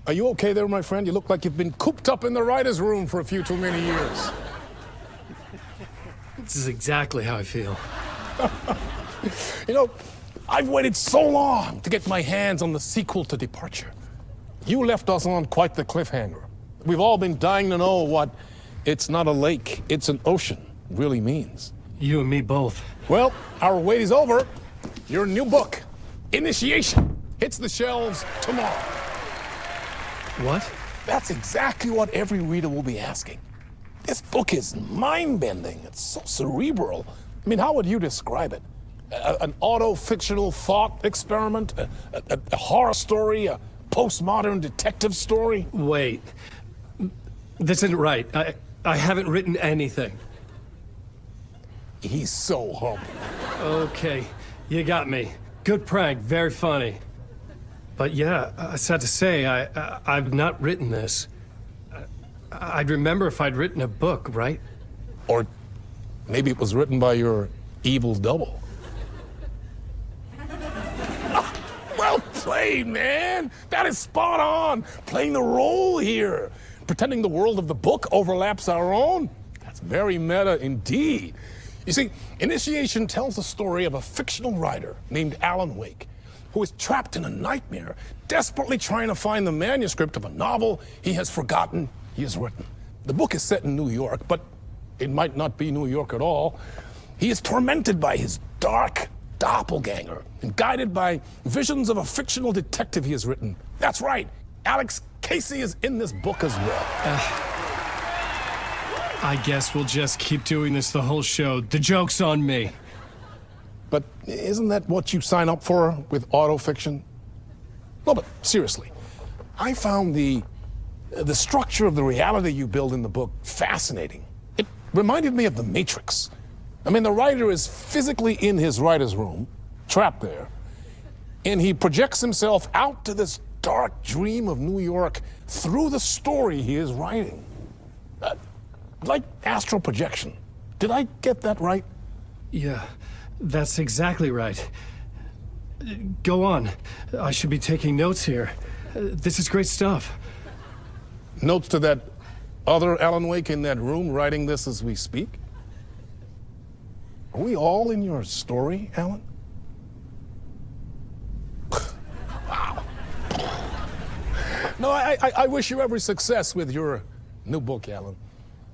Are you okay there, my friend? You look like you've been cooped up in the writer's room for a few too many years. This is exactly how I feel. You know, I've waited so long to get my hands on the sequel to Departure. You left us on quite the cliffhanger. We've all been dying to know what "it's not a lake, it's an ocean" really means. You and me both. Well, our wait is over. Your new book, Initiation, hits the shelves tomorrow. What? That's exactly what every reader will be asking. This book is mind-bending. It's so cerebral. I mean, how would you describe it? An auto-fictional thought experiment? A horror story? A postmodern detective story? Wait. This isn't right. I haven't written anything. He's so humble. Okay, you got me. Good prank, very funny. But yeah, sad to say, I've not written this. I'd remember if I'd written a book, right? Or maybe it was written by your evil double. Well played, man. That is spot on. Playing the role here. Pretending the world of the book overlaps our own. That's very meta indeed. You see, Initiation tells the story of a fictional writer named Alan Wake, who is trapped in a nightmare, desperately trying to find the manuscript of a novel he has forgotten he has written. The book is set in New York, but it might not be New York at all. He is tormented by his dark doppelganger and guided by visions of a fictional detective he has written. That's right, Alex Casey is in this book as well. I guess we'll just keep doing this the whole show. The joke's on me. But isn't that what you sign up for with autofiction? No, but seriously, I found the structure of the reality you build in the book fascinating. It reminded me of The Matrix. I mean, the writer is physically in his writer's room, trapped there, and he projects himself out to this dark dream of New York through the story he is writing. Like astral projection. Did I get that right? Yeah. That's exactly right. Go on. I should be taking notes here. This is great stuff. Notes to that other Alan Wake in that room writing this as we speak? Are we all in your story, Alan? Wow. No, I wish you every success with your new book, Alan.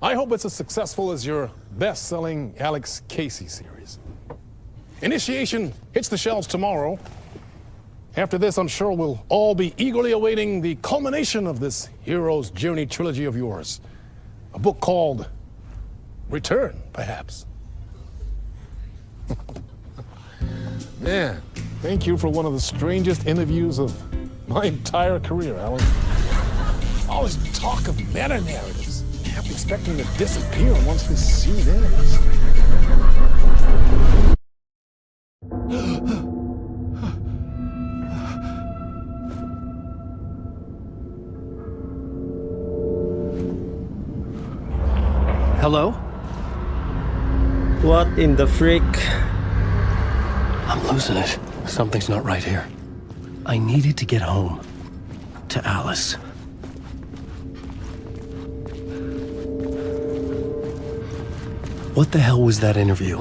I hope it's as successful as your best-selling Alex Casey series. Initiation hits the shelves tomorrow. After this, I'm sure we'll all be eagerly awaiting the culmination of this hero's journey trilogy of yours. A book called Return, perhaps. Man, thank you for one of the strangest interviews of my entire career, Alan. All this talk of meta-narratives. I'm expecting to disappear once this scene ends. Hello? What in the freak? I'm losing it. Something's not right here. I needed to get home. To Alice. What the hell was that interview?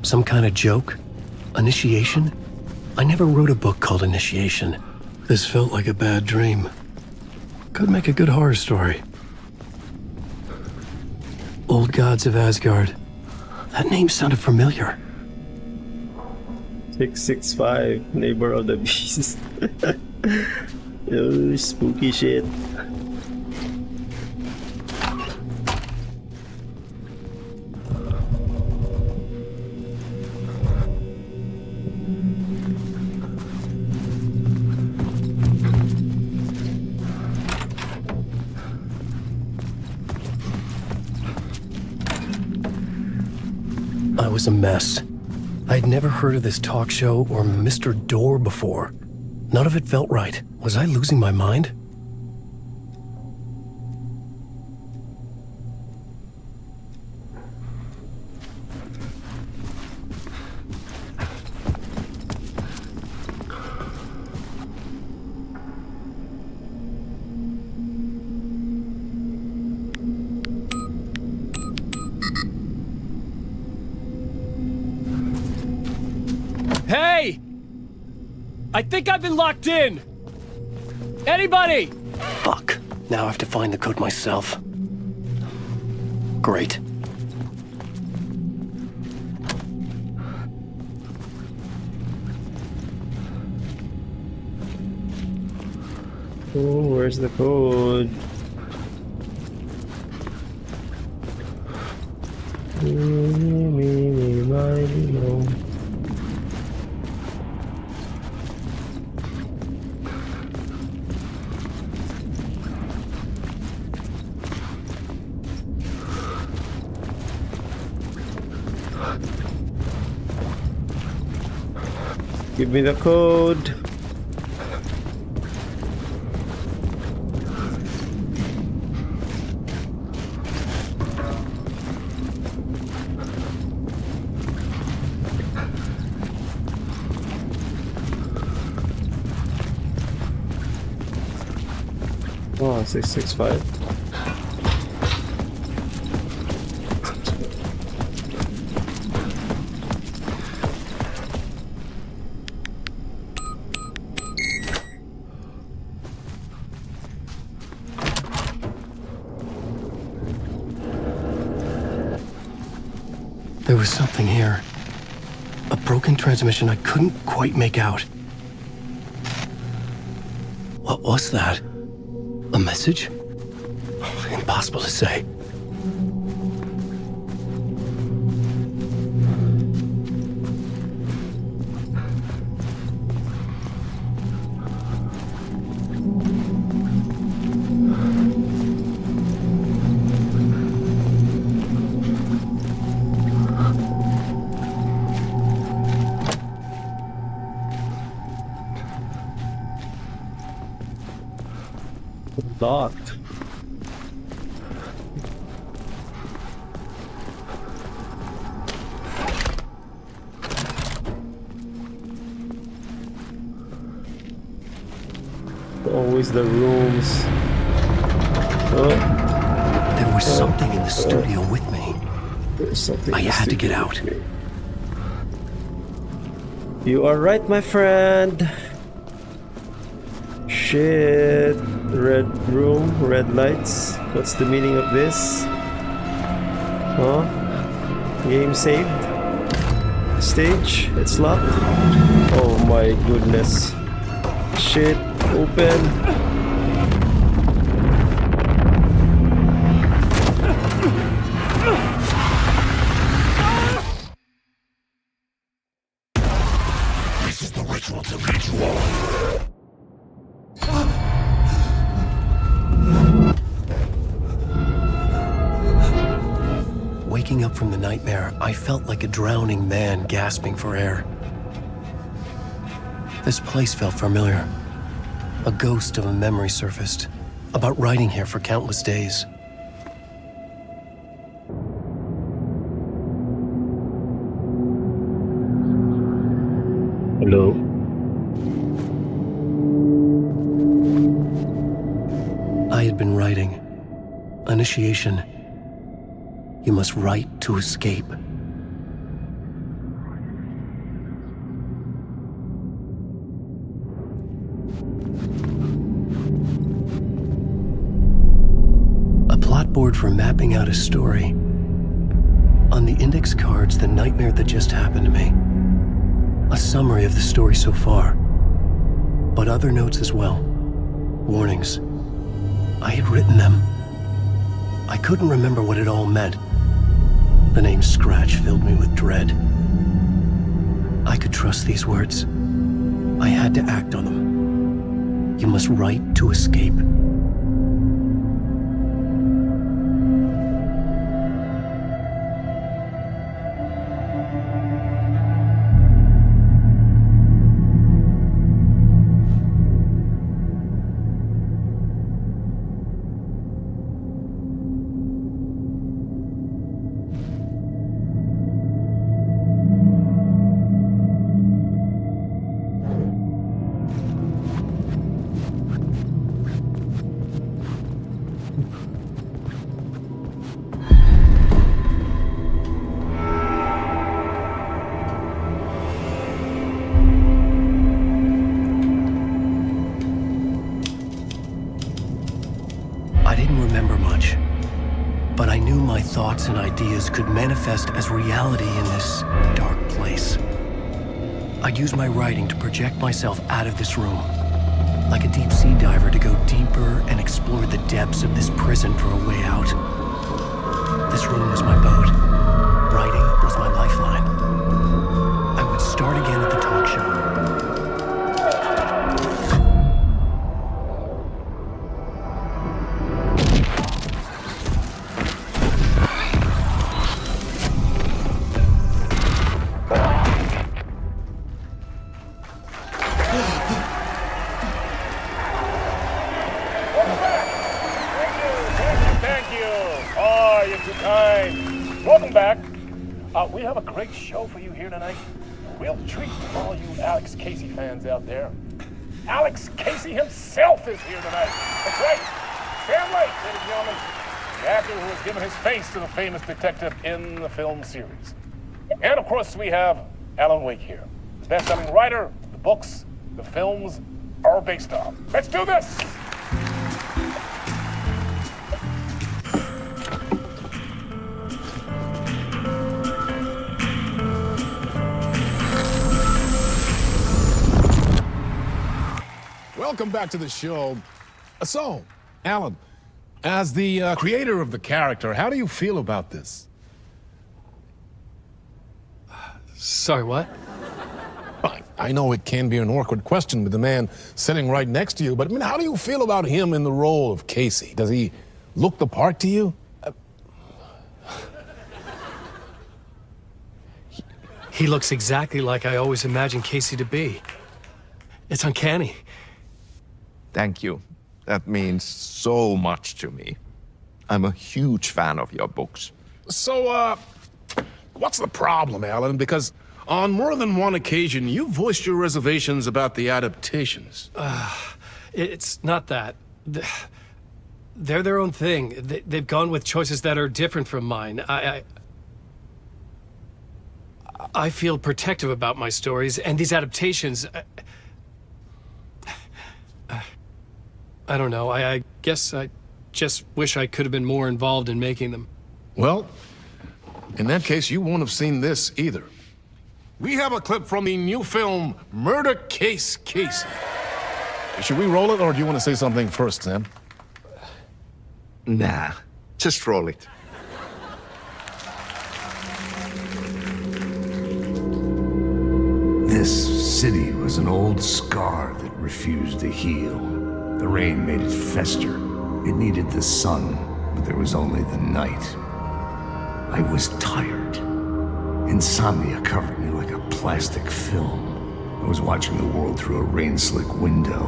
Some kind of joke? Initiation? I never wrote a book called Initiation. This felt like a bad dream. Could make a good horror story. Old Gods of Asgard. That name sounded familiar. 665, Neighbor of the Beast. Oh, spooky shit. I was a mess. I'd never heard of this talk show or Mr. Door before. None of it felt right. Was I losing my mind? Hey! I think I've been locked in! Anybody? Fuck. Now I have to find the code myself. Great. Oh, where's the code? Give me the code. Oh, 665. There was something here. A broken transmission I couldn't quite make out. What was that? A message? Impossible to say. Locked. Always the rooms. Oh. There was something in the studio with me. There's something. I had to get out. You are right, my friend. Shit. Red room, red lights. What's the meaning of this? Huh? Game saved? Stage? It's locked? Oh my goodness. Shit. Open. This is the ritual to lead you all. Waking up from the nightmare, I felt like a drowning man gasping for air. This place felt familiar. A ghost of a memory surfaced, about riding here for countless days. Hello? I had been writing. Initiation. You must write to escape. A plot board for mapping out a story. On the index cards, the nightmare that just happened to me. A summary of the story so far. But other notes as well. Warnings. I had written them. I couldn't remember what it all meant. The name Scratch filled me with dread. I could trust these words. I had to act on them. You must write to escape. thoughts and ideas could manifest as reality in this dark place. I'd use my writing to project myself out of this room, like a deep sea diver to go deeper and explore the depths of this prison for a way out. This room was my boat. Writing was my lifeline. I would start again at the talk show. Welcome back. We have a great show for you here tonight. Real treat for all you Alex Casey fans out there. Alex Casey himself is here tonight. That's right. Sam Lake, ladies and gentlemen. The actor who has given his face to the famous detective in the film series. And of course, we have Alan Wake here. The best-selling writer, the books, the films are based on. Let's do this! Welcome back to the show. So, Alan, as the creator of the character, how do you feel about this? Sorry, what? I know it can be an awkward question with the man sitting right next to you, but I mean, how do you feel about him in the role of Casey? Does he look the part to you? He looks exactly like I always imagined Casey to be. It's uncanny. Thank you. That means so much to me. I'm a huge fan of your books. So, what's the problem, Alan? Because on more than one occasion, you voiced your reservations about the adaptations. It's not that. They're their own thing. They've gone with choices that are different from mine. I feel protective about my stories, and these adaptations... I don't know. I guess I just wish I could have been more involved in making them. Well, in that case, you won't have seen this either. We have a clip from the new film, Murder Case Casey. Should we roll it, or do you want to say something first, Sam? Nah, just roll it. This city was an old scar that refused to heal. The rain made it fester. It needed the sun, but there was only the night. I was tired. Insomnia covered me like a plastic film. I was watching the world through a rain-slick window,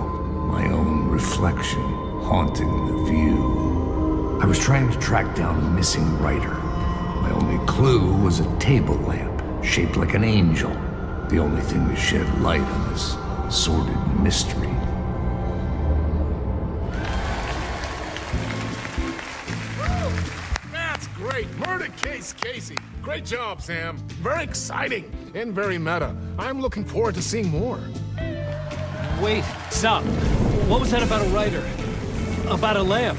my own reflection haunting the view. I was trying to track down a missing writer. My only clue was a table lamp, shaped like an angel. The only thing that shed light on this sordid mystery. Great. Murder Case Casey. Great job, Sam. Very exciting and very meta. I'm looking forward to seeing more. Wait, stop. What was that about a writer? About a lamp?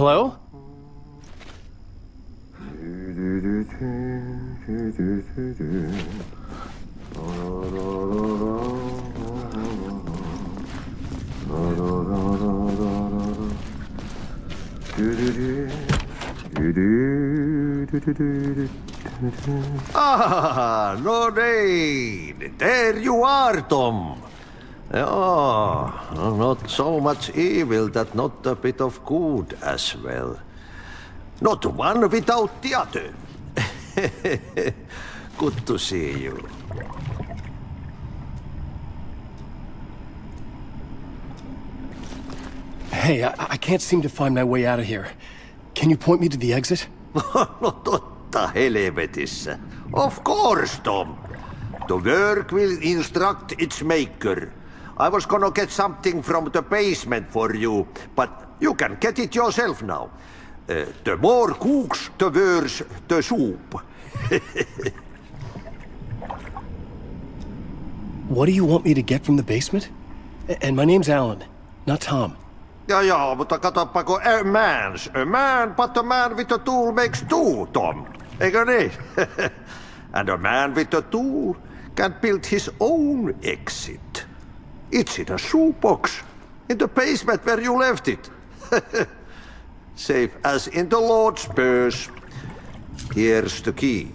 Hello? Ah, Lorraine! There you are, Tom. Oh, not so much evil that not a bit of good as well. Not one without the other. Good to see you. Hey, I can't seem to find my way out of here. Can you point me to the exit? No totta helvetissä. Of course, Tom. The work will instruct its maker. I was gonna get something from the basement for you, but you can get it yourself now. The more cooks, the worse the soup. What do you want me to get from the basement? And my name's Alan, not Tom. Ja, mutta katsopako, a man, but a man with a tool makes two, Tom. Eikö niin? And a man with a tool can build his own exit. It's in a shoebox, in the basement where you left it. Safe as in the Lord's purse. Here's the key.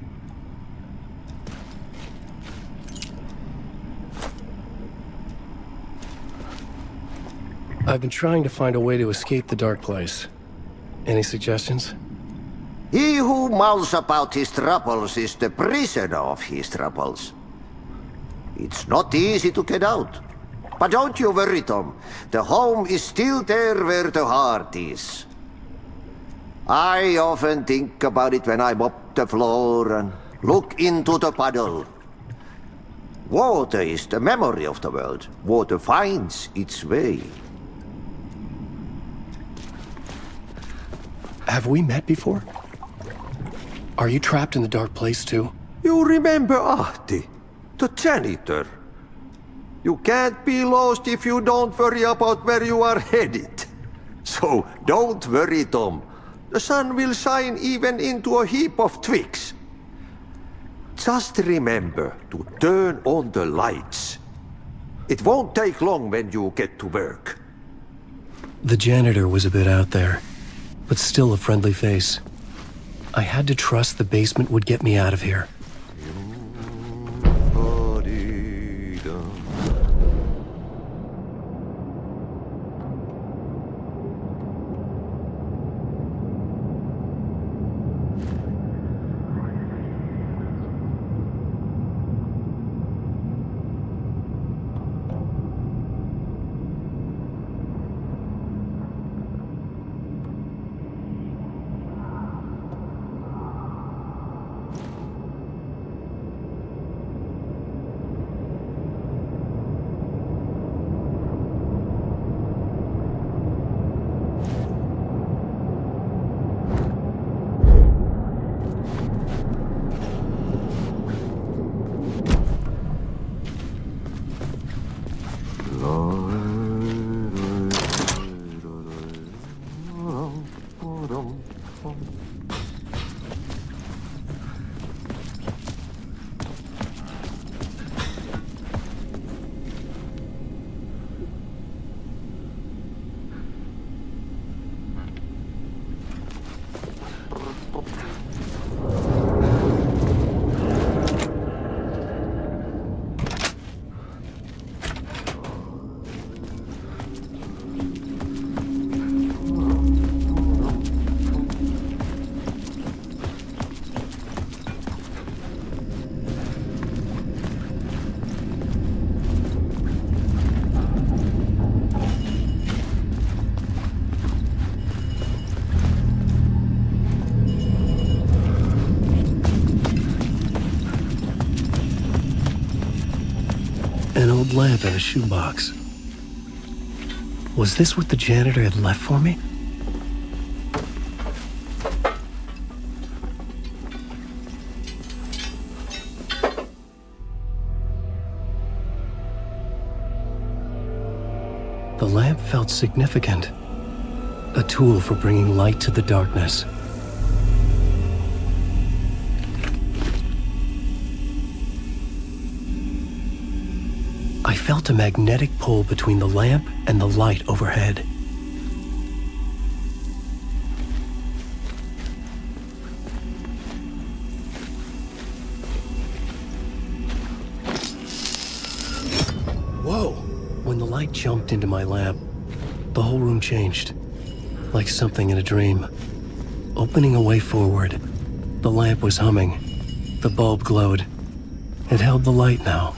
I've been trying to find a way to escape the dark place. Any suggestions? He who mouths about his troubles is the prisoner of his troubles. It's not easy to get out. But don't you worry, Tom. The home is still there where the heart is. I often think about it when I mop the floor and look into the puddle. Water is the memory of the world. Water finds its way. Have we met before? Are you trapped in the dark place too? You remember Ahti, the janitor. You can't be lost if you don't worry about where you are headed. So don't worry, Tom. The sun will shine even into a heap of twigs. Just remember to turn on the lights. It won't take long when you get to work. The janitor was a bit out there, but still a friendly face. I had to trust the basement would get me out of here. An old lamp in a shoebox. Was this what the janitor had left for me? The lamp felt significant. A tool for bringing light to the darkness. I felt a magnetic pull between the lamp and the light overhead. Whoa! When the light jumped into my lamp, the whole room changed, like something in a dream. Opening a way forward, the lamp was humming. The bulb glowed. It held the light now.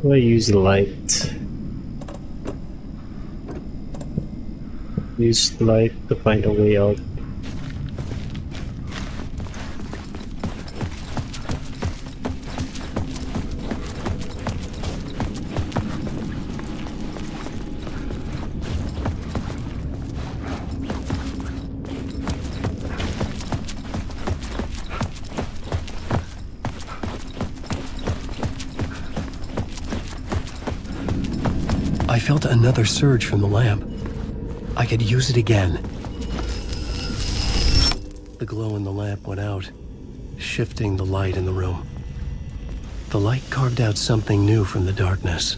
I use the light. Use the light to find a way out. I felt another surge from the lamp. I could use it again. The glow in the lamp went out, shifting the light in the room. The light carved out something new from the darkness.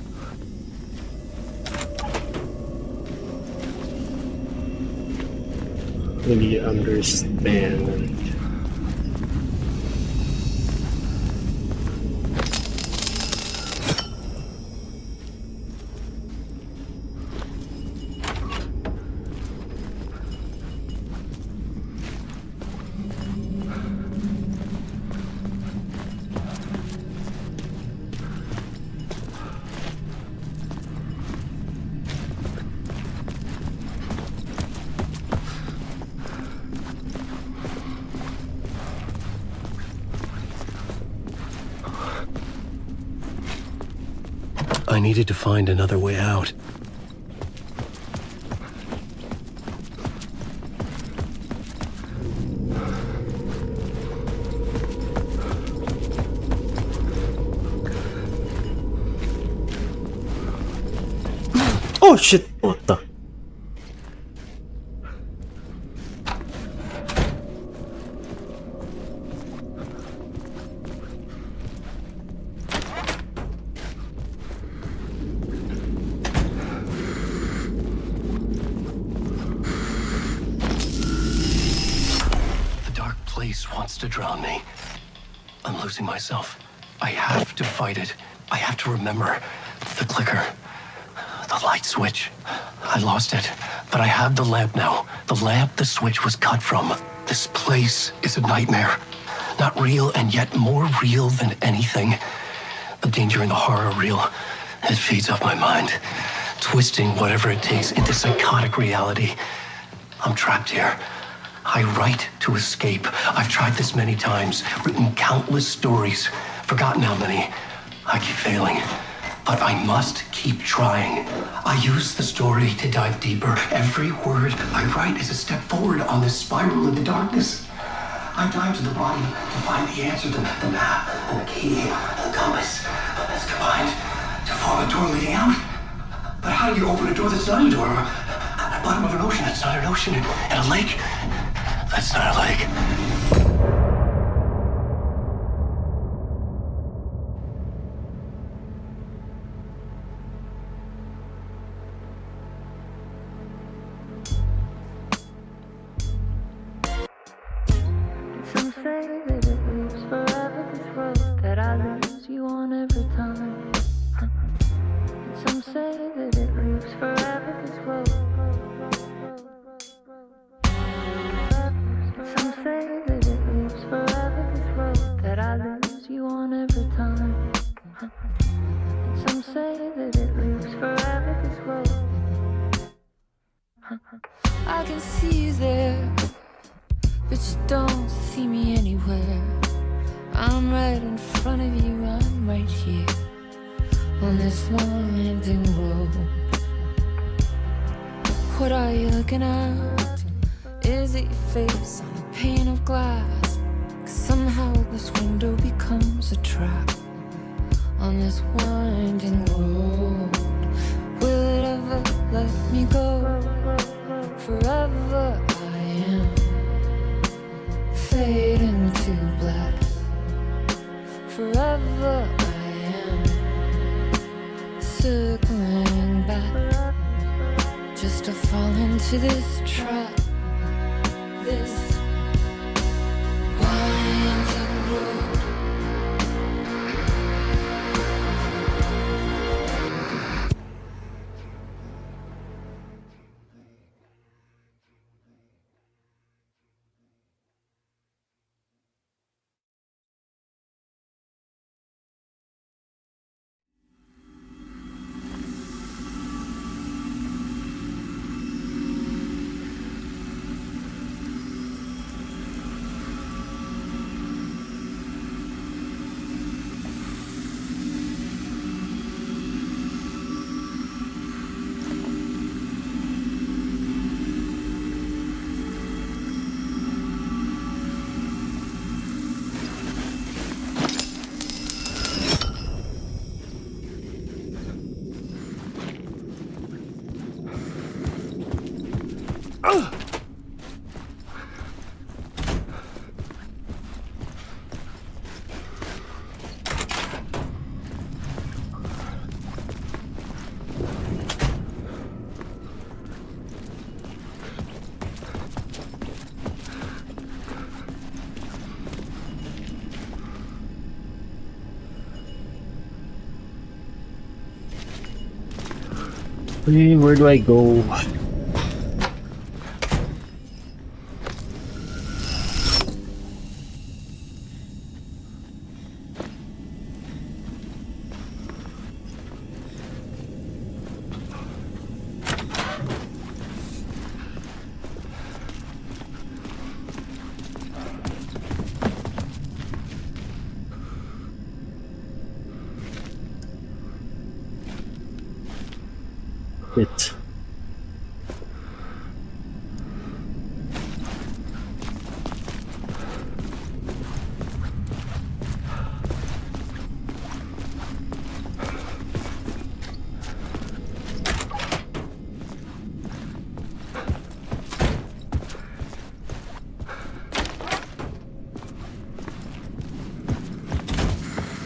Really understand. I needed to find another way out. Oh shit! What the? Wants to drown me. I'm losing myself. I have to fight it. I have to remember. The clicker. The light switch. I lost it. But I have the lamp now. The lamp the switch was cut from. This place is a nightmare. Not real and yet more real than anything. The danger and the horror are real. It feeds off my mind. Twisting whatever it takes into psychotic reality. I'm trapped here. I write to escape. I've tried this many times, written countless stories, forgotten how many. I keep failing, but I must keep trying. I use the story to dive deeper. Every word I write is a step forward on this spiral in the darkness. I dive to the bottom to find the answer, the map, and the key, and the compass. It's combined to form a door leading out. But how do you open a door that's not a door? At the bottom of an ocean that's not an ocean, and a lake. That's not a lake. Some say that it lives forever, this road that I lose you on every time. Some say that it lives forever, this road. Some say that it lives forever, this road that I lose you on every time. Some say that it lives forever, this road. I can see you there, but you don't see me anywhere. I'm right in front of you, I'm right here on this winding road. What are you looking at? Is it your face on a pane of glass? 'Cause somehow this window becomes a trap on this winding road. Will it ever let me go? Forever I am fading to black. Forever I am circling back, just to fall into this trap, this winding road. Where do I go? It.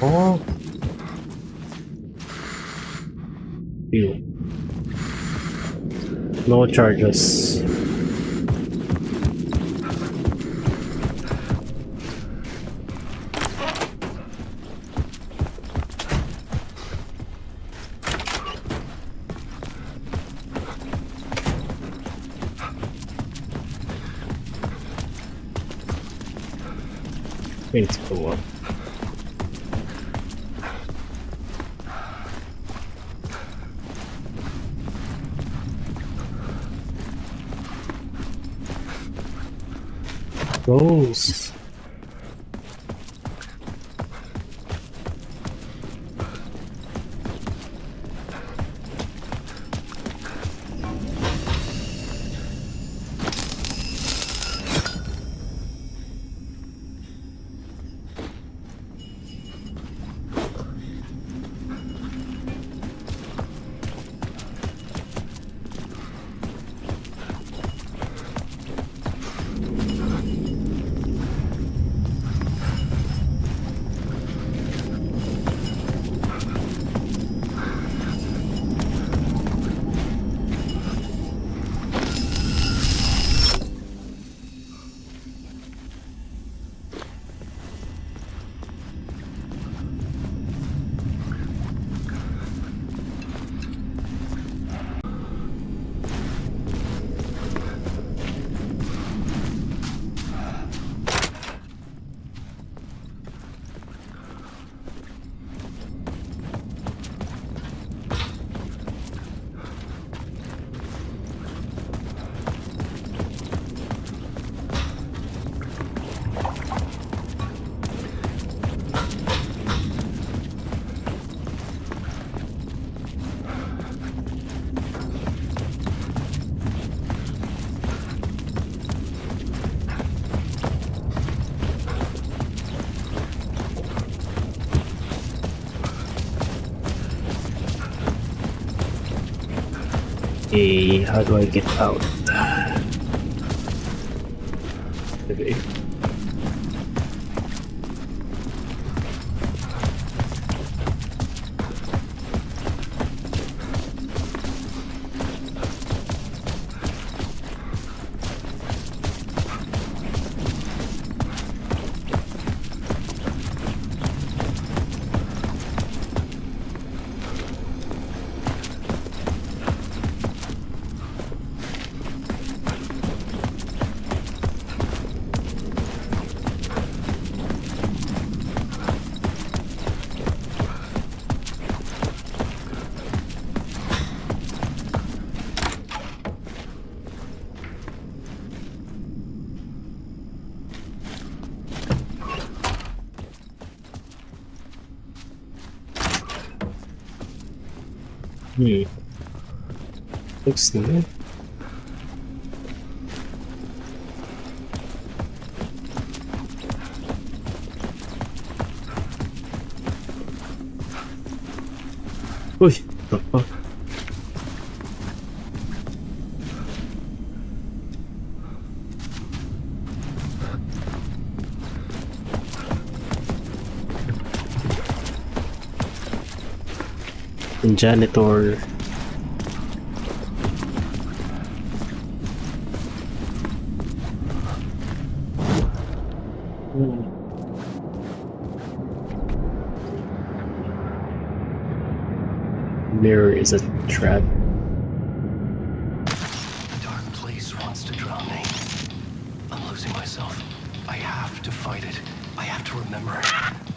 Oh. Ew. No charges. Let's go up. Goes. Okay, how do I get out? Okay. Looks new. Uy, the fuck? Janitor. Mirror is a trap. The dark place wants to drown me. I'm losing myself. I have to fight it. I have to remember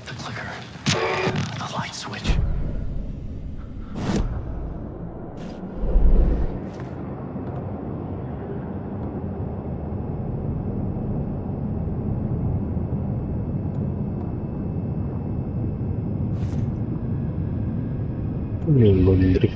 the clicker, the light switch. Laundry.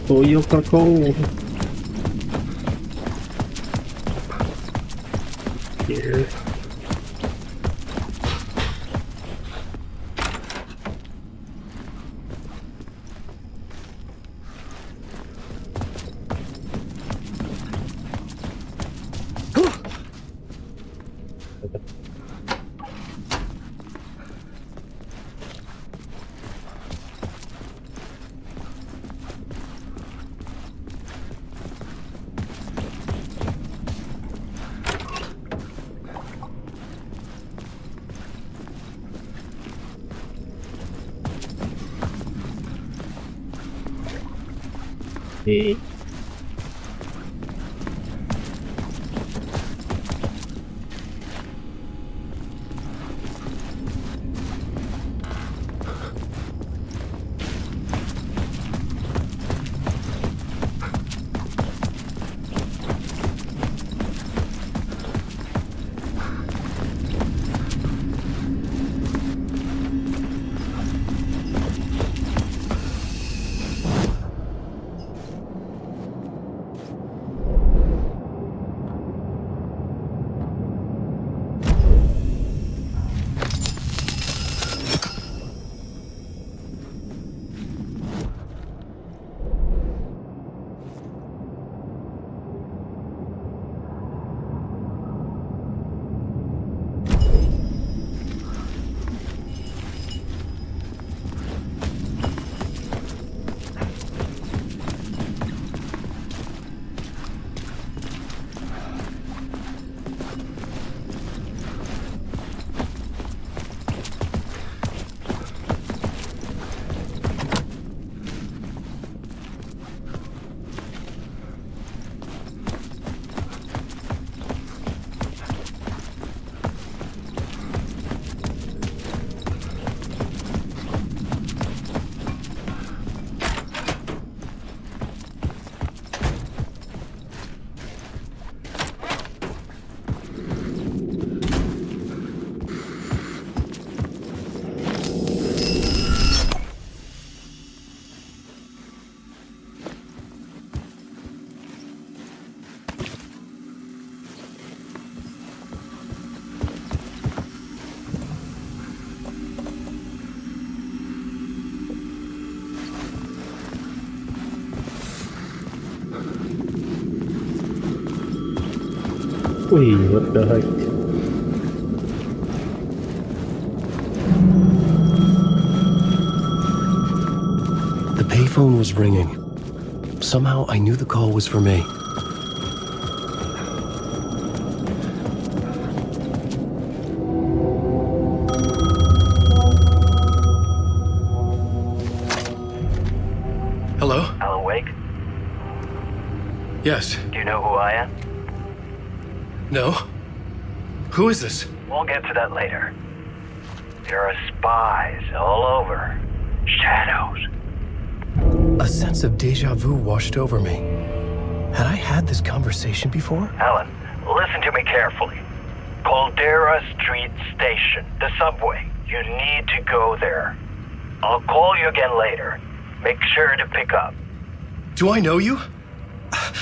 Toyo Kako. Here. Okay. Wait, what the heck? The payphone was ringing. Somehow I knew the call was for me. Hello? Alan Wake? Yes. Do you know who I am? No? Who is this? We'll get to that later. There are spies all over. Shadows. A sense of deja vu washed over me. Had I had this conversation before? Alan, listen to me carefully. Caldera Street Station, the subway. You need to go there. I'll call you again later. Make sure to pick up. Do I know you?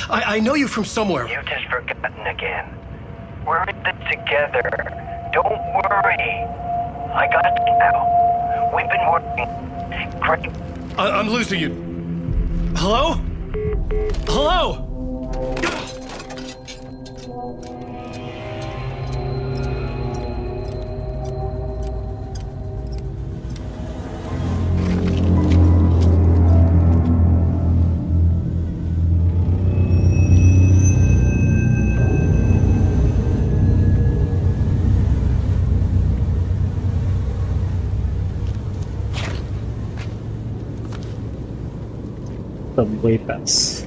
I know you from somewhere. You've just forgotten again. We're in this together. Don't worry. I got you now. We've been working great. I'm losing you. Hello? Hello? Subway pass.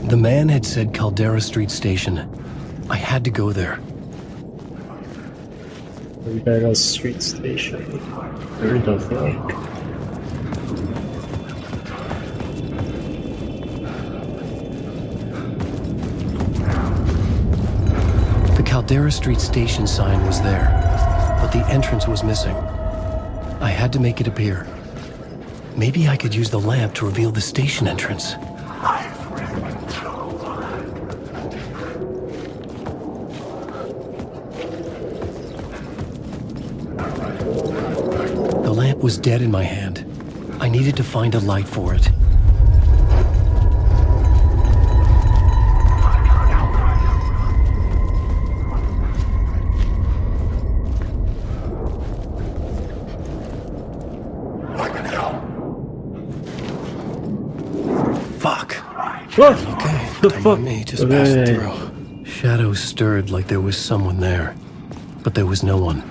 The man had said Caldera Street Station. I had to go there. Caldera Street Station. Heard of like. The Caldera Street Station sign was there, but the entrance was missing. I had to make it appear. Maybe I could use the lamp to reveal the station entrance. The lamp was dead in my hand. I needed to find a light for it. Fuck. What? Okay, The come fuck? on me, just pass it through. Shadows stirred like there was someone there, but there was no one.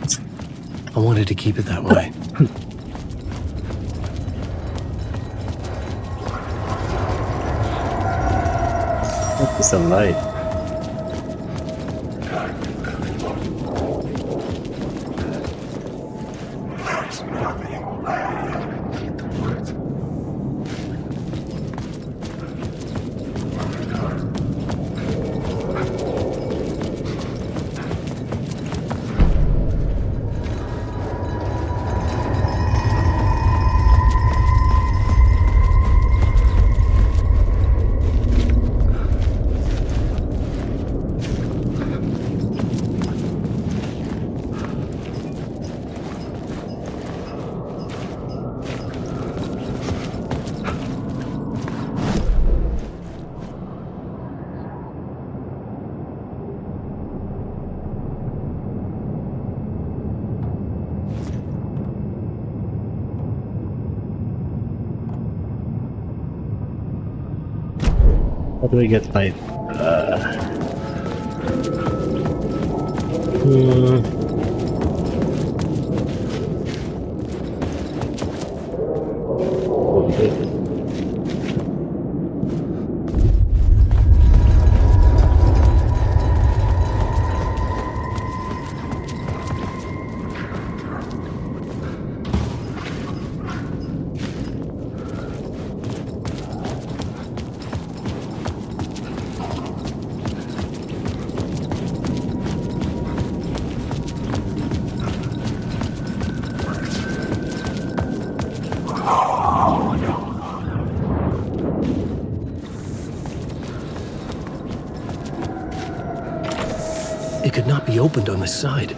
I wanted to keep it that way. What is a light? How do we get light? It could not be opened on this side.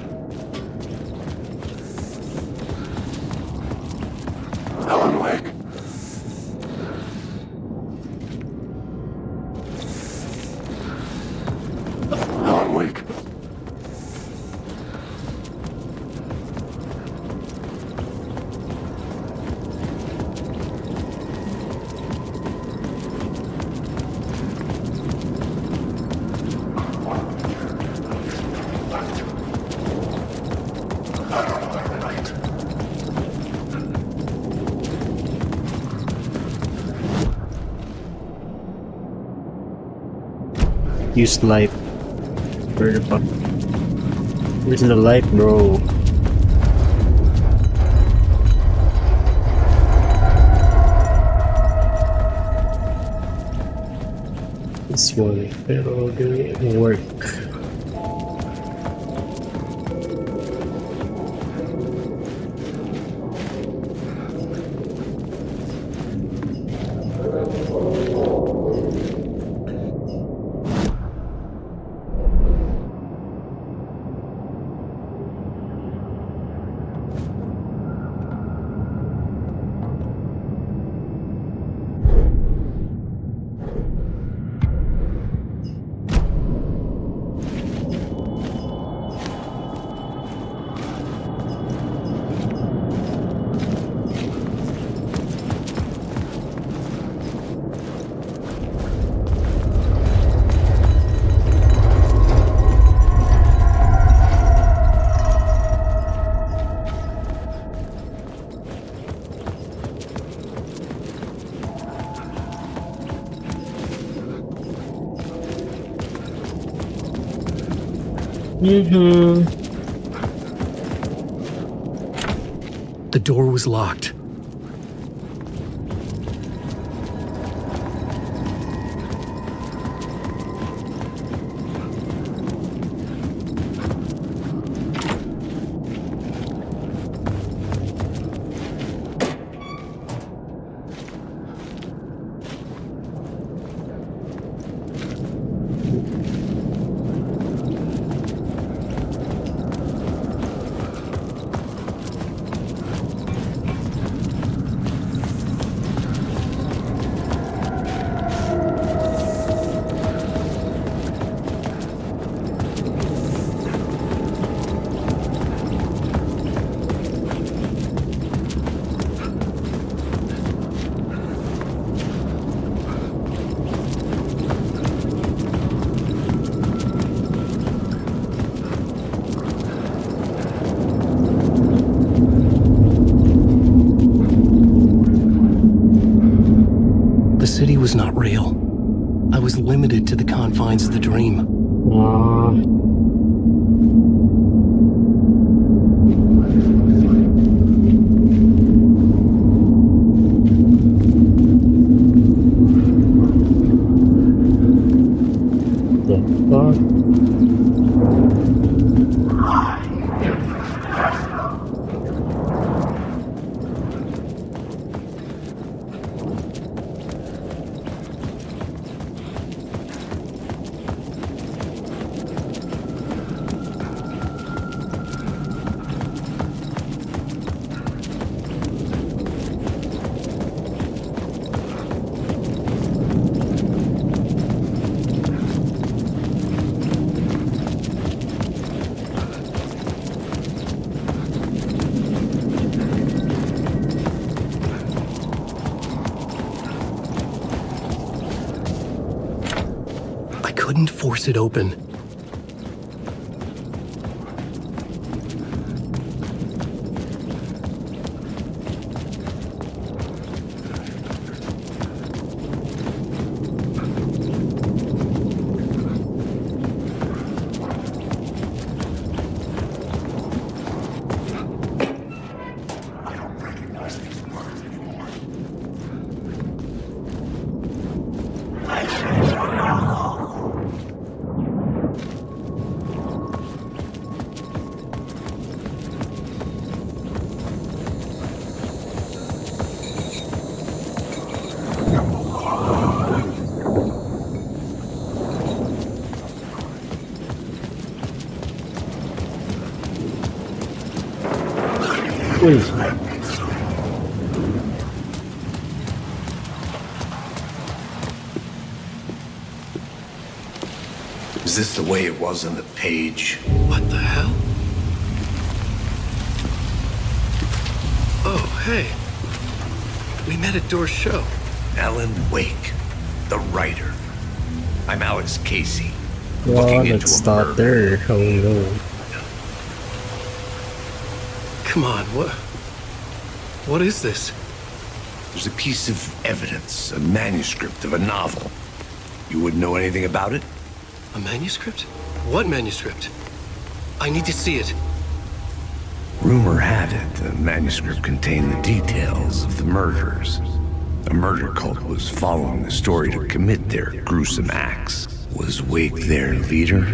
Use light. Where the fuck? Where's the light, bro? This one, pero didn't work. The door was locked. The city was not real. I was limited to the confines of the dream. I couldn't force it open. Please. Is this the way it was on the page? What the hell? Oh, hey. We met at Door's show. Alan Wake, the writer. I'm Alex Casey. Well, let's start there. Oh no. Come on, what is this? There's a piece of evidence, a manuscript of a novel. You wouldn't know anything about it? A manuscript? What manuscript? I need to see it. Rumor had it the manuscript contained the details of the murders. A murder cult was following the story to commit their gruesome acts. Was Wake their leader?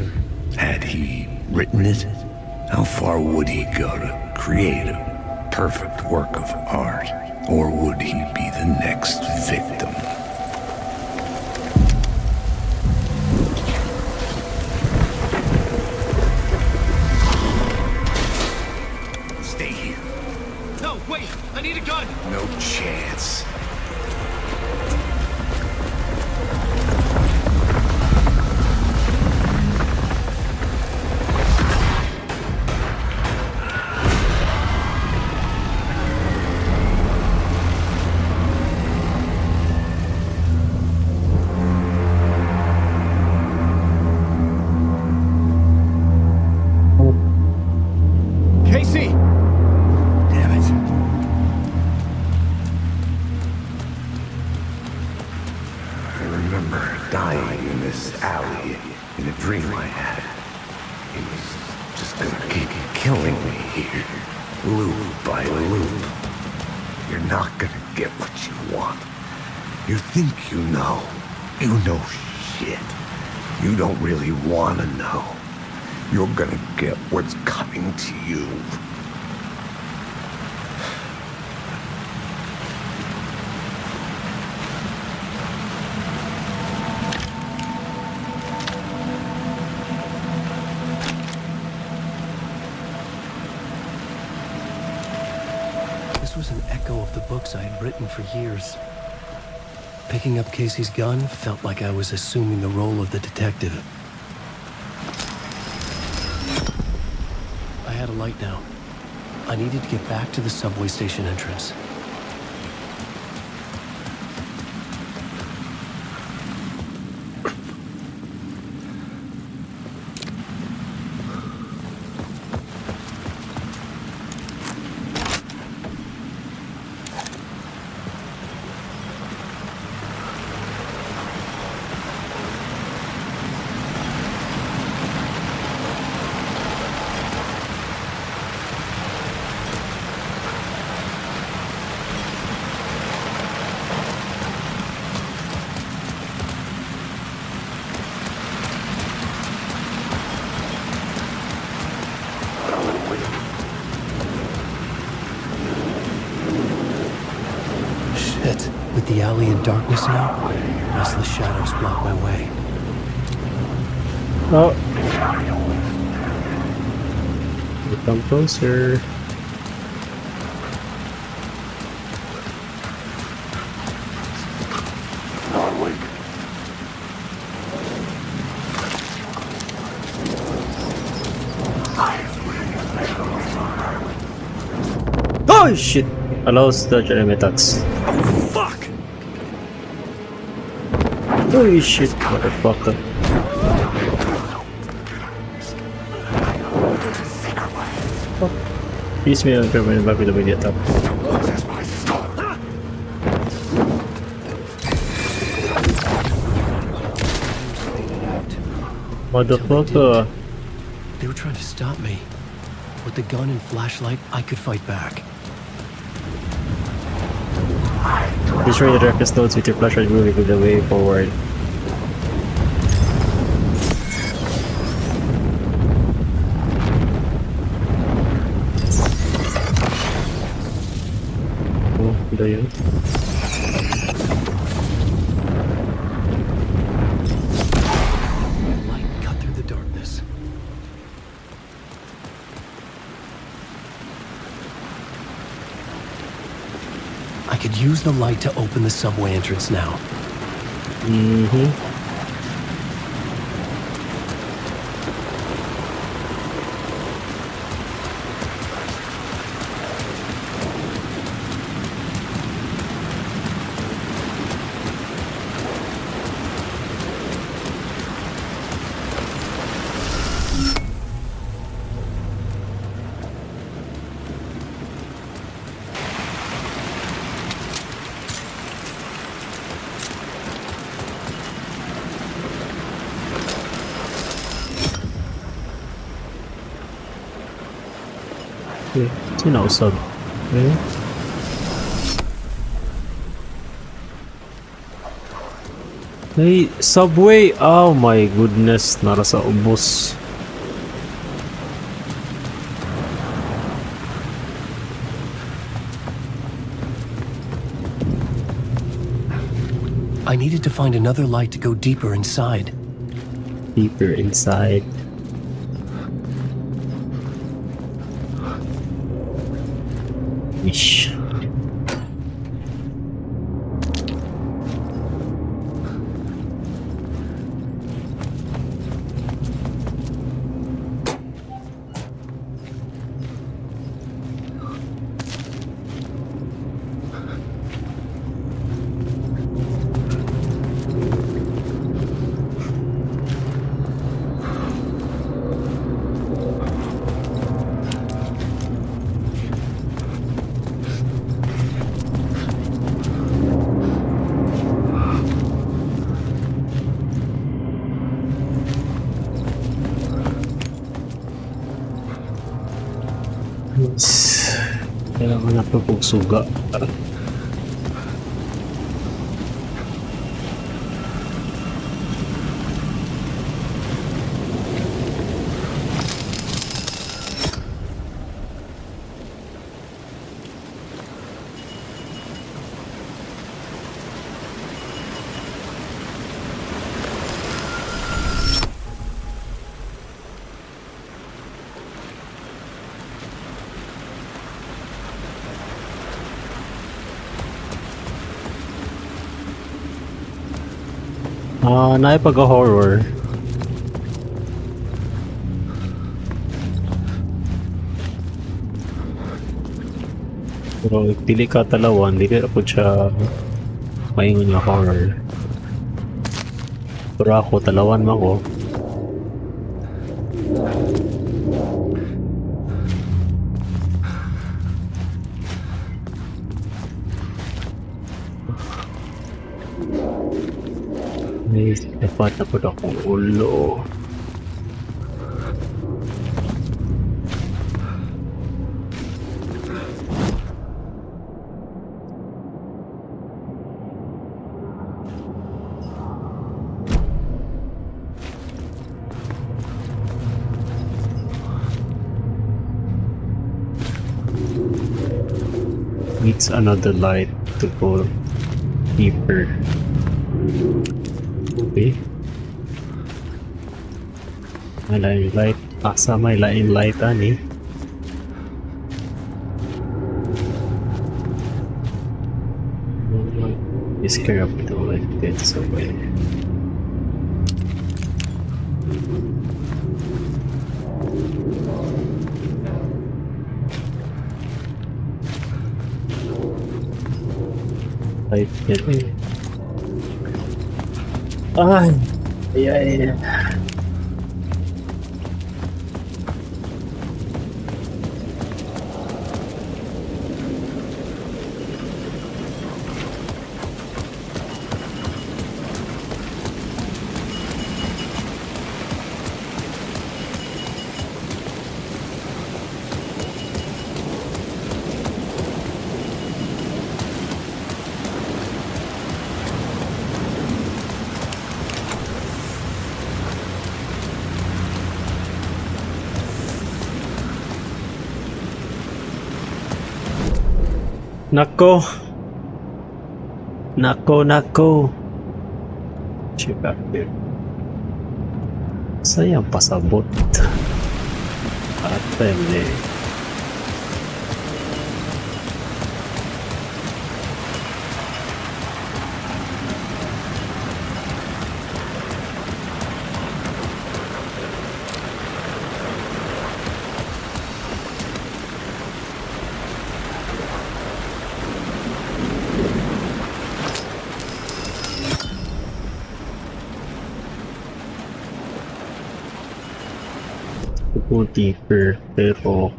Had he written it? How far would he go to create a perfect work of art? Or would he be the next victim? Stay here. No, wait! I need a gun! No chance. Casey! Damn it. I remember dying in this alley in a dream I had. He was just gonna keep killing me here, loop by loop. You're not gonna get what you want. You think you know. You know shit. You don't really want to know. You're gonna get what's coming to you. This was an echo of the books I had written for years. Picking up Casey's gun felt like I was assuming the role of the detective. I had a light now. I needed to get back to the subway station entrance. Shit. With the alley in darkness now, restless shadows block my way. Oh. Come closer. Oh shit! Allows dodge enemy attacks. Oh fuck! Holy shit, motherfucker. Please may I remain back with the immediate attack. Motherfucker. They were trying to stop me. With the gun and flashlight, I could fight back. Destroy the darkest nodes with your flashlight moving the way forward. Oh, do you? Light cut through the darkness. I could use the light to open the subway entrance now. Mm-hmm. Okay, sinausap. Okay. Hey, subway! Oh my goodness, nara sa ubos. I needed to find another light to go deeper inside. Deeper inside. Ish. Kailangan na pagsuga. Na pag-horror. Pero dili ka talawan, dili na po siya maingon nga horror. Pero ako, talawan mo ko. May dapat na po akong ulo. Needs another light to go deeper. Okay. May laing light. Asa may laing light ani. Scare up the light dead somewhere. Light yan eh. Ay! Ay. Nako. Check back there. Sayang pasabot. Atende. Go deeper, pero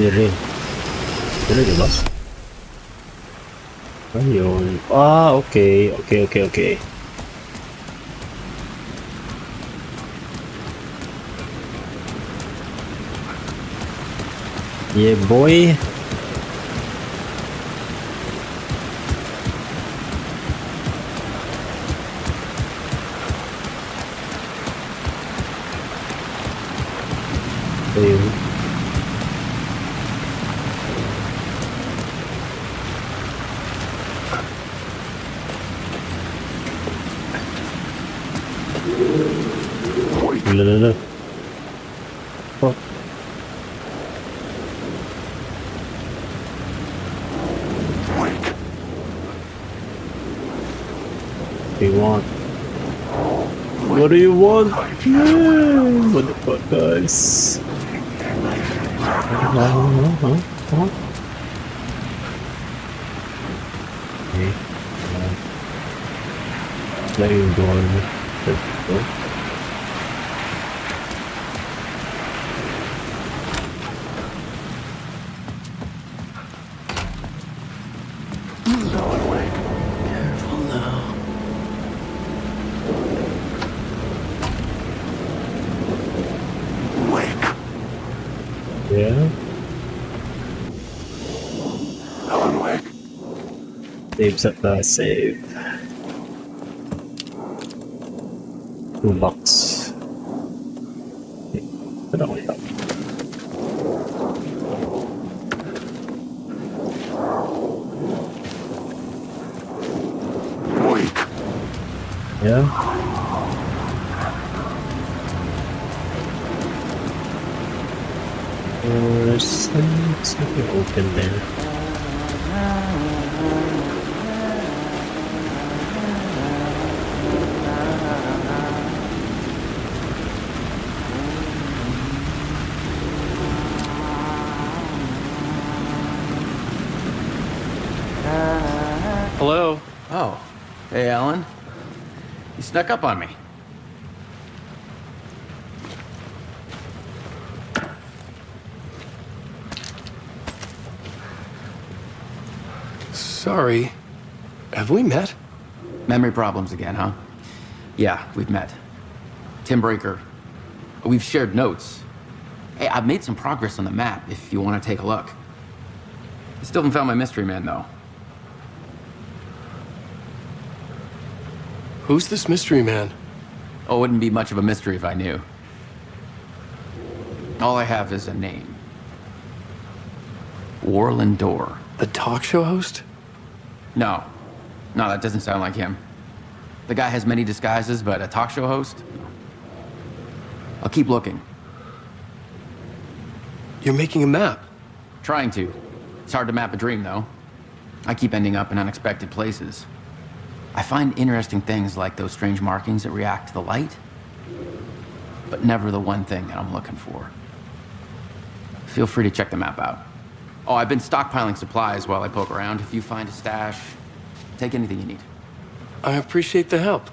Diri. Diri diba? Ayun. Ah, okay. Okay. Yeah, boy. Ayun. No. Oh. What do you want? What do you want? What the fuck, guys? Okay. Playing door. Careful now. Yeah. Alan Wake. Saves at the save. $2. Okay. Put that one up. Wake. Yeah. There's something open there. Hello? Oh. Hey, Alan. You snuck up on me. Sorry. Have we met? Memory problems again, huh? Yeah, we've met. Tim Breaker. We've shared notes. Hey, I've made some progress on the map if you want to take a look. I still haven't found my mystery man, though. Who's this mystery man? Oh, it wouldn't be much of a mystery if I knew. All I have is a name. Warland Dorr. The talk show host? No, that doesn't sound like him. The guy has many disguises, but a talk show host? No. I'll keep looking. You're making a map? Trying to. It's hard to map a dream, though. I keep ending up in unexpected places. I find interesting things like those strange markings that react to the light, but never the one thing that I'm looking for. Feel free to check the map out. Oh, I've been stockpiling supplies while I poke around. If you find a stash, take anything you need. I appreciate the help.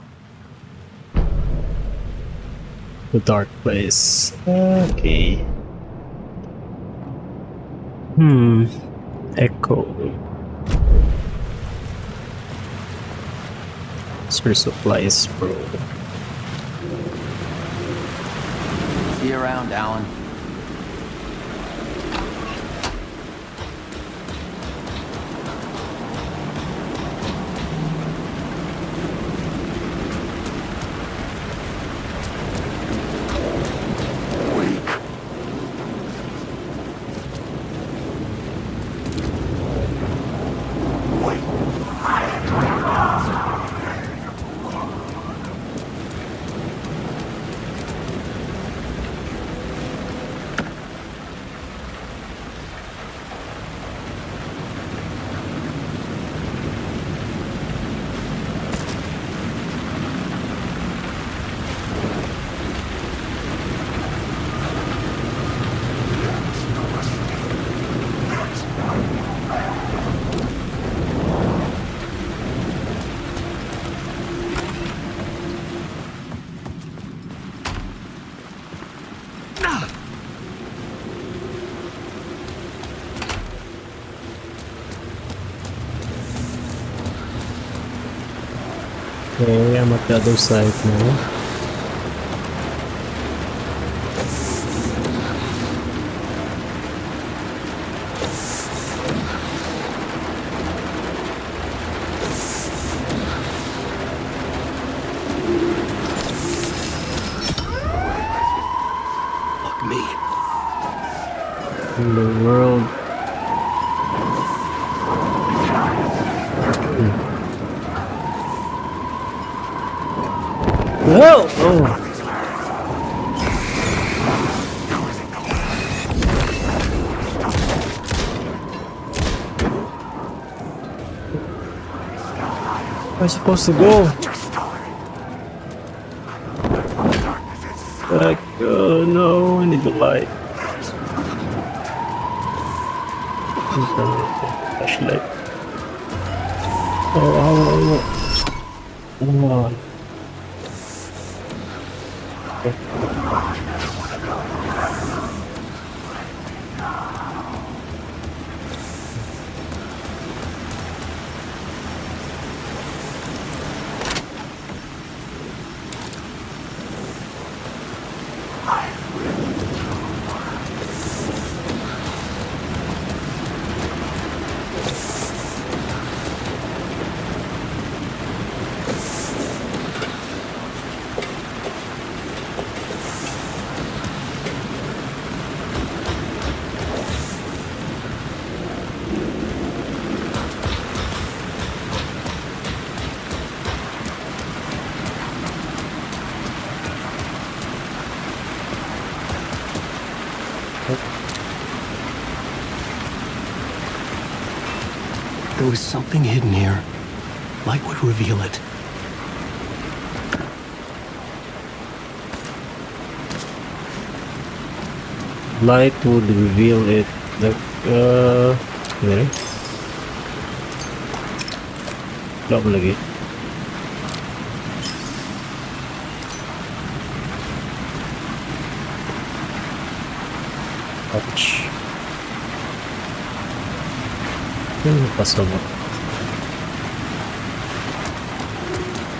The dark place. Okay. Echo. Spare supplies, bro. See you around, Alan. Okay, I'm at the other side now. Fuck me. In the world. Whoa! Oh. Where am I supposed to go? Like, oh no, I need the light. Flashlight. Oh. There was something hidden here. Light would reveal it. Light would reveal it. There. Lock lagi. Ouch. Pasok.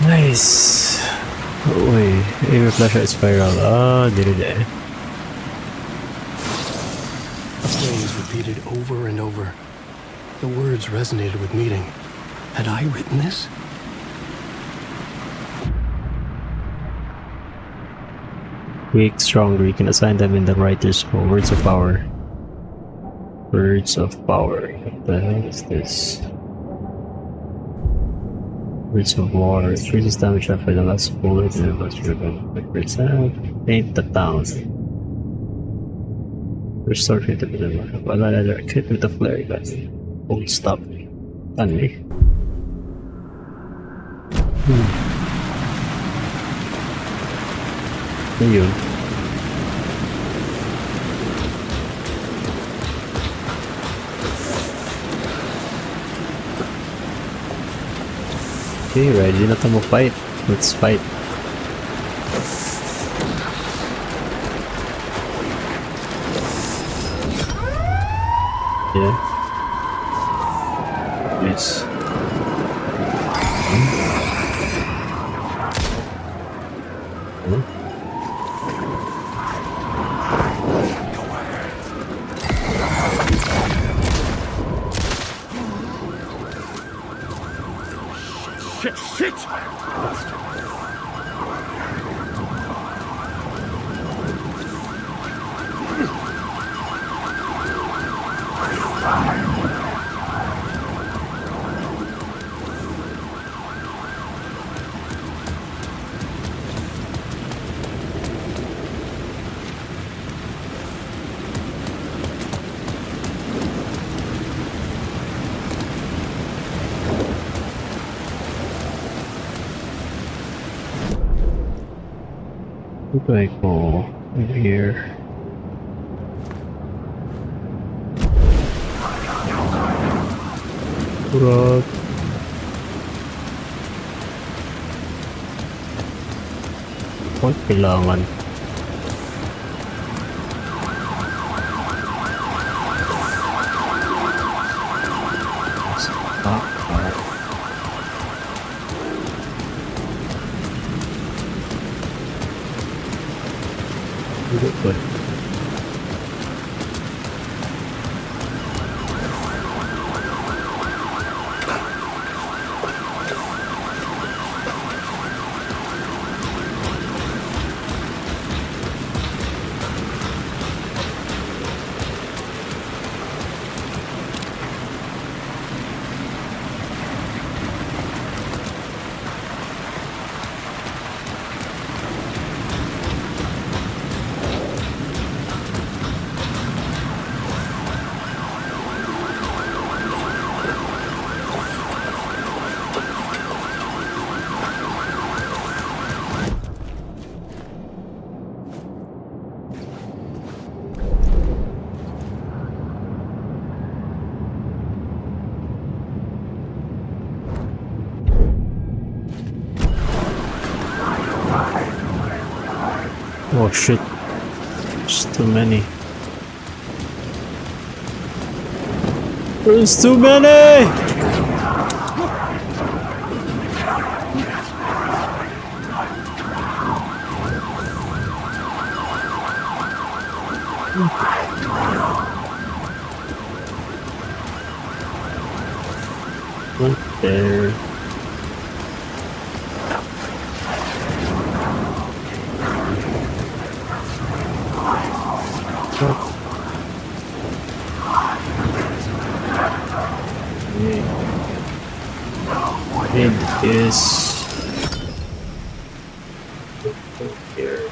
Nice. Uy, aim flashlight spiral. Ah, did it. The phrase repeated over and over. The words resonated with meaning. Had I written this? Weak, stronger. You can assign them in the writer's role. Words of power. Words of power. What the hell is this? Words of war. Increases damage after the last bullet and the last driven. Paint the town. Restore creativity. Well, I crit with the flare gun. Hold stop. Only. Ayun. Okay, ready na tayo fight. Let's fight. Yeah. Yes. Shit! Where do I go? Over here. Rock. What kailangan? Good. Oh shit, there's too many. There's too many! Right there. It is here.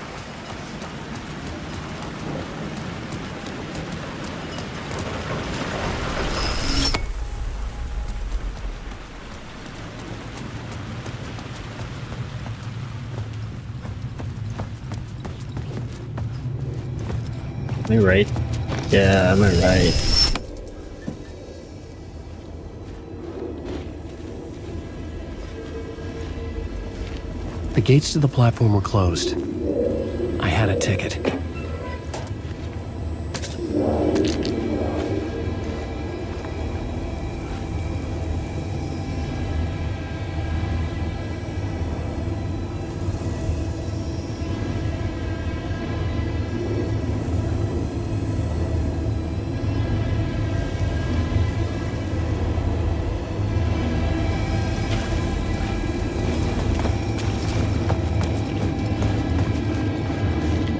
Am I right? Yeah, am I right? The gates to the platform were closed. I had a ticket.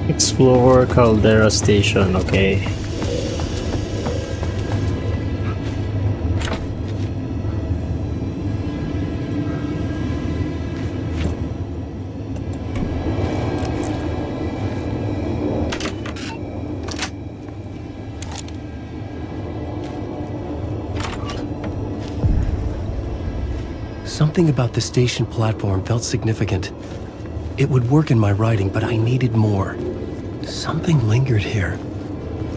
Explore Caldera Station, okay. Something about the station platform felt significant. It would work in my writing, but I needed more. Something lingered here.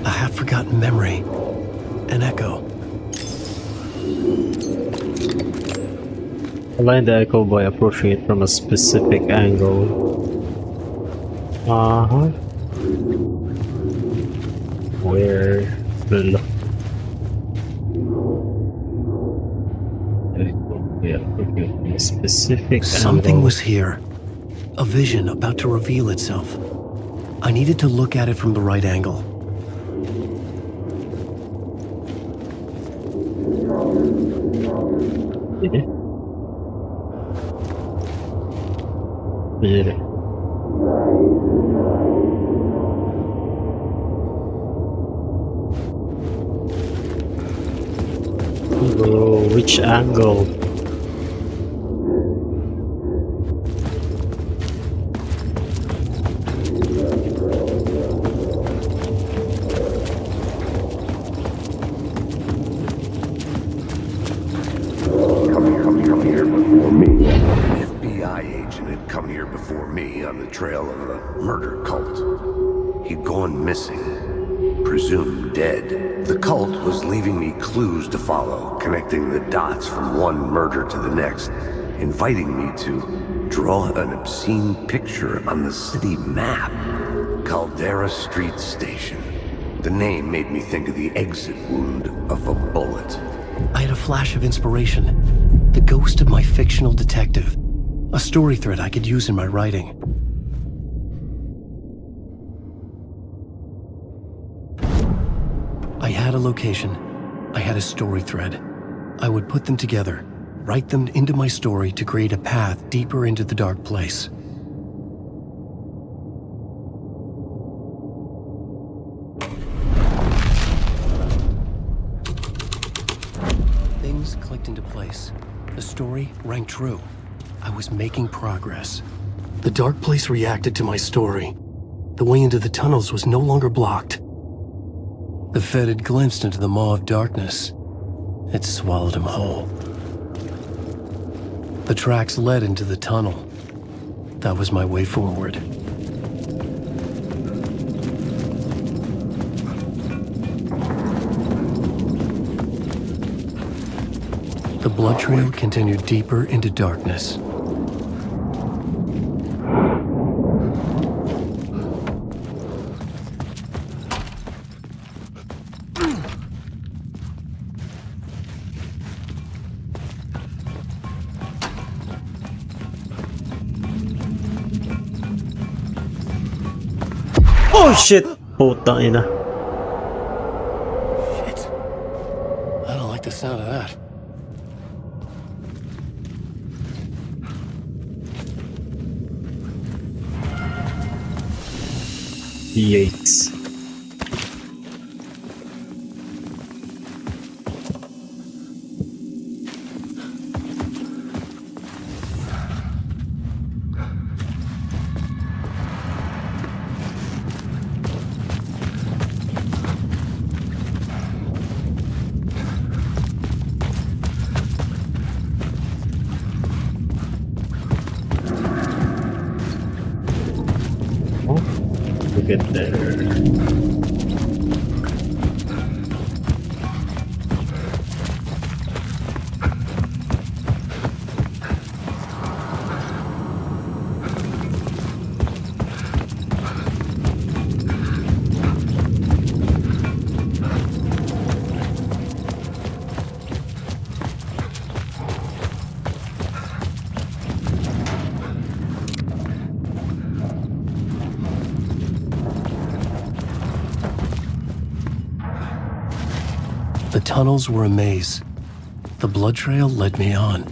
A half-forgotten memory. An echo. Align the echo by approaching it from a specific angle. Uh-huh. Where the a specific Something angle. was here. A vision about to reveal itself. I needed to look at it from the right angle. Did it? Did it? Oh, which angle? Come here before me. An FBI agent had come here before me on the trail of a murder cult. He'd gone missing, presumed dead. The cult was leaving me clues to follow, connecting the dots from one murder to the next, inviting me to draw an obscene picture on the city map. Caldera Street Station. The name made me think of the exit wound of a bullet. I had a flash of inspiration. The ghost of my fictional detective. A story thread I could use in my writing. had a location, I had a story thread. I would put them together, write them into my story to create a path deeper into the dark place. Things clicked into place. The story rang true. I was making progress. The dark place reacted to my story. The way into the tunnels was no longer blocked. The Fed had glimpsed into the maw of darkness. It swallowed him whole. The tracks led into the tunnel. That was my way forward. The blood trail continued deeper into darkness. Oh shit! Putang ina. Shit. I don't like the sound of that. Yikes. Look at there. The tunnels were a maze. The blood trail led me on.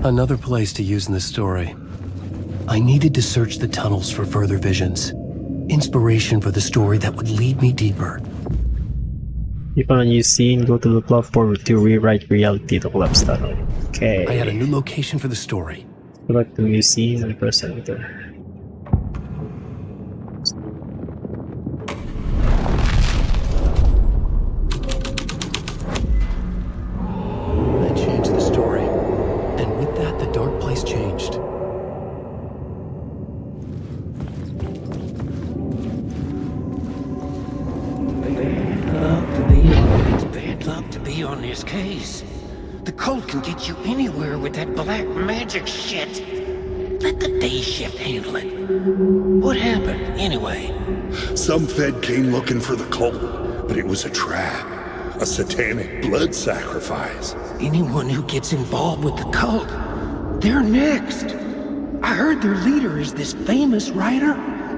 Another place to use in this story. I needed to search the tunnels for further visions. Inspiration for the story that would lead me deeper. You found a new scene, go to the platform to rewrite reality to collapse tunnel. Okay. I had a new location for the story. Select the new scene and press enter. I changed the story. And with that, the dark place changed. It's bad luck to be on this case. The cult can get you anywhere with that black magic shit. Let the day shift handle it. What happened, anyway? Some Fed came looking for the cult, but it was a trap. A satanic blood sacrifice. Anyone who gets involved with the cult, they're next. I heard their leader is this famous writer,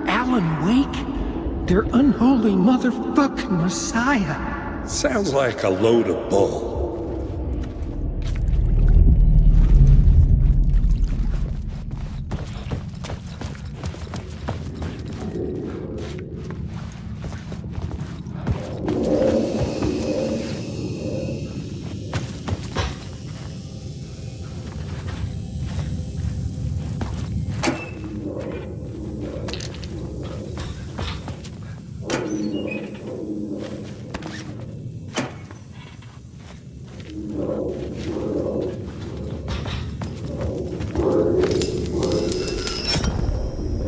Alan Wake. Their unholy motherfucking messiah. Sounds like a load of bull.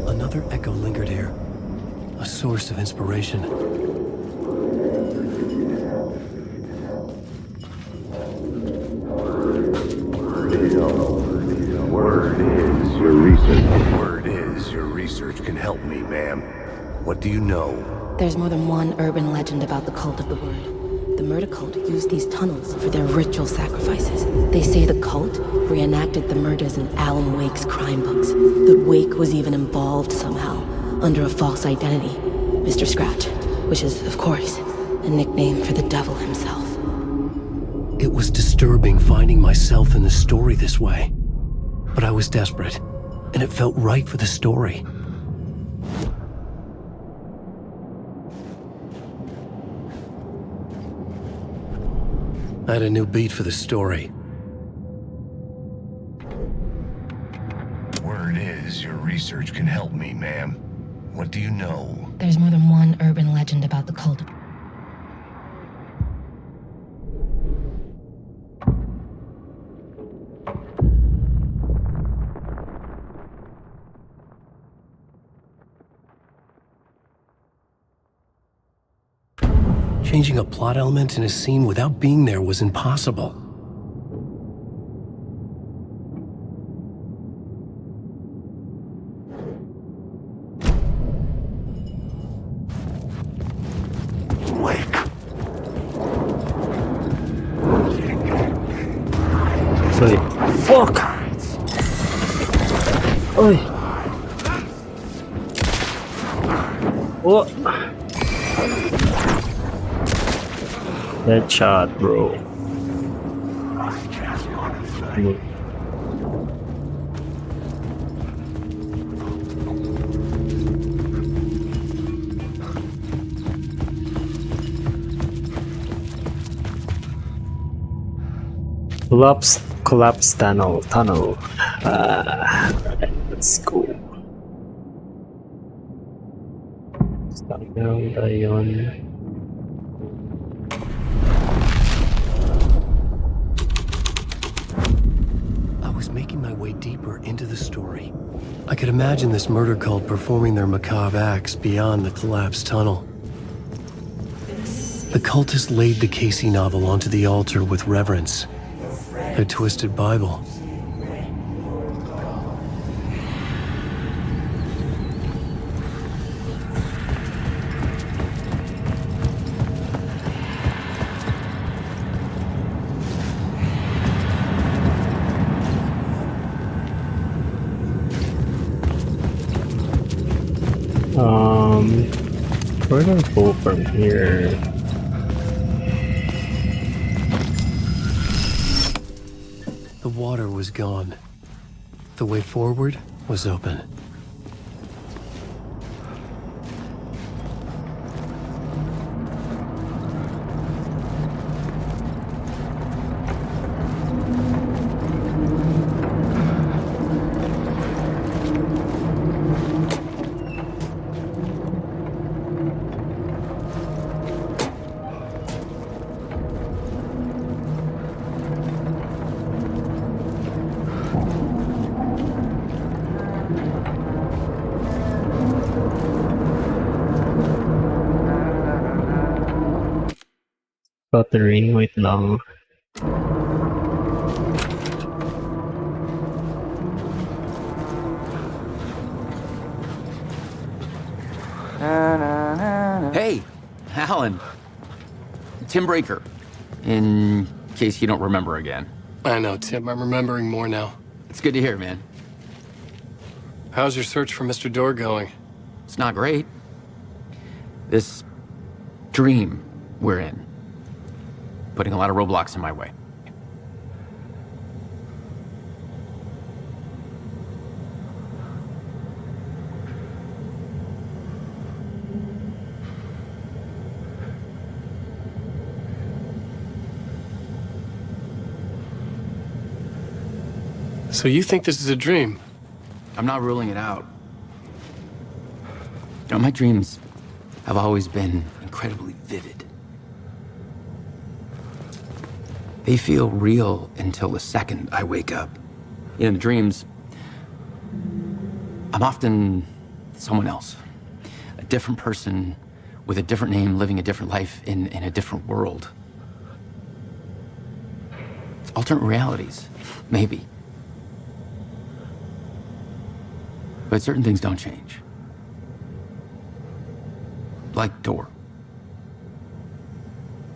Another echo lingered here, a source of inspiration. your research? Word is, your research can help me, ma'am. What do you know? There's more than one urban legend about the Cult of the Word. The murder cult used these tunnels for their ritual sacrifices. They say the cult reenacted the murders in Alan Wake's crime books. That Wake was even involved somehow, under a false identity, Mr. Scratch, which is, of course, a nickname for the devil himself. It was disturbing finding myself in the story this way. But I was desperate, and it felt right for the story. I had a new beat for the story. Word is, your research can help me, ma'am. What do you know? There's more than one urban legend about the cult. Changing a plot element in a scene without being there was impossible. Wake. Oi. Fuck! Oi! Oh! Headshot, bro. Collapse tunnel. Alright, let's go. Start down tayo. Making my way deeper into the story. I could imagine this murder cult performing their macabre acts beyond the collapsed tunnel. The cultists laid the Casey novel onto the altar with reverence. Their twisted Bible. Where do I go from here? The water was gone. The way forward was open. Stuttering, wait lang. Hey, Alan. Tim Breaker. In case you don't remember again. I know, Tim. I'm remembering more now. It's good to hear, man. How's your search for Mr. Dorr going? It's not great. This dream we're in, putting a lot of roadblocks in my way. So you think this is a dream? I'm not ruling it out. You know, my dreams have always been incredibly vivid. They feel real until the second I wake up. In the dreams, I'm often someone else. A different person with a different name, living a different life in a different world. Alternate realities, maybe. But certain things don't change. Like door.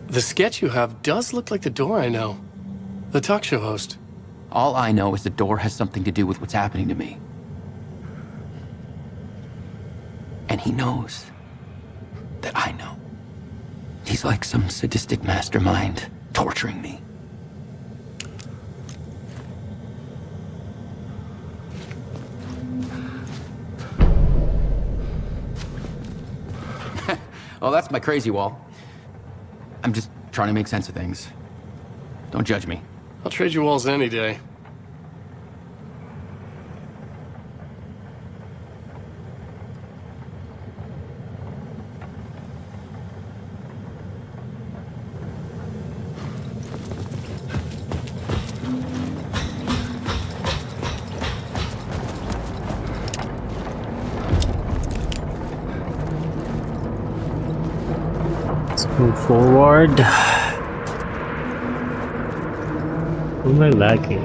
The sketch you have does look like the door I know. The talk show host. All I know is the door has something to do with what's happening to me. And he knows that I know. He's like some sadistic mastermind torturing me. Oh, that's my crazy wall. I'm just trying to make sense of things. Don't judge me. I'll trade you walls any day. Let's move forward. Who am I lagging?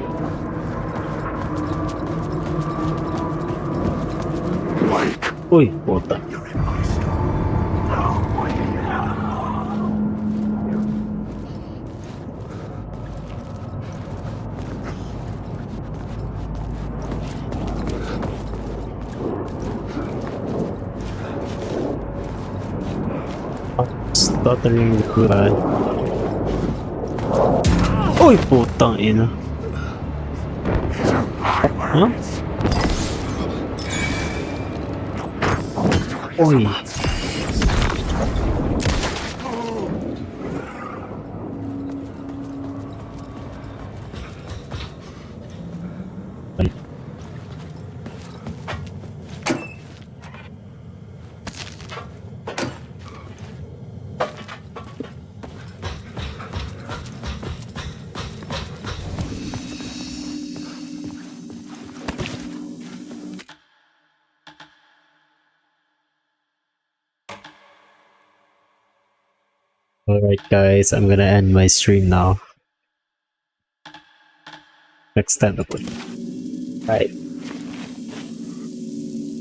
Uy, puta. Stuttering likuran. Uy, putang ina. Huh? Uy. Alright guys, I'm gonna end my stream now. Next time, bye.